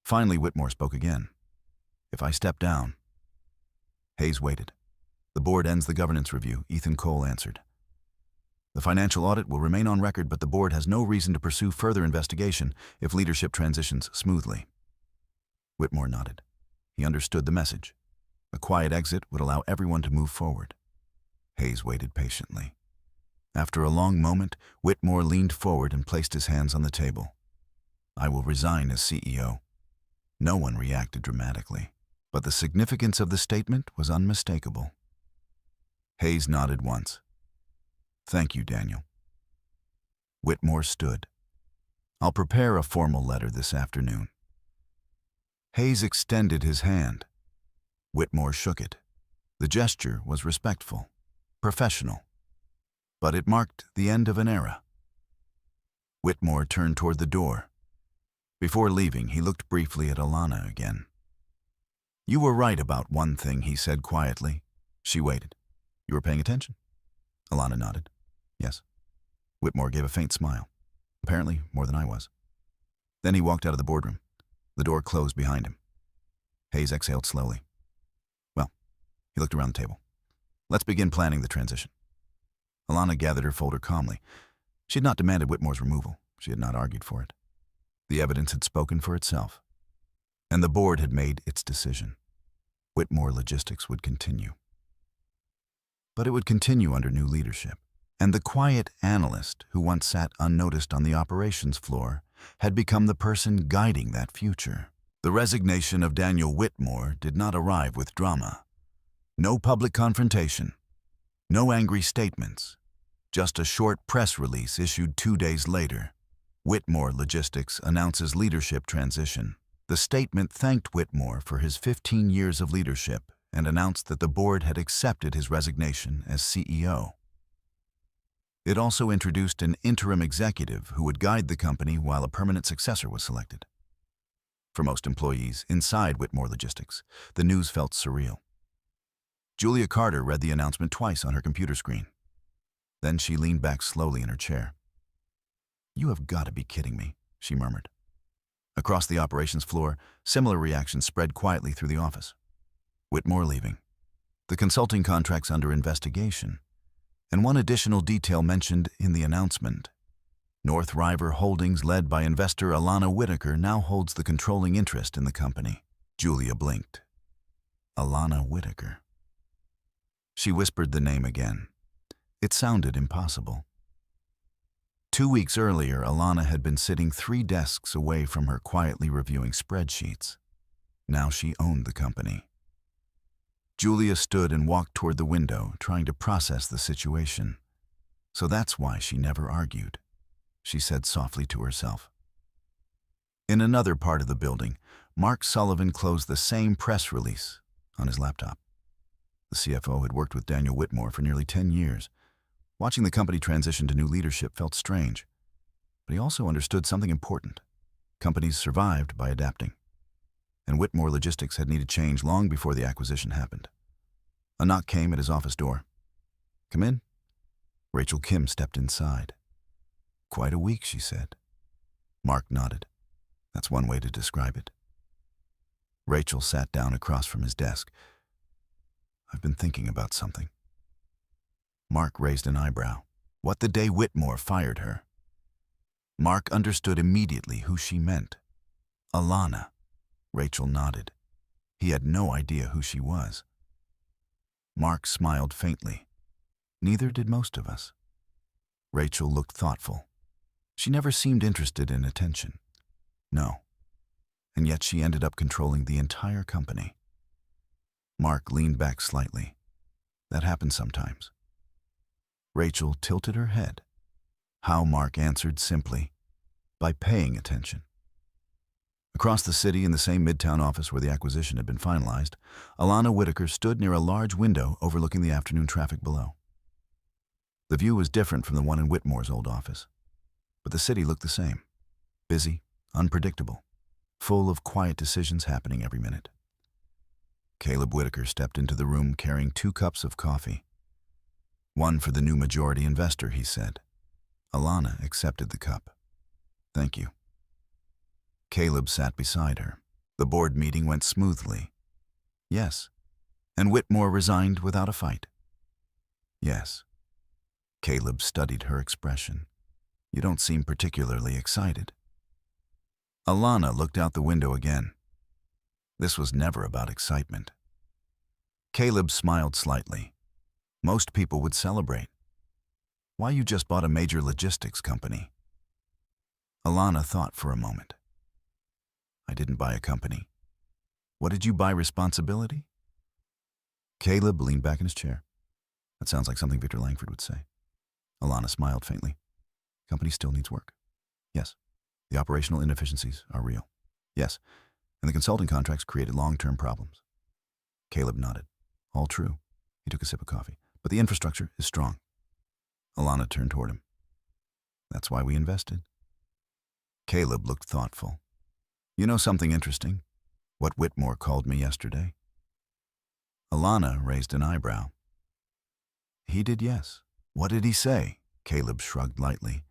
Finally, Whitmore spoke again. "If I step down..." Hayes waited. "The board ends the governance review," Ethan Cole answered. "The financial audit will remain on record, but the board has no reason to pursue further investigation if leadership transitions smoothly." Whitmore nodded. He understood the message. A quiet exit would allow everyone to move forward. Hayes waited patiently. After a long moment, Whitmore leaned forward and placed his hands on the table. "I will resign as CEO." No one reacted dramatically, but the significance of the statement was unmistakable. Hayes nodded once. "Thank you, Daniel." Whitmore stood. "I'll prepare a formal letter this afternoon." Hayes extended his hand. Whitmore shook it. The gesture was respectful, professional, but it marked the end of an era. Whitmore turned toward the door. Before leaving, he looked briefly at Alana again. "You were right about one thing," he said quietly. She waited. "You were paying attention?" Alana nodded. "Yes." Whitmore gave a faint smile. Apparently, more than I was. Then he walked out of the boardroom. The door closed behind him. Hayes exhaled slowly. "Well," he looked around the table, "let's begin planning the transition." Alana gathered her folder calmly. She had not demanded Whitmore's removal. She had not argued for it. The evidence had spoken for itself, and the board had made its decision. Whitmore Logistics would continue. But it would continue under new leadership, and the quiet analyst who once sat unnoticed on the operations floor had become the person guiding that future. The resignation of Daniel Whitmore did not arrive with drama. No public confrontation, no angry statements, just a short press release issued 2 days later. Whitmore Logistics announces leadership transition. The statement thanked Whitmore for his 15 years of leadership and announced that the board had accepted his resignation as CEO. It also introduced an interim executive who would guide the company while a permanent successor was selected. For most employees inside Whitmore Logistics, the news felt surreal. Julia Carter read the announcement twice on her computer screen. Then she leaned back slowly in her chair. "You have got to be kidding me," she murmured. Across the operations floor, similar reactions spread quietly through the office. Whitmore leaving. The consulting contracts under investigation. And one additional detail mentioned in the announcement. North River Holdings, led by investor Alana Whitaker, now holds the controlling interest in the company. Julia blinked. Alana Whitaker. She whispered the name again. It sounded impossible. 2 weeks earlier, Alana had been sitting 3 desks away from her, quietly reviewing spreadsheets. Now she owned the company. Julia stood and walked toward the window, trying to process the situation. "So that's why she never argued," she said softly to herself. In another part of the building, Mark Sullivan closed the same press release on his laptop. The CFO had worked with Daniel Whitmore for nearly 10 years. Watching the company transition to new leadership felt strange, but he also understood something important. Companies survived by adapting, and Whitmore Logistics had needed change long before the acquisition happened. A knock came at his office door. "Come in." Rachel Kim stepped inside. "Quite a week," she said. Mark nodded. That's one way to describe it. Rachel sat down across from his desk. "I've been thinking about something." Mark raised an eyebrow. "What the day Whitmore fired her?" Mark understood immediately who she meant. Alana. Rachel nodded. He had no idea who she was. Mark smiled faintly. Neither did most of us. Rachel looked thoughtful. She never seemed interested in attention. No. And yet she ended up controlling the entire company. Mark leaned back slightly. That happens sometimes. Rachel tilted her head. How Mark answered simply, by paying attention. Across the city in the same Midtown office where the acquisition had been finalized, Alana Whitaker stood near a large window overlooking the afternoon traffic below. The view was different from the one in Whitmore's old office, but the city looked the same. Busy, unpredictable, full of quiet decisions happening every minute. Caleb Whitaker stepped into the room carrying 2 cups of coffee. One for the new majority investor, he said. Alana accepted the cup. Thank you. Caleb sat beside her. The board meeting went smoothly. Yes. And Whitmore resigned without a fight. Yes. Caleb studied her expression. You don't seem particularly excited. Alana looked out the window again. This was never about excitement. Caleb smiled slightly. Most people would celebrate. Why, you just bought a major logistics company. Alana thought for a moment. I didn't buy a company. What did you buy? Responsibility? Caleb leaned back in his chair. That sounds like something Victor Langford would say. Alana smiled faintly. Company still needs work. Yes. The operational inefficiencies are real. Yes. And the consulting contracts created long-term problems. Caleb nodded. All true. He took a sip of coffee. But the infrastructure is strong. Alana turned toward him. That's why we invested. Caleb looked thoughtful. You know something interesting? What Whitmore called me yesterday? Alana raised an eyebrow. He did, yes. What did he say? Caleb shrugged lightly.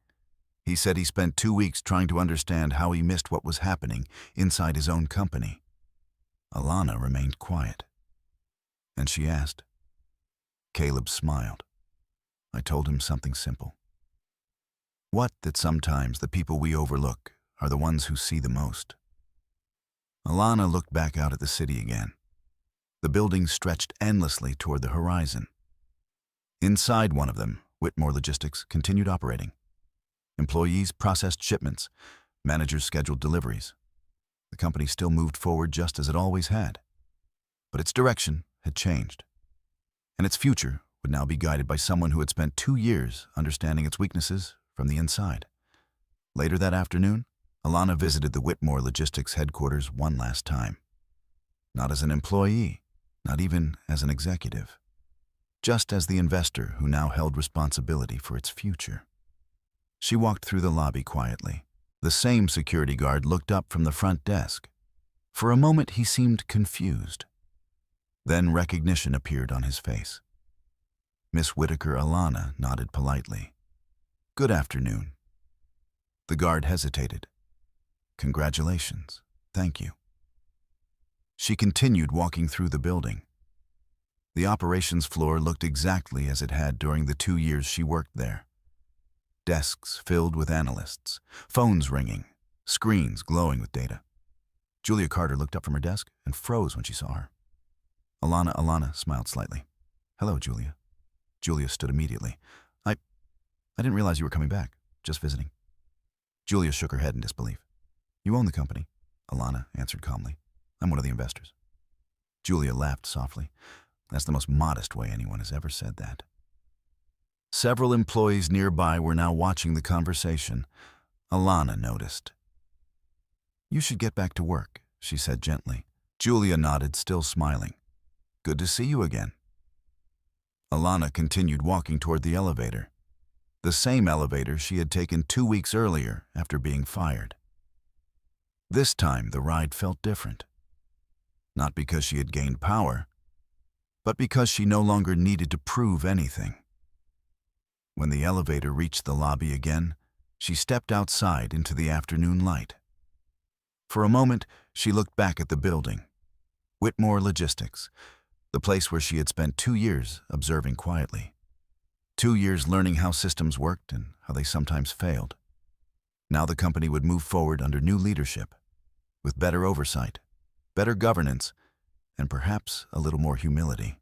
He said he spent 2 weeks trying to understand how he missed what was happening inside his own company. Alana remained quiet. And she asked. Caleb smiled. I told him something simple. What that sometimes the people we overlook are the ones who see the most. Alana looked back out at the city again. The buildings stretched endlessly toward the horizon. Inside one of them, Whitmore Logistics continued operating. Employees processed shipments. Managers scheduled deliveries. The company still moved forward just as it always had. But its direction had changed. And its future would now be guided by someone who had spent 2 years understanding its weaknesses from the inside. Later that afternoon, Alana visited the Whitmore Logistics headquarters one last time. Not as an employee, not even as an executive. Just as the investor who now held responsibility for its future. She walked through the lobby quietly. The same security guard looked up from the front desk. For a moment he seemed confused. Then recognition appeared on his face. Miss Whitaker Alana nodded politely. Good afternoon. The guard hesitated. Congratulations. Thank you. She continued walking through the building. The operations floor looked exactly as it had during the 2 years she worked there. Desks filled with analysts, phones ringing, screens glowing with data. Julia Carter looked up from her desk and froze when she saw her. Alana smiled slightly. Hello, Julia. Julia stood immediately. I didn't realize you were coming back. Just visiting. Julia shook her head in disbelief. You own the company, Alana answered calmly. I'm one of the investors. Julia laughed softly. That's the most modest way anyone has ever said that. Several employees nearby were now watching the conversation. Alana noticed. You should get back to work, she said gently. Julia nodded, still smiling. Good to see you again. Alana continued walking toward the elevator. The same elevator she had taken 2 weeks earlier after being fired. This time the ride felt different. Not because she had gained power, but because she no longer needed to prove anything. When the elevator reached the lobby again, she stepped outside into the afternoon light. For a moment, she looked back at the building. Whitmore Logistics, the place where she had spent 2 years observing quietly. 2 years learning how systems worked and how they sometimes failed. Now the company would move forward under new leadership, with better oversight, better governance, and perhaps a little more humility.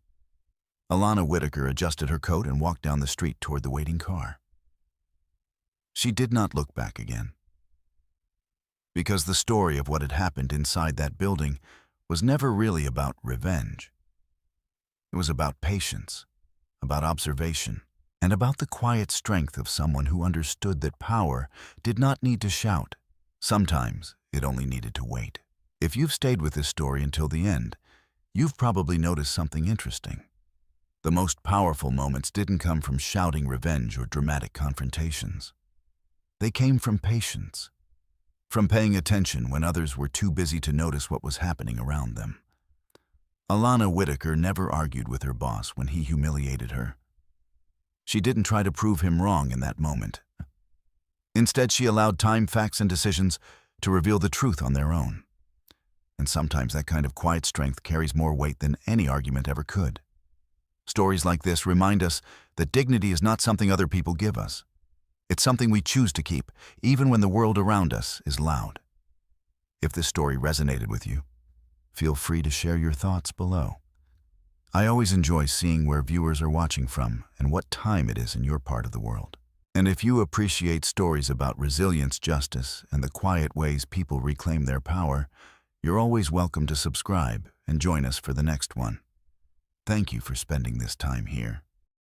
Alana Whitaker adjusted her coat and walked down the street toward the waiting car. She did not look back again, because the story of what had happened inside that building was never really about revenge. It was about patience, about observation, and about the quiet strength of someone who understood that power did not need to shout. Sometimes it only needed to wait. If you've stayed with this story until the end, you've probably noticed something interesting. The most powerful moments didn't come from shouting revenge or dramatic confrontations. They came from patience, from paying attention when others were too busy to notice what was happening around them. Alana Whitaker never argued with her boss when he humiliated her. She didn't try to prove him wrong in that moment. Instead, she allowed time, facts, and decisions to reveal the truth on their own. And sometimes that kind of quiet strength carries more weight than any argument ever could. Stories like this remind us that dignity is not something other people give us. It's something we choose to keep, even when the world around us is loud. If this story resonated with you, feel free to share your thoughts below. I always enjoy seeing where viewers are watching from and what time it is in your part of the world. And if you appreciate stories about resilience, justice, and the quiet ways people reclaim their power, you're always welcome to subscribe and join us for the next one. Thank you for spending this time here.